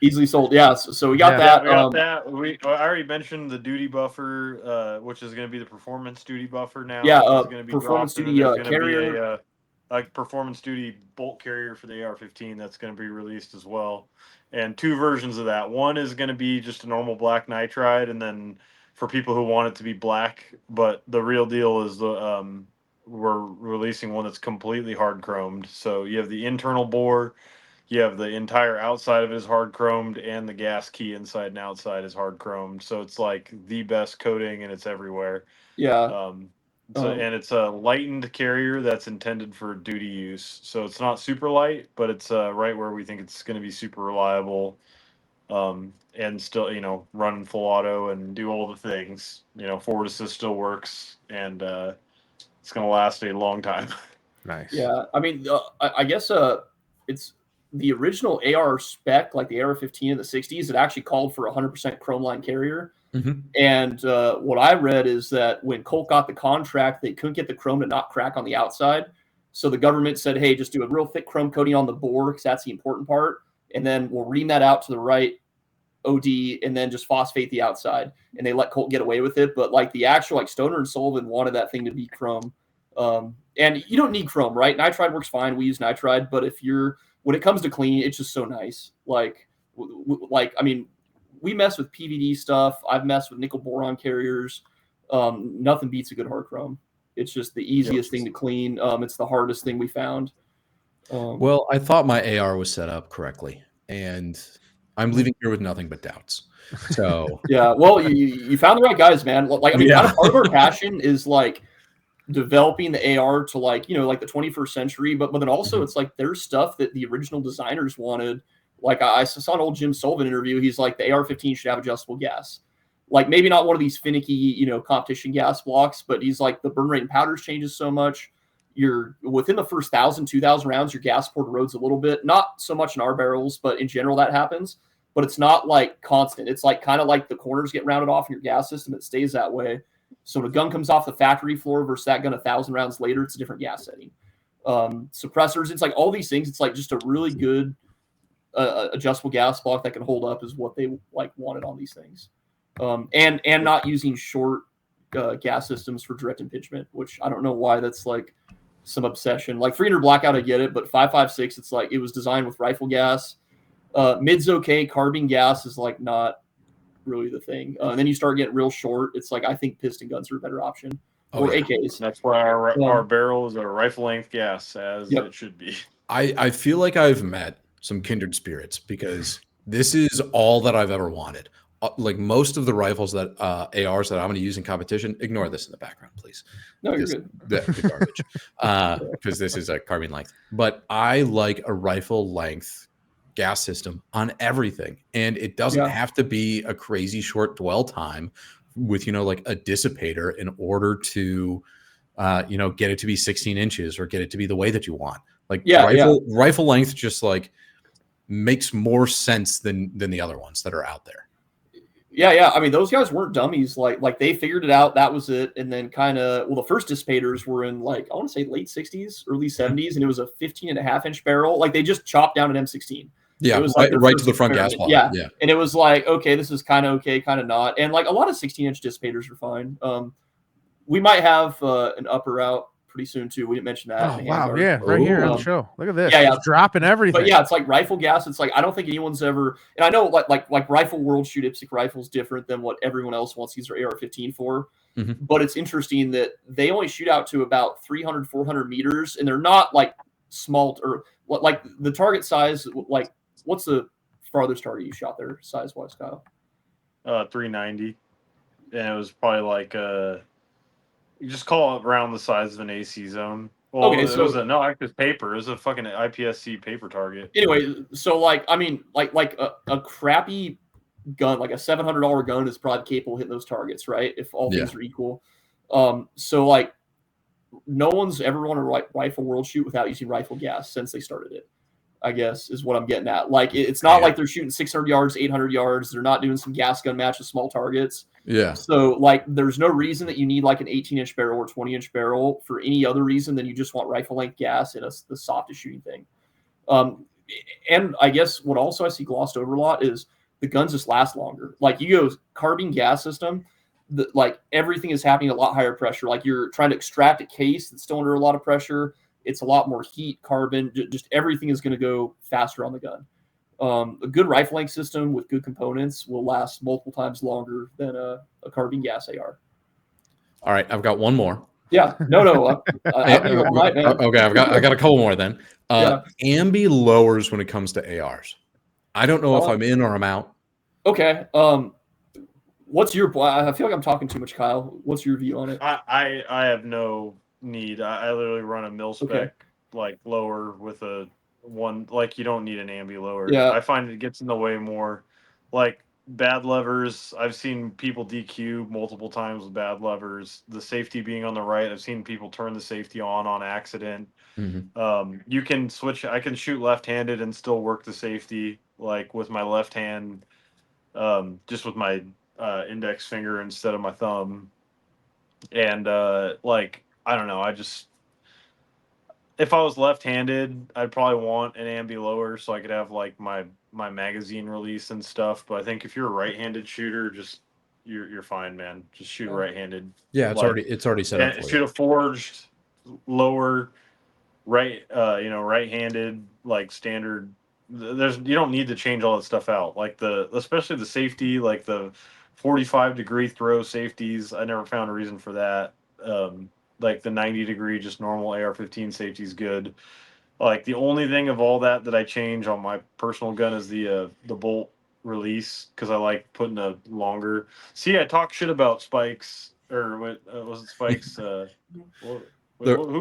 Easily sold. Yeah. So we got Yeah. that. We got that. I already mentioned the duty buffer, which is going to be the performance duty buffer now. Yeah. Is going to be Performance dropped, and duty then there's going to carrier. be a performance duty bolt carrier for the AR-15 that's going to be released as well. And two versions of that. One is going to be just a normal black nitride, and then for people who want it to be black, but the real deal is we're releasing one that's completely hard chromed. So you have the internal bore. You have the entire outside of it is hard chromed, and the gas key inside and outside is hard chromed. So it's like the best coating, and it's everywhere. Yeah. And it's a lightened carrier that's intended for duty use. So it's not super light, but it's right where we think it's going to be super reliable, and still, run full auto and do all the things. Forward assist still works, and it's going to last a long time. Nice. Yeah. I mean, I guess it's the original AR spec, like the AR-15 in the 60s. It actually called for 100% chrome line carrier. Mm-hmm. And what I read is that when Colt got the contract, they couldn't get the chrome to not crack on the outside. So the government said, hey, just do a real thick chrome coating on the bore, because that's the important part. And then we'll ream that out to the right OD, and then just phosphate the outside. And they let Colt get away with it. But like the actual, like Stoner and Sullivan wanted that thing to be chrome. And you don't need chrome, right? Nitride works fine. We use nitride. But when it comes to cleaning, it's just so nice. I mean, we mess with PVD stuff. I've messed with nickel boron carriers. Nothing beats a good hard chrome. It's just the easiest thing to clean. It's the hardest thing we found. Well, I thought my AR was set up correctly, and I'm leaving here with nothing but doubts. So yeah, well, you found the right guys, man. Like, I mean, kind of part of our passion is like developing the AR to like the 21st century, but then also it's like there's stuff that the original designers wanted. Like I saw an old Jim Sullivan interview. He's like, the AR-15 should have adjustable gas. Like maybe not one of these finicky, competition gas blocks, but he's like, the burn rate in powders changes so much. You're within the first 1,000, 2,000 rounds, your gas port erodes a little bit. Not so much in our barrels, but in general that happens. But it's not like constant. It's like kind of like the corners get rounded off in your gas system. It stays that way. So when a gun comes off the factory floor versus that gun 1,000 rounds later, it's a different gas setting. Suppressors, it's like all these things. It's like just a really good adjustable gas block that can hold up is what they like wanted on these things. And not using short gas systems for direct impingement, which I don't know why that's like some obsession. Like 300 blackout, I get it, but 5.56, it's like it was designed with rifle gas. Mid's okay. Carbine gas is like not really the thing. And then you start getting real short. It's like I think piston guns are a better option, or AKs. That's why our barrels are rifle length gas, as it should be. I feel like I've met some kindred spirits, because this is all that I've ever wanted. Like most of the rifles that ARs that I'm going to use in competition, ignore this in the background, please. No, you're good. The garbage, because this is a carbine length. But I like a rifle length gas system on everything, and it doesn't have to be a crazy short dwell time with like a dissipator in order to get it to be 16 inches or get it to be the way that you want. Like rifle length just like makes more sense than the other ones that are out there. Yeah. I mean, those guys weren't dummies. Like they figured it out. That was it. And then the first dissipators were in I want to say late 60s, early 70s, and it was a 15.5-inch barrel. Like they just chopped down an M16. Yeah, it was right to the front gas block. Yeah. And it was like, okay, this is kind of okay, kind of not. And like a lot of 16-inch dissipators are fine. We might have an upper out pretty soon too. We didn't mention that. Oh wow, yeah, right here on the show. Look at this. Yeah, it's dropping everything. But yeah, it's like rifle gas. It's like I don't think anyone's ever. And I know like Rifle World shoot IPSC rifles different than what everyone else wants to use their AR-15 for. Mm-hmm. But it's interesting that they only shoot out to about 300, 400 meters, and they're not like small or like the target size. Like, what's the farthest target you shot there size wise, Kyle? 390, and it was probably like you just call it around the size of an AC zone. Well, okay, so it was active paper. It was a fucking IPSC paper target. Anyway, so like I mean, like a crappy gun, like a $700 gun, is probably capable of hitting those targets, right? If all things are equal. So like, no one's ever run a Rifle World shoot without using rifle gas since they started it, I guess is what I'm getting at. Like it's not like they're shooting 600 yards, 800 yards. They're not doing some gas gun match with small targets. Yeah. So like there's no reason that you need like an 18-inch barrel or 20-inch barrel for any other reason than you just want rifle length gas and the softest shooting thing. and I guess what also I see glossed over a lot is the guns just last longer. Like you go carbine gas system, like everything is happening at a lot higher pressure. Like you're trying to extract a case that's still under a lot of pressure. It's a lot more heat, carbon, just everything is going to go faster on the gun. A good rifle length system with good components will last multiple times longer than a carbine gas AR. All right, I've got one more. Yeah, no, I'll be all night, man. Okay, I got a couple more then. Yeah. Ambi lowers when it comes to ARs. I don't know if I'm in or I'm out. Okay. What's your? I feel like I'm talking too much, Kyle. What's your view on it? I have no need. I literally run a mil spec Okay. like lower with a one. Like you don't need an ambi lower. Yeah. I find it gets in the way more. Like bad levers. I've seen people DQ multiple times with bad levers. The safety being on the right. I've seen people turn the safety on accident. Mm-hmm. You can switch. I can shoot left-handed and still work the safety like with my left hand, just with my index finger instead of my thumb. And like I don't know. If I was left-handed, I'd probably want an ambi lower so I could have like my magazine release and stuff. But I think if you're a right-handed shooter, just you're fine, man. Just shoot right-handed. Yeah, it's already set up. Shoot a forged lower right, right-handed like standard. You don't need to change all that stuff out. Like especially the safety, like the 45-degree throw safeties. I never found a reason for that. Like the 90-degree, just normal AR-15 safety is good. Like the only thing of all that I change on my personal gun is the bolt release because I like putting a longer. See, I talk shit about spikes or what was it spikes? Who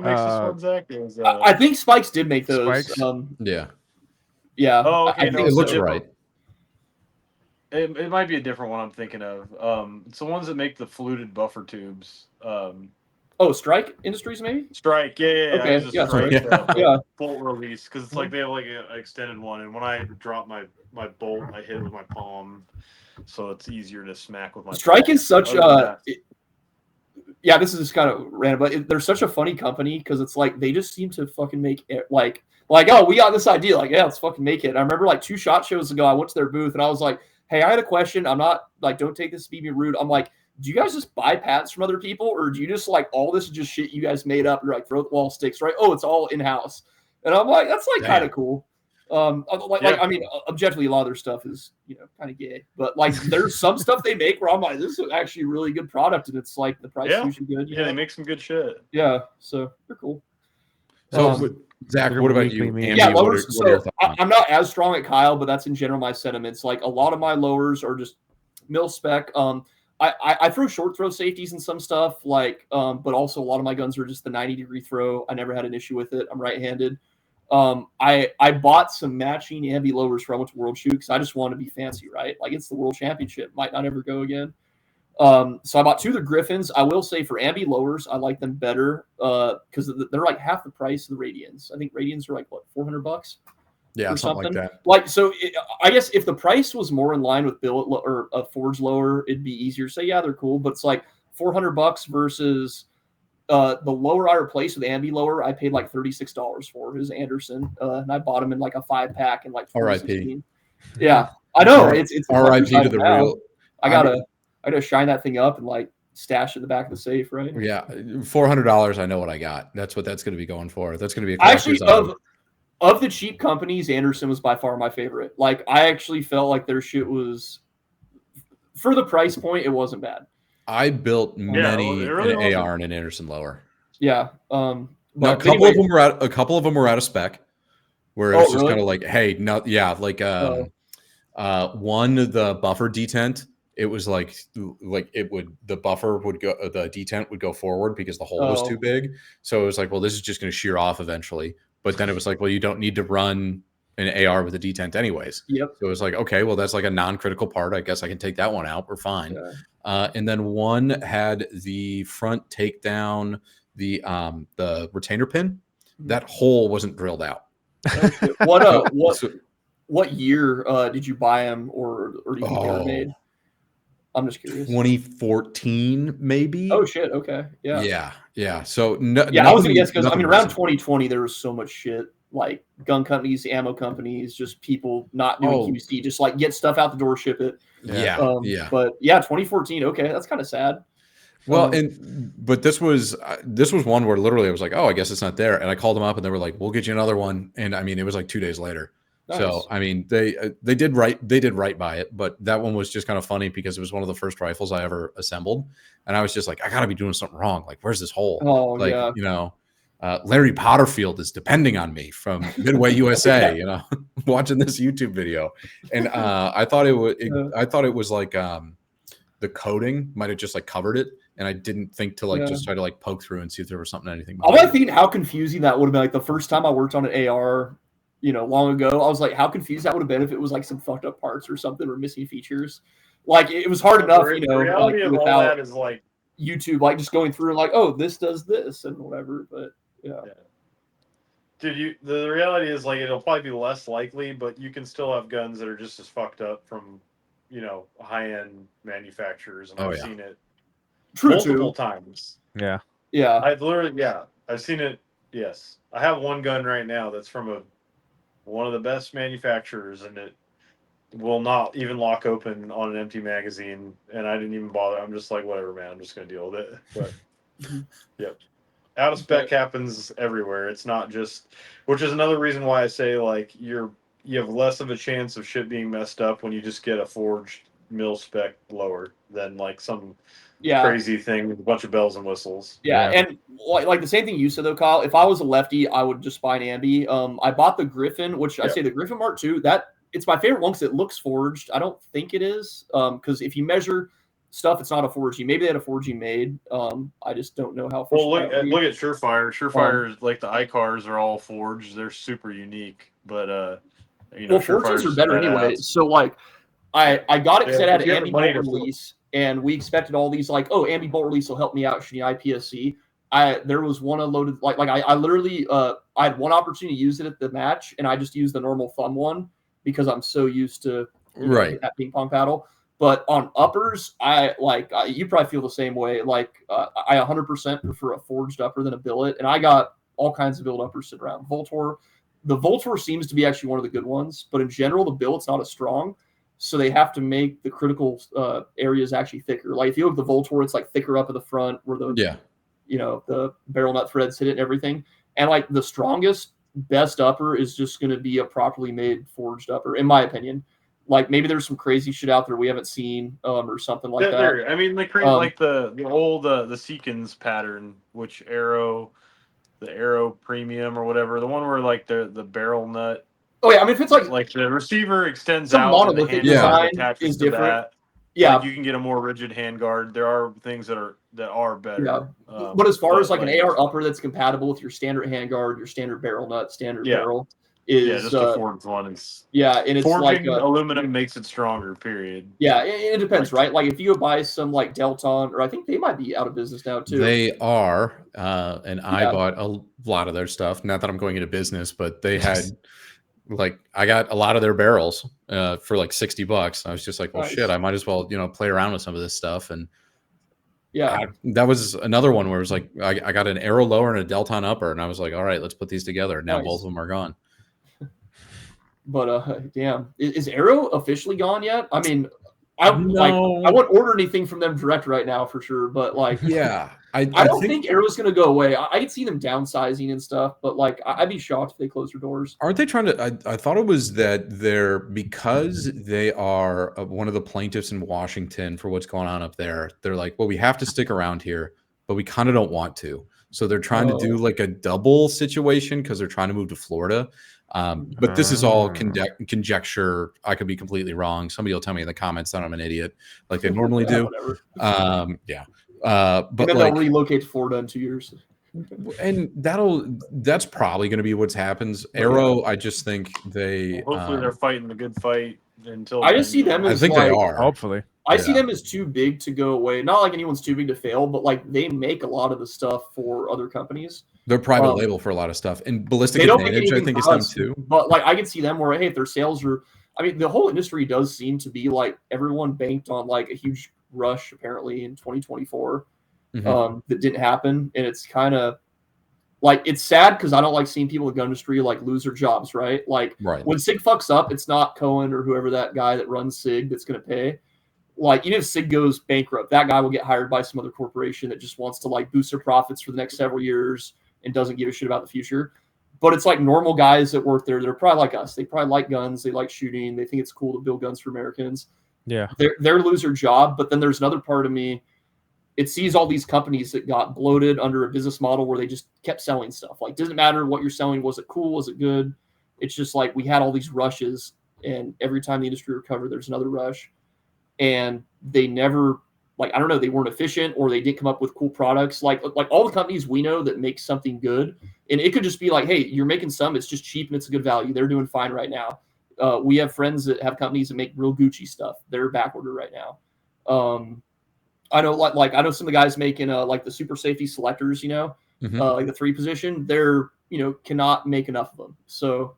makes this one, Zach? It was, I think Spikes did make those. Spikes? Yeah. Yeah. Oh, okay. I No, think It looks so. right. It might be a different one I'm thinking of. It's the ones that make the fluted buffer tubes. Oh, Strike Industries, maybe? Strike, yeah. Okay, I use a yeah, strike Yeah. bolt release because it's like they have like an extended one, and when I drop my bolt, I hit it with my palm, so it's easier to smack with my. Strike palm. is such Other than yeah, this is just kind of random, but they're such a funny company because it's like they just seem to fucking make it like oh, we got this idea, like yeah, let's fucking make it. And I remember like 2 SHOT shows ago, I went to their booth and I was like, hey, I had a question. I'm not like, don't take this to be rude. I'm like, do you guys just buy patents from other people, or do you just like all this is just shit you guys made up? You're like throw the wall sticks, right? Oh, it's all in house, and I'm like, that's like kind of cool. Like I mean, objectively, a lot of their stuff is kind of gay, but like there's some stuff they make where I'm like, this is actually a really good product, and it's like the price is usually good. they make some good shit. Yeah, so they're cool. So Zach, what about you? Weekly Ambi, Yeah, what lowers. are your So thoughts? I'm not as strong at Kyle, but that's in general my sentiments. Like a lot of my lowers are just mil spec. I throw short throw safeties and some stuff, like, but also a lot of my guns are just the 90-degree throw. I never had an issue with it. I'm right-handed. I bought some matching ambi lowers for I went to World Shoot because I just want to be fancy, right? Like it's the World Championship, might not ever go again. So I bought 2 of the Griffins. I will say for ambi lowers, I like them better because they're like half the price of the Radians. I think Radians are like what, $400? Yeah, or something like that. Like so, I guess if the price was more in line with billet or a forge lower, it'd be easier to say yeah they're cool. But it's like $400 versus the lower I replaced with ambi lower, I paid like $36 for. His Anderson, and I bought him in like a 5-pack in like 2016. Yeah, I know it's R.I.P. to the now. real. I gotta shine that thing up and like stash it in the back of the safe, right? Yeah, $400. I know what I got. That's what that's going to be going for. That's going to be a Actually, collector's item. Of the cheap companies, Anderson was by far my favorite. Like, I actually felt like their shit was, for the price point, it wasn't bad. I built many really an AR and an Anderson lower. Yeah. Now, a couple of them were out of spec, where it was just kind of like, hey, no, yeah, like one the buffer detent. It was like the buffer would go, the detent would go forward because the hole was too big. So it was like, well, this is just going to shear off eventually. But then it was like, well, you don't need to run an AR with a detent anyways. Yep. So it was like, okay, well, that's like a non-critical part. I guess I can take that one out. We're fine. Yeah. And then one had the front takedown, the retainer pin. That hole wasn't drilled out. What year did you buy them, or do you think they were made? I'm just curious. 2014, maybe. Oh shit. Okay. Yeah. Yeah. So no. Yeah, I was gonna guess because I mean around 2020 there was so much shit like gun companies, ammo companies, just people not doing Oh. QC, just like get stuff out the door, ship it. Yeah. But yeah, 2014. Okay, that's kind of sad. Well, but this was one where literally I was like, oh, I guess it's not there, and I called them up and they were like, we'll get you another one, and I mean, it was like 2 days later. Nice. So I mean, they did right by it, but that one was just kind of funny because it was one of the first rifles I ever assembled, and I was just like, I got to be doing something wrong. Like, where's this hole? Oh, like, yeah. you know, Larry Potterfield is depending on me from Midway USA, you know, watching this YouTube video, and I thought it was like the coating might have just like covered it. And I didn't think to like just try to like poke through and see if there was anything. I was thinking how confusing that would have been. Like the first time I worked on an AR, long ago, I was like, how confused that would have been if it was like some fucked up parts or something or missing features. Like it was hard enough, The reality of all that is like YouTube, like just going through and like, oh, this does this and whatever. But yeah. Dude, the reality is like it'll probably be less likely, but you can still have guns that are just as fucked up from, high-end manufacturers, and I've seen it. Multiple times. Yeah. I've seen it. Yes, I have one gun right now that's from one of the best manufacturers, and it will not even lock open on an empty magazine. And I didn't even bother. I'm just like, whatever, man. I'm just gonna deal with it. But yep, out of spec happens everywhere. It's not just, which is another reason why I say like you have less of a chance of shit being messed up when you just get a forged mil spec lower than like some crazy thing with a bunch of bells and whistles. Yeah. And like the same thing you said though, Kyle. If I was a lefty, I would just buy an ambi. I bought the Griffin, which I say the Griffin Mark II. That it's my favorite one because it looks forged. I don't think it is, because if you measure stuff, it's not a 4G. Maybe they had a 4G made. I just don't know how. Well, look at Surefire. Surefire, like the iCars are all forged. They're super unique, but forges are better anyway. So like, I got it because it had an ambi bolt release. And we expected all these like, oh, ambi bolt release will help me out shooting IPSC. There was one unloaded I literally I had one opportunity to use it at the match, and I just used the normal thumb one because I'm so used to that ping pong paddle. But on uppers, you probably feel the same way. Like I 100% prefer a forged upper than a billet, and I got all kinds of billet uppers sitting around. The Voltor seems to be actually one of the good ones, but in general, the billet's not as strong. So they have to make the critical areas actually thicker. Like if you look at the Voltor, it's like thicker up at the front where the barrel nut threads hit it and everything. And like the strongest, best upper is just going to be a properly made forged upper, in my opinion. Like maybe there's some crazy shit out there we haven't seen or something like that. I mean, like the old the Seekins pattern, which the Arrow Premium or whatever, the one where like the barrel nut. Oh yeah, I mean if it's like the receiver extends some out, monolithic design is different. That. Yeah, like you can get a more rigid handguard. There are things that are better. Yeah. But as far as like an AR upper that's compatible with your standard handguard, your standard barrel nut, standard barrel is just a forged one is and it's forging like aluminum makes it stronger. Period. Yeah, it depends, right? Like if you buy some like Delton, or I think they might be out of business now too. They are, and I bought a lot of their stuff. Not that I'm going into business, but they had. Like I got a lot of their barrels for like $60. I was just like, well, shit, I might as well, play around with some of this stuff. And that was another one where it was like, I got an Arrow lower and a Delton upper. And I was like, all right, let's put these together. Now both of them are gone. But damn, is Arrow officially gone yet? I mean, I wouldn't order anything from them direct right now for sure. But like, I don't think Arrow's going to go away. I could see them downsizing and stuff, but like I'd be shocked if they close their doors. Aren't they trying to? I thought it was that because they are one of the plaintiffs in Washington for what's going on up there. They're like, well, we have to stick around here, but we kind of don't want to. So they're trying to do like a double situation because they're trying to move to Florida. But this is all conjecture. I could be completely wrong. Somebody will tell me in the comments that I'm an idiot, like they normally do. But and then they'll relocate to Florida in 2 years. And that's probably going to be what happens. Arrow, I just think they hopefully they're fighting the good fight until I just see them as I think they are. Hopefully. I see them as too big to go away. Not like anyone's too big to fail, but like they make a lot of the stuff for other companies. They're private label for a lot of stuff. And Ballistic Advantage, I think, is them too. But like I can see them where, hey, if their sales are, I mean, the whole industry does seem to be like everyone banked on like a huge rush apparently in 2024 that didn't happen. And it's kind of, like it's sad because I don't like seeing people in the gun industry like lose their jobs, right? Like Right. when SIG fucks up, it's not Cohen or whoever that guy that runs SIG that's going to pay. Like even if SIG goes bankrupt, that guy will get hired by some other corporation that just wants to like boost their profits for the next several years and doesn't give a shit about the future. But it's like normal guys that work there. They're probably like us. They probably like guns. They like shooting. They think it's cool to build guns for Americans. Yeah. They're lose their job. But then there's another part of me. It sees all these companies that got bloated under a business model where they just kept selling stuff. Like, doesn't matter what you're selling. Was it cool? Was it good? It's just like we had all these rushes, and every time the industry recovered, there's another rush. And they never, like, I don't know, they weren't efficient or they didn't come up with cool products. Like all the companies we know that make something good, and it could just be like, hey, you're making some, it's just cheap and it's a good value. They're doing fine right now. We have friends that have companies that make real Gucci stuff. They're backordered right now. I know, like I know some of the guys making like the super safety selectors, you know, like the 3 position. They're cannot make enough of them. So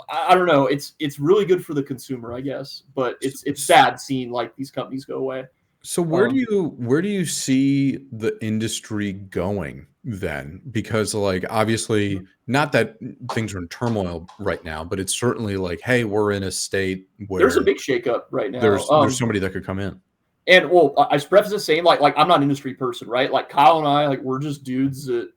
I don't know. It's really good for the consumer, I guess, but it's sad seeing like these companies go away. So where do you see the industry going then? Because like obviously not that things are in turmoil right now, but it's certainly like, hey, we're in a state where there's a big shakeup right now. There's somebody that could come in. And well, I should preface the same, like I'm not an industry person, right? Like Kyle and I, like we're just dudes that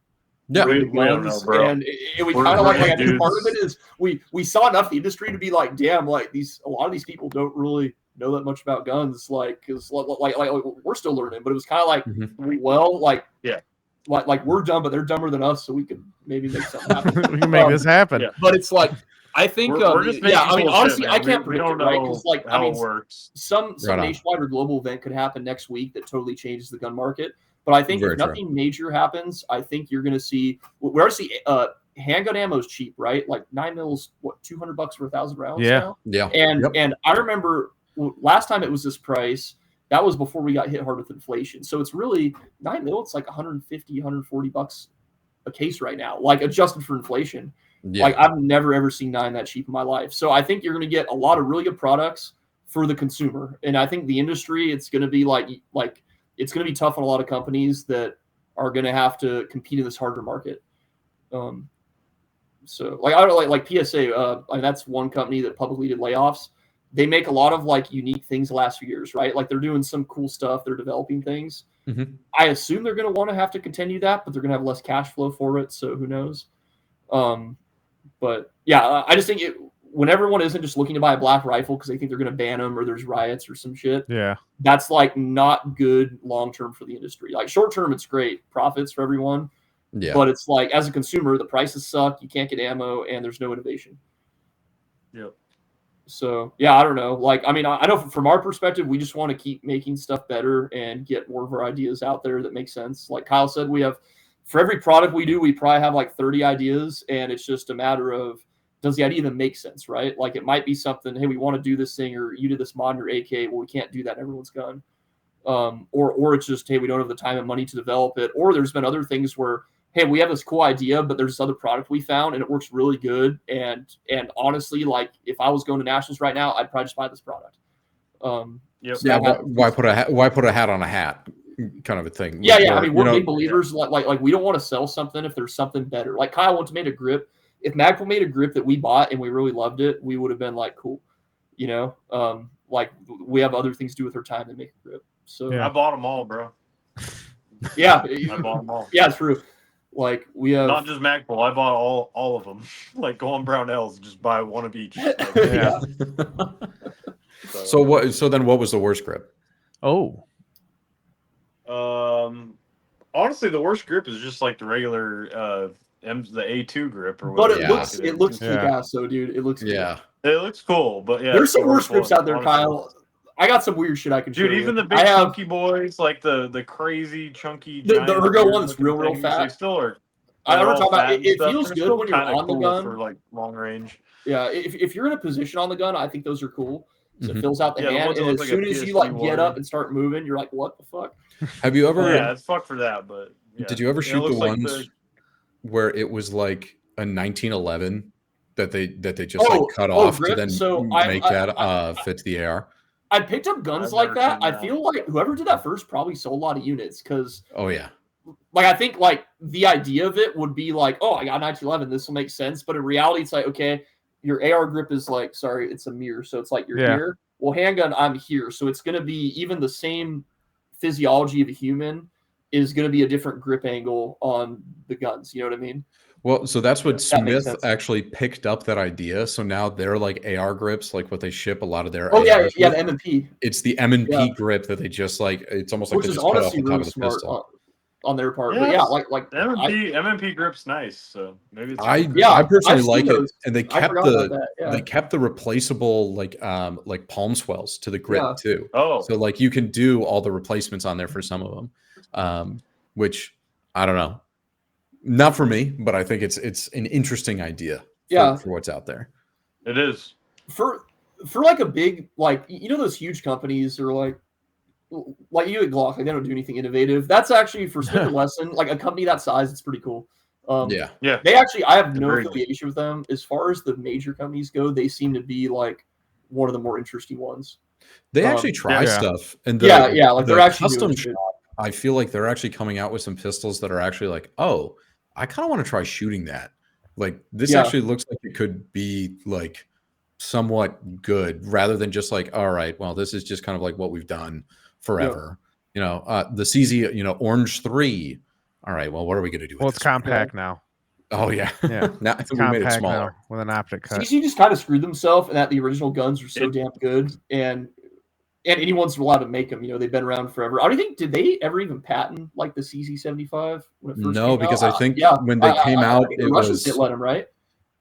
we don't know, bro. And we kind of like I think part of it is we saw enough of the industry to be like, damn, like a lot of these people don't really know that much about guns, like because like we're still learning, but it was kind of like well, like like we're dumb, but they're dumber than us, so we could maybe make something happen. We can make this happen. Yeah. But it's like I think we're just I mean honestly shit, I can't we predict don't it, right? know Because like how I mean it works. some nationwide or global event could happen next week that totally changes the gun market. But I think if nothing major happens, I think you're going to see. We already see handgun ammo is cheap, right? Like 9 mils, what $200 for 1,000 rounds? Yeah, now? And I remember last time it was this price. That was before we got hit hard with inflation. So it's really 9 mil. It's like $150, $140 a case right now, like adjusted for inflation. Yeah. Like I've never ever seen 9 that cheap in my life. So I think you're going to get a lot of really good products for the consumer, and I think the industry, it's going to be like. It's going to be tough on a lot of companies that are going to have to compete in this harder market. So like, I don't like PSA. I mean, that's one company that publicly did layoffs. They make a lot of like unique things the last few years, right? Like they're doing some cool stuff. They're developing things. I assume they're going to want to have to continue that, but they're going to have less cash flow for it. So who knows? But yeah, I just think when everyone isn't just looking to buy a black rifle because they think they're going to ban them or there's riots or some shit. Yeah. That's like not good long-term for the industry. Like short-term, it's great profits for everyone. Yeah. But it's like, as a consumer, the prices suck. You can't get ammo and there's no innovation. Yep. So yeah, I don't know. Like, I mean, I know from our perspective, we just want to keep making stuff better and get more of our ideas out there that make sense. Like Kyle said, for every product we do, we probably have like 30 ideas, and it's just a matter of, does the idea even make sense, right? Like it might be something, hey, we want to do this thing, or you did this mod in your AK. Well, we can't do that in everyone's gun. Or it's just, hey, we don't have the time and money to develop it. Or there's been other things where, hey, we have this cool idea, but there's this other product we found and it works really good. And honestly, like if I was going to nationals right now, I'd probably just buy this product. Yep. So yeah. Why put a hat on a hat? Kind of a thing. Yeah. I mean, we're big believers. Like we don't want to sell something if there's something better. Like Kyle once made a grip. If Magpul made a grip that we bought and we really loved it, we would have been like, cool, like we have other things to do with our time than make a grip. So I bought them all, bro. Yeah, I bought them all. Yeah, it's true. Like we have not just Magpul. I bought all of them. Like go on Brownells, just buy one of each. Like, yeah. So then what was the worst grip? Oh. Honestly, the worst grip is just like the regular the A2 grip or whatever. But it looks kick-ass, though, dude. It looks it looks cool, but yeah. There's some worse grips out there, honestly. Kyle. I got some weird shit I can show you. Even the big chunky boys, like the crazy chunky the Ergo one that's real fat. They still are. I don't talk about it. It feels good when you're on the gun for like long range. Yeah, if you're in a position on the gun, I think those are cool. So it fills out the hand, and as soon as you like get up and start moving, you're like, what the fuck? Have you ever? Yeah, it's fuck for that, but did you ever shoot the ones where it was like a 1911 that they just like cut off to then make that fit the AR? I picked up guns like that. I feel like whoever did that first probably sold a lot of units because like I think like the idea of it would be like, oh, I got 1911, this will make sense. But in reality, it's like, okay, your AR grip is like, sorry, it's a mirror, so it's like you're here. Well, handgun, I'm here, so it's going to be even the same physiology of a human is going to be a different grip angle on the guns. You know what I mean? Well, so that's what That makes Smith sense. actually picked up that idea. So now they're like AR grips, like what they ship a lot of their Oh yeah, ARs yeah, with. the M&P, It's the M&P Yeah. grip that they just like. It's almost like which they is just cut off honestly the top really of the smart pistol. on their part. Yeah, But yeah, like MMP grip's nice, so maybe it's I Yeah, personally I've like seen it, those. and they I kept forgot about that. they Yeah, kept the replaceable like palm swells to the grip Yeah. too. Oh, So like you can do all the replacements on there for some of them, which I don't know, not for me, but I think it's an interesting idea Yeah. for what's out there. it is. for like a big, like, you know, those huge companies are like you at Glock, like they don't do anything innovative. That's actually for Smith and Wesson, like a company that size, it's pretty cool. Yeah. They actually, I have no Agreed. affiliation with them. As far as the major companies go, they seem to be like one of the more interesting ones. They actually try Yeah. stuff, and Like the they're actually doing custom shit. shop, I feel like they're actually coming out with some pistols that are actually like, oh, I kind of want to try shooting that. Like this Yeah. actually looks like it could be like somewhat good, rather than just like, all right, well, this is just kind of like what we've done forever. You know, the CZ, you know, Orange 3. All right, well, what are we gonna do? Well, with it's this? compact now. Oh yeah, Yeah. now It's we made it compact smaller. now with an optic cut. CC just kind of screwed themselves, and that the original guns were so It- damn good, and anyone's allowed to make them. You know, they've been around forever. I don't think, did they ever even patent like the CZ75 when it first No, came because out? I think when they came out, think the it Russians was didn't let them, right?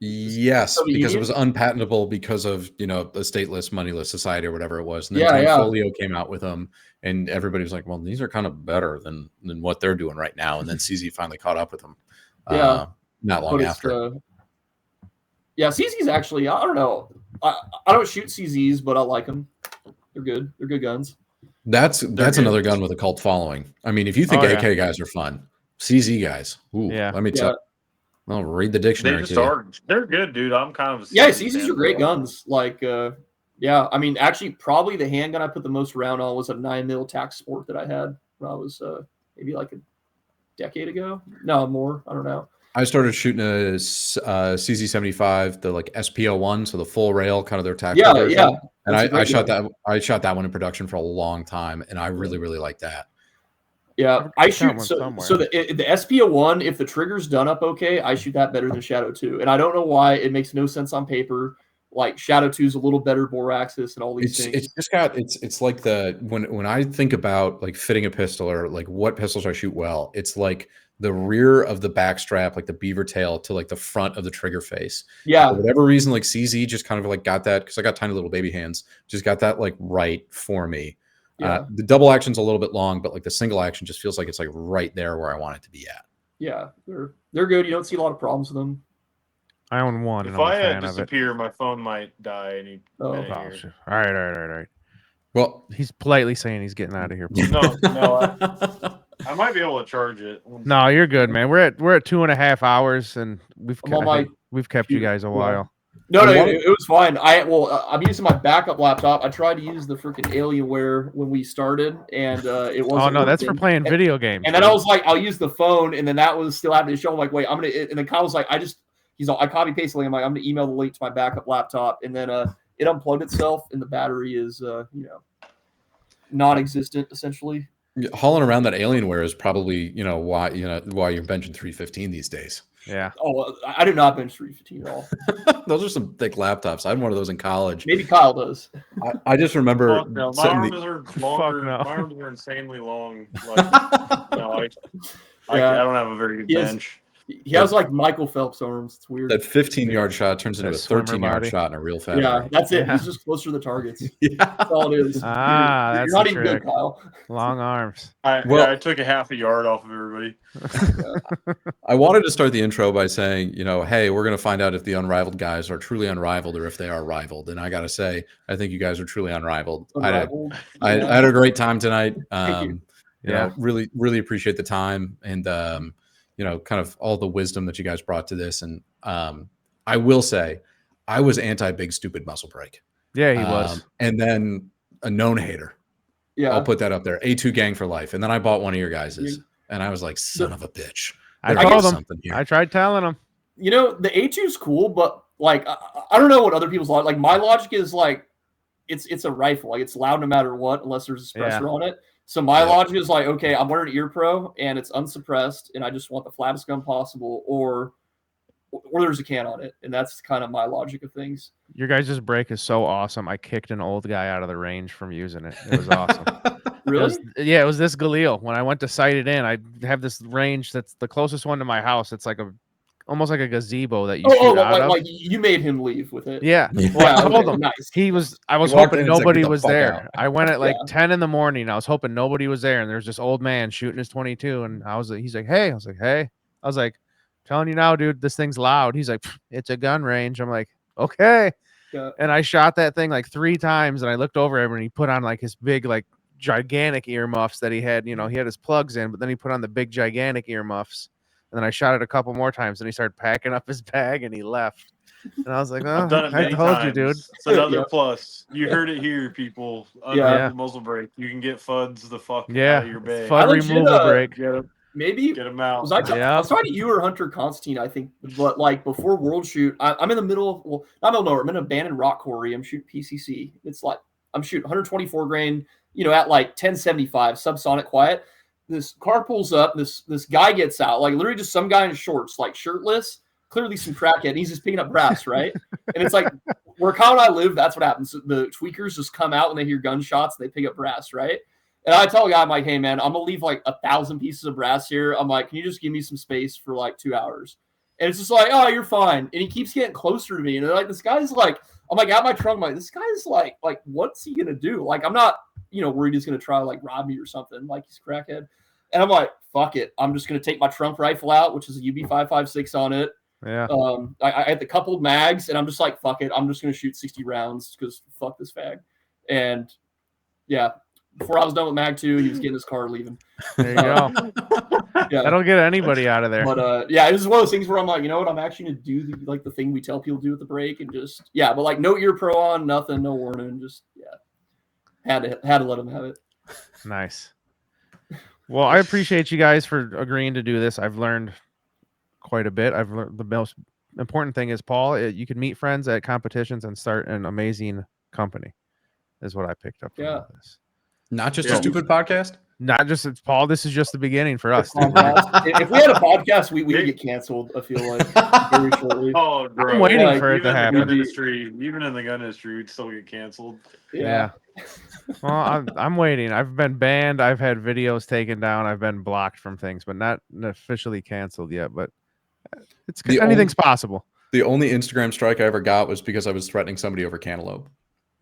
yes, Soviet because it Union? was unpatentable because of, you know, a stateless, moneyless society or whatever it was. And then Yeah, yeah. Folio came out with them, and everybody was like, "Well, these are kind of better than what they're doing right now." And then CZ finally caught up with them. Yeah. Not long But after. Yeah, CZ's actually, I don't know. I don't shoot CZs, but I like them. They're good. They're good guns. That's good. another gun with a cult following. I mean, if you think Oh, AK yeah. guys are fun, CZ guys, ooh, Yeah. let me Yeah. tell. Well, read the They dictionary. just to you. are. They're good, dude. I'm kind of a Yeah, CZ CZs fan. are great guns. Like, yeah, I mean, actually, probably the handgun I put the most round on was a 9mm Tac Sport that I had when I was maybe like a decade ago. No, more. I don't know. I started shooting a CZ75, the like SPO1, so the full rail, kind of their tactical version. Yeah. And That's a I great shot gun. that. I shot that one in production for a long time, and I really, really like that. Yeah, I've I got shoot one so somewhere. the SPO1, if the trigger's done up okay, I shoot that better than Shadow 2. And I don't know why. It makes no sense on paper. Like Shadow 2 is a little better bore axis and all these things. It's just got it's like the when I think about like fitting a pistol or like what pistols I shoot well, it's like the rear of the back strap, like the beaver tail, to like the front of the trigger face. Yeah. For whatever reason, like CZ just kind of like got that, because I got tiny little baby hands, just got that like right for me. Yeah. The double action's a little bit long, but like the single action just feels like it's like right there where I want it to be at. Yeah, they're good. You don't see a lot of problems with them. I own one. If and I'm a I fan of it. disappear, my phone might die any Oh. minute Oh, here. shit. All right. Well, He's politely saying he's getting out of here. No, I might be able to charge it. No, you're good, man. We're at 2.5 hours, and I'm on my we've kept you computer. guys a Yeah. while. No, I wanted- it was fine. I'm using my backup laptop. I tried to use the freaking Alienware when we started, and it wasn't. Oh no, that's for working. playing video games. And then I was like, I'll use the phone, and then that was still happening to show. I'm like, wait, I'm gonna. And then Kyle was like, he's all, I copy paste the link. I'm like, I'm gonna email the link to my backup laptop, and then it unplugged itself, and the battery is non-existent essentially. hauling around that Alienware is probably why you're benching 315 these days. Yeah. Oh, I do not bench 315 at all. Those are some thick laptops. I had one of those in college. Maybe Kyle does. I just remember Fuck no. My setting arms are longer. no. My arms are insanely long. Like, no, I don't have a very good He has- bench. He has like Michael Phelps arms. It's weird. that 15-yard shot turns into That a swimmer 13-yard body. shot in a real fast. Yeah, that's it. Yeah. He's just closer to the targets. Yeah. That's all it is. Ah, you're that's not the even trick. good, Kyle. Long arms. I took a half a yard off of everybody. I wanted to start the intro by saying, hey, we're going to find out if the Unrivaled guys are truly unrivaled or if they are rivaled. And I got to say, I think you guys are truly unrivaled. Unrivaled. I had a great time tonight. Thank you. Yeah. Really, really appreciate the time and, kind of all the wisdom that you guys brought to this. And I will say, I was anti big, stupid muscle break. Yeah, he was. And then a known hater. Yeah. I'll put that up there. A2 gang for life. And then I bought one of your guys's. And I was like, son of a bitch. I There told is him. something here. I tried telling him. You know, the A2 is cool, but like I don't know what other people's logic. Like my logic is like it's a rifle. Like it's loud no matter what, unless there's a suppressor on it. So my logic is like, okay, I'm wearing an ear pro and it's unsuppressed, and I just want the flattest gun possible, or there's a can on it, and that's kind of my logic of things. Your guys' break is so awesome. I kicked an old guy out of the range from using it. It was awesome. Really? It was this Galil. When I went to sight it in, I have this range that's the closest one to my house. It's like almost like a gazebo that you shoot out of. Like you made him leave with it. Yeah. Yeah. Well, I told okay, him. nice. I was He walked in hoping and said, nobody "Get the was fuck there. out." I went at like 10 in the morning. I was hoping nobody was there, and there's this old man shooting his 22, and he's like, hey. I was like, hey. I was like, telling you now, dude, this thing's loud. He's like, it's a gun range. I'm like, okay. Yeah. And I shot that thing like 3 times, and I looked over him, and he put on like his big, like gigantic earmuffs that he had. You know, he had his plugs in, but then he put on the big gigantic earmuffs. And then I shot it a couple more times, and he started packing up his bag, and he left. And I was like, oh, I've done it I many told times. you, dude. It's another Yeah. plus. You heard it here, people. Yeah. The muzzle brake. You can get FUDs the fuck Yeah. out of your bag. FUD legit, removal break. Maybe Get them out. I was talking to you or Hunter Constantine, I think, but like before World Shoot, I'm in the middle of, well, not middle of nowhere. I'm in an abandoned rock quarry. I'm shooting PCC. It's like I'm shooting 124 grain, you know, at like 1075 subsonic quiet. This car pulls up. This guy gets out, like literally just some guy in shorts, like shirtless, clearly some crackhead. And he's just picking up brass, right? And it's like where Kyle and I live, that's what happens. The tweakers just come out when they hear gunshots. They pick up brass, right? And I tell a guy, I'm like, hey, man, I'm going to leave like 1,000 pieces of brass here. I'm like, can you just give me some space for like 2 hours? And it's just like, oh, you're fine. And he keeps getting closer to me. And they're like, this guy's like, I'm like, out my trunk, I'm like, this guy's like, what's he going to do? Like, I'm not, you know, worried he's going to try to like rob me or something. Like he's a crackhead. And I'm like, fuck it. I'm just going to take my trunk rifle out, which is a UB556 on it. Yeah. I had the coupled mags, and I'm just like, fuck it. I'm just going to shoot 60 rounds because fuck this fag. And yeah. Before I was done with Mag 2, he was getting his car leaving. There you go. Yeah. That'll get anybody out of there. But yeah, it was one of those things where I'm like, you know what? I'm actually gonna do the thing we tell people to do with the break, and just but like no ear pro on, nothing, no warning, just had to let him have it. Nice. Well, I appreciate you guys for agreeing to do this. I've learned quite a bit. I've learned the most important thing is, Paul, you can meet friends at competitions and start an amazing company. Is what I picked up from all this. Not just a stupid podcast? Not just it's Paul. This is just the beginning for us. If we had a podcast, we would get canceled. I feel like very shortly. Oh, bro. I'm waiting for it even to in the happen. gun industry, even in the gun industry, we'd still get canceled. Yeah. Well, I'm waiting. I've been banned. I've had videos taken down. I've been blocked from things, but not officially canceled yet. But anything's possible. The only Instagram strike I ever got was because I was threatening somebody over cantaloupe.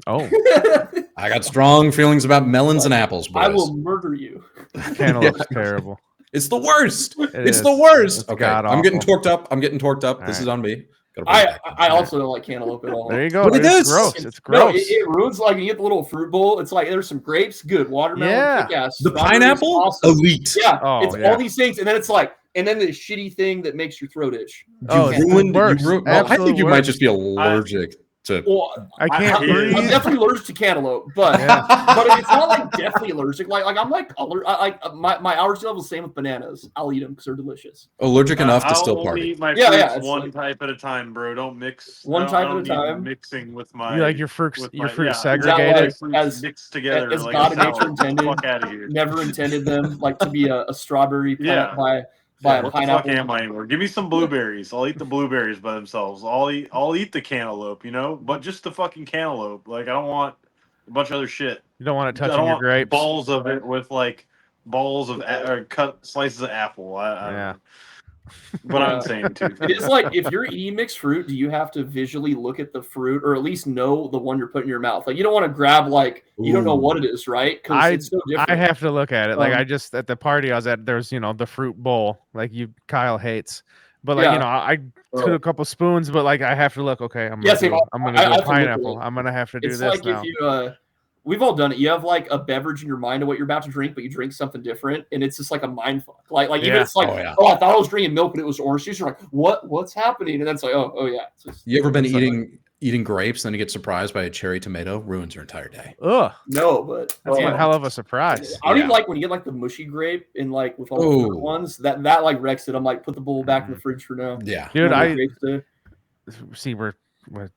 Oh. I got strong feelings about melons and apples, boys. I will murder you. Cantaloupe's terrible. It's the worst. It's is. the worst. It's okay, god-awful. I'm getting torqued up. This right. is on me. I also don't like cantaloupe at all. There you go. Look at It's this. gross. It's No, gross. it ruins, like, you get the little fruit bowl. It's like there's some grapes, good. Watermelon, Yeah. kick-ass. The Strawberries, pineapple, awesome. elite. Yeah, Oh, it's yeah. all these things, and then it's like, and then the shitty thing that makes your throat itch. Oh, it's the worst. Well, I think Absolute you might worst. just be allergic to. Well, I can't I'm breathe. I'm definitely allergic to cantaloupe, but Yeah. but it's not like definitely allergic. Like I'm like my allergy level is the same with bananas. I'll eat them because they're delicious. Allergic enough to I'll still only party. eat my Yeah, fruits it's one like- type at a time, bro. Don't mix. One I don't- type I at a don't need time. Mixing with my. You like your fruit with segregated? Like, fruits as- mixed together as like God a and nature salad. intended. Fuck out of here. Never intended them like to be a strawberry plant Yeah. by a What the fuck pineapple. am I anymore? Give me some blueberries. I'll eat the blueberries by themselves. I'll eat the cantaloupe, you know, but just the fucking cantaloupe. Like I don't want a bunch of other shit. You don't want it I touching don't your want grapes. balls of it with like balls of or cut slices of apple. I don't Yeah. know. But I'm saying too. It is like if you're eating mixed fruit, do you have to visually look at the fruit or at least know the one you're putting in your mouth? Like you don't want to grab like you don't know what it is, right? Because it's so different. I have to look at it. Like Um, I just at the party I was at, there's the fruit bowl like Kyle hates, but like I took a couple spoons, but like I have to look. Okay, I'm gonna same. do I have to look at pineapple. it. I'm gonna have to do It's this like now. if you we've all done it. You have like a beverage in your mind of what you're about to drink, but you drink something different, and it's just like a mind fuck. Like even Yeah. it's like, Oh, yeah. I thought I was drinking milk, but it was orange juice. You're like, what's happening? And then it's like, oh yeah. It's just, You ever been it's like- eating eating grapes, then you get surprised by a cherry tomato, ruins your entire day. Ugh, No, but that's yeah. one hell of a surprise. I don't Yeah. even like when you get like the mushy grape and like with all the Ooh. fruit ones. That like wrecks it. I'm like, put the bowl back in the fridge for now. Yeah. Dude, No more I grapes today. see we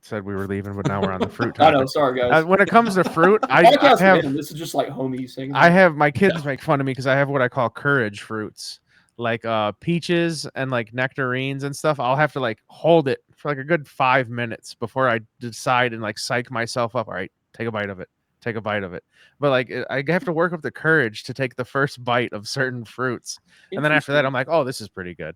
said we were leaving, but now we're on the fruit I topic. know, sorry guys. When it comes to fruit, I Podcast have random. This is just like homies hanging I out. have my kids make fun of me because I have what I call courage fruits, like peaches and like nectarines and stuff. I'll have to like hold it for like a good 5 minutes before I decide and like psych myself up. All right, take a bite of it. Take a bite of it. But like I have to work up the courage to take the first bite of certain fruits, and then after that, I'm like, oh, this is pretty good.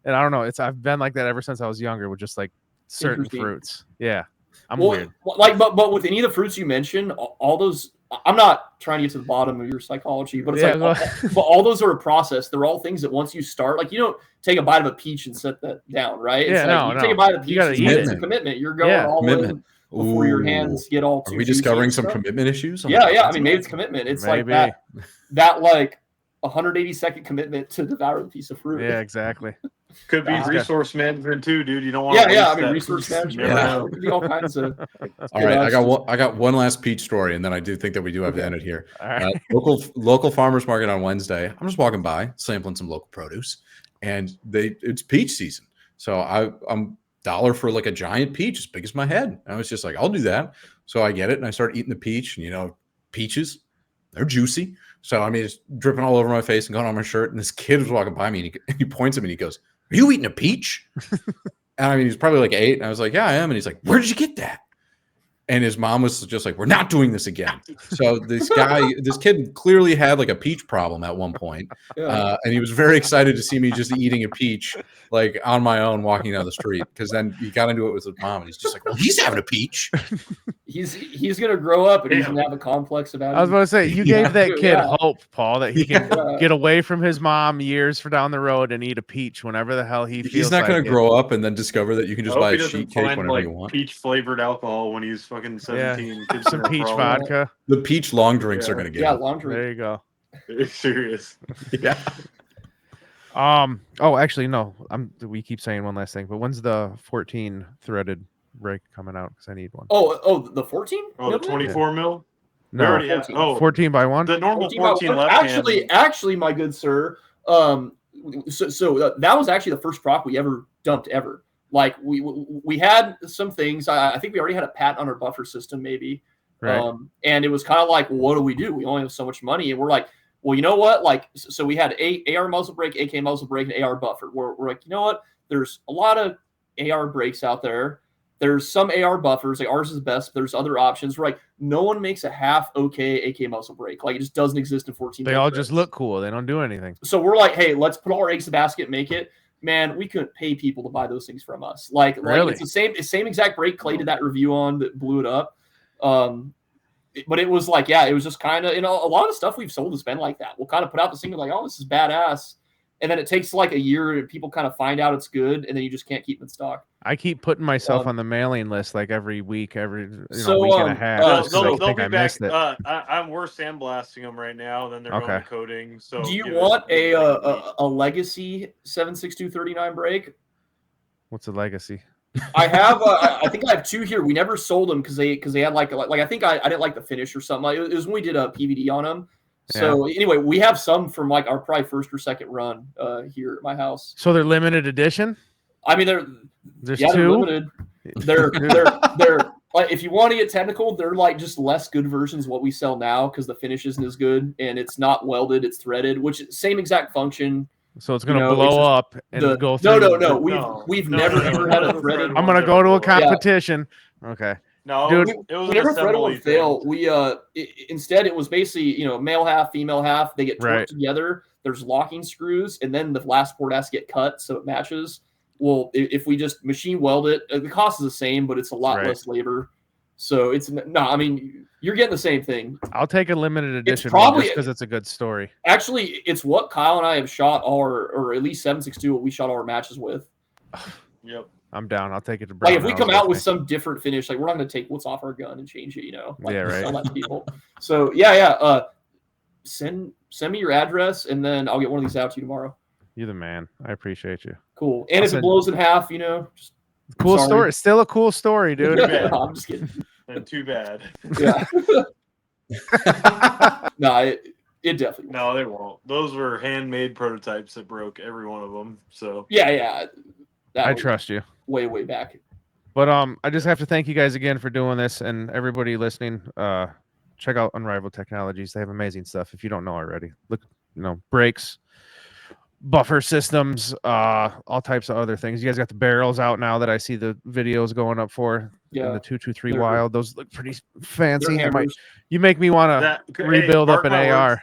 And I don't know. I've been like that ever since I was younger with just like certain fruits. Yeah, I'm weird. Like, but with any of the fruits you mentioned, all those. I'm not trying to get to the bottom of your psychology, but it's but all those are a process. They're all things that once you start, like you don't take a bite of a peach and set that down, right? It's like you take a bite of a peach, it's a commitment. You're going all in before your hands get all too. Are we discovering some commitment issues? Yeah. I mean, maybe it's commitment. It's like that like 180-second commitment to devour the piece of fruit. Yeah, exactly. Could be resource management too, dude. You don't want to I mean, resource management. It could be all kinds of. All right, I got one last peach story, and then I do think that we do have to end it here. Right. Local farmers market on Wednesday. I'm just walking by, sampling some local produce, and it's peach season. So I'm $1 for like a giant peach as big as my head. And I was just like, I'll do that. So I get it, and I start eating the peach. And peaches, they're juicy. So I mean, it's dripping all over my face and going on my shirt. And this kid was walking by me, and he points at me and he goes, "Are you eating a peach?" And I mean, he's probably like 8. And I was like, "Yeah, I am." And he's like, "Where did you get that?" And his mom was just like, "We're not doing this again." So this kid clearly had like a peach problem at one point. And he was very excited to see me just eating a peach, like on my own, walking down the street. Because then he got into it with his mom, and he's just like, "Well, he's having a peach." He's gonna grow up and he's gonna have a complex about it. I was about to say, you gave that kid hope, Paul, that he can get away from his mom years for down the road and eat a peach whenever the hell he feels. He's not going to grow up and then discover that you can just buy a sheet cake whenever you want. Peach flavored alcohol when he's fucking 17. Yeah. Some peach vodka. The peach long drinks are going to get. Yeah, long drink. There you go. It's serious. Yeah. Oh, actually, no. We keep saying one last thing, but when's the 14 threaded break coming out? Because I need one. Oh, the 14? Oh, the 24 mil? No, 14 by 1. The normal 14 left Actually, my good sir, so that was actually the first prop we ever dumped ever. Like we had some things. I think we already had a patent on our buffer system, maybe. Right. And it was kind of like, well, what do? We only have so much money, and we're like, well, you know what? Like, so we had AR muzzle brake, AK muzzle brake, and AR buffer. We're like, you know what? There's a lot of AR brakes out there. There's some AR buffers. Like ours is the best. But there's other options. We're like, no one makes a half okay AK muzzle brake. Like it just doesn't exist in 14. They all just look cool. They don't do anything. So we're like, hey, let's put all our eggs in the basket and make it. Man, we couldn't pay people to buy those things from us. Like it's the same exact brake Clay did that review on that blew it up. But it was like, it was just kind of, a lot of the stuff we've sold has been like that. We'll kind of put out this thing like, oh, this is badass. And then it takes like a year and people kind of find out it's good. And then you just can't keep it in stock. I keep putting myself on the mailing list like every week, every week and a half. They'll be back. We're sandblasting them right now. Then they're going to coating. So do you want a legacy 76239 brake? What's a legacy? I have. I think I have 2 here. We never sold them because they had like I think I didn't like the finish or something. It was when we did a PVD on them. So anyway, we have some from like our probably first or second run here at my house. So they're limited edition. I mean, there's 2. They're limited. They're if you want to get technical, they're like just less good versions of what we sell now because the finish isn't as good and it's not welded, it's threaded, which is same exact function. So it's gonna blow up and go through. No. We've never ever had a threaded. I'm gonna go to a competition. Yeah. Okay. No, dude, it was never threaded one fail. We instead it was basically male half, female half. They get torqued together. There's locking screws, and then the last port has to get cut so it matches. Well, if we just machine weld it, the cost is the same, but it's a lot less labor. So it's I mean, you're getting the same thing. I'll take a limited edition probably just because it's a good story. Actually, it's what Kyle and I have shot or at least 762 what we shot all our matches with. Yep. I'm down. I'll take it to Like if we come out with some different finish, like we're not going to take what's off our gun and change it, Like, sell that to people. So send me your address and then I'll get one of these out to you tomorrow. You're the man. I appreciate you. Cool. And if it blows in half, just Cool Sorry. story. Still a cool story, dude. bad. No, I'm just kidding. And too bad. Yeah. No, it definitely. No, they won't. Those were handmade prototypes that broke every one of them. So Yeah. That I was trust you. way back. But I just have to thank you guys again for doing this, and everybody listening. Check out Unrivaled Technologies. They have amazing stuff. If you don't know already, look, brakes, buffer systems, all types of other things. You guys got the barrels out now that I see the videos going up for. Yeah. In the 223 They're- Wild. Those look pretty They're fancy. hammers. You make me want to rebuild up an AR.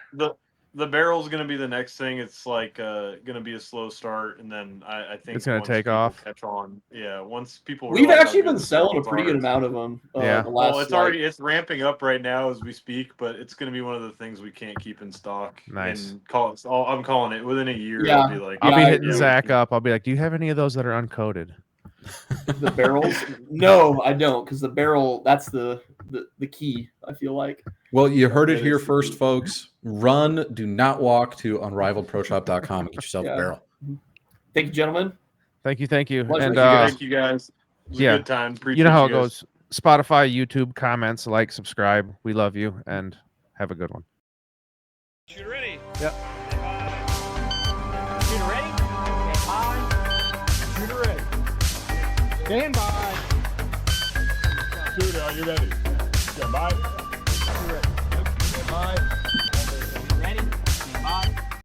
The barrel's gonna be the next thing. It's like gonna be a slow start, and then I think It's gonna once take people off. Catch on, yeah. Once people We've realize how actually good been the selling a barrels pretty are, good amount of them. Yeah. The last, well, it's ramping up right now as we speak, but it's gonna be one of the things we can't keep in stock. Nice. And I'm calling it within a year. Yeah. I'll be like, I'll be hitting we Zach can- up. I'll be like, do you have any of those that are uncoated? the barrels. No, I don't, because the barrel, that's the key, I feel like. Well, you heard it That here is the first, key. folks. Run, do not walk to unrivaledproshop.com and get yourself Yeah. a barrel. Thank you, gentlemen. Thank you. Pleasure. And Thank you guys. It was yeah. a good time. Appreciate you know how it you guys. goes. Spotify, YouTube, comments, like, subscribe. We love you, and have a good one. Shooter ready. Yep. Shooter ready. Stand by. Shooter ready. Stand by. Shooter, are you ready? Stand by. Shooter ready. Stand by.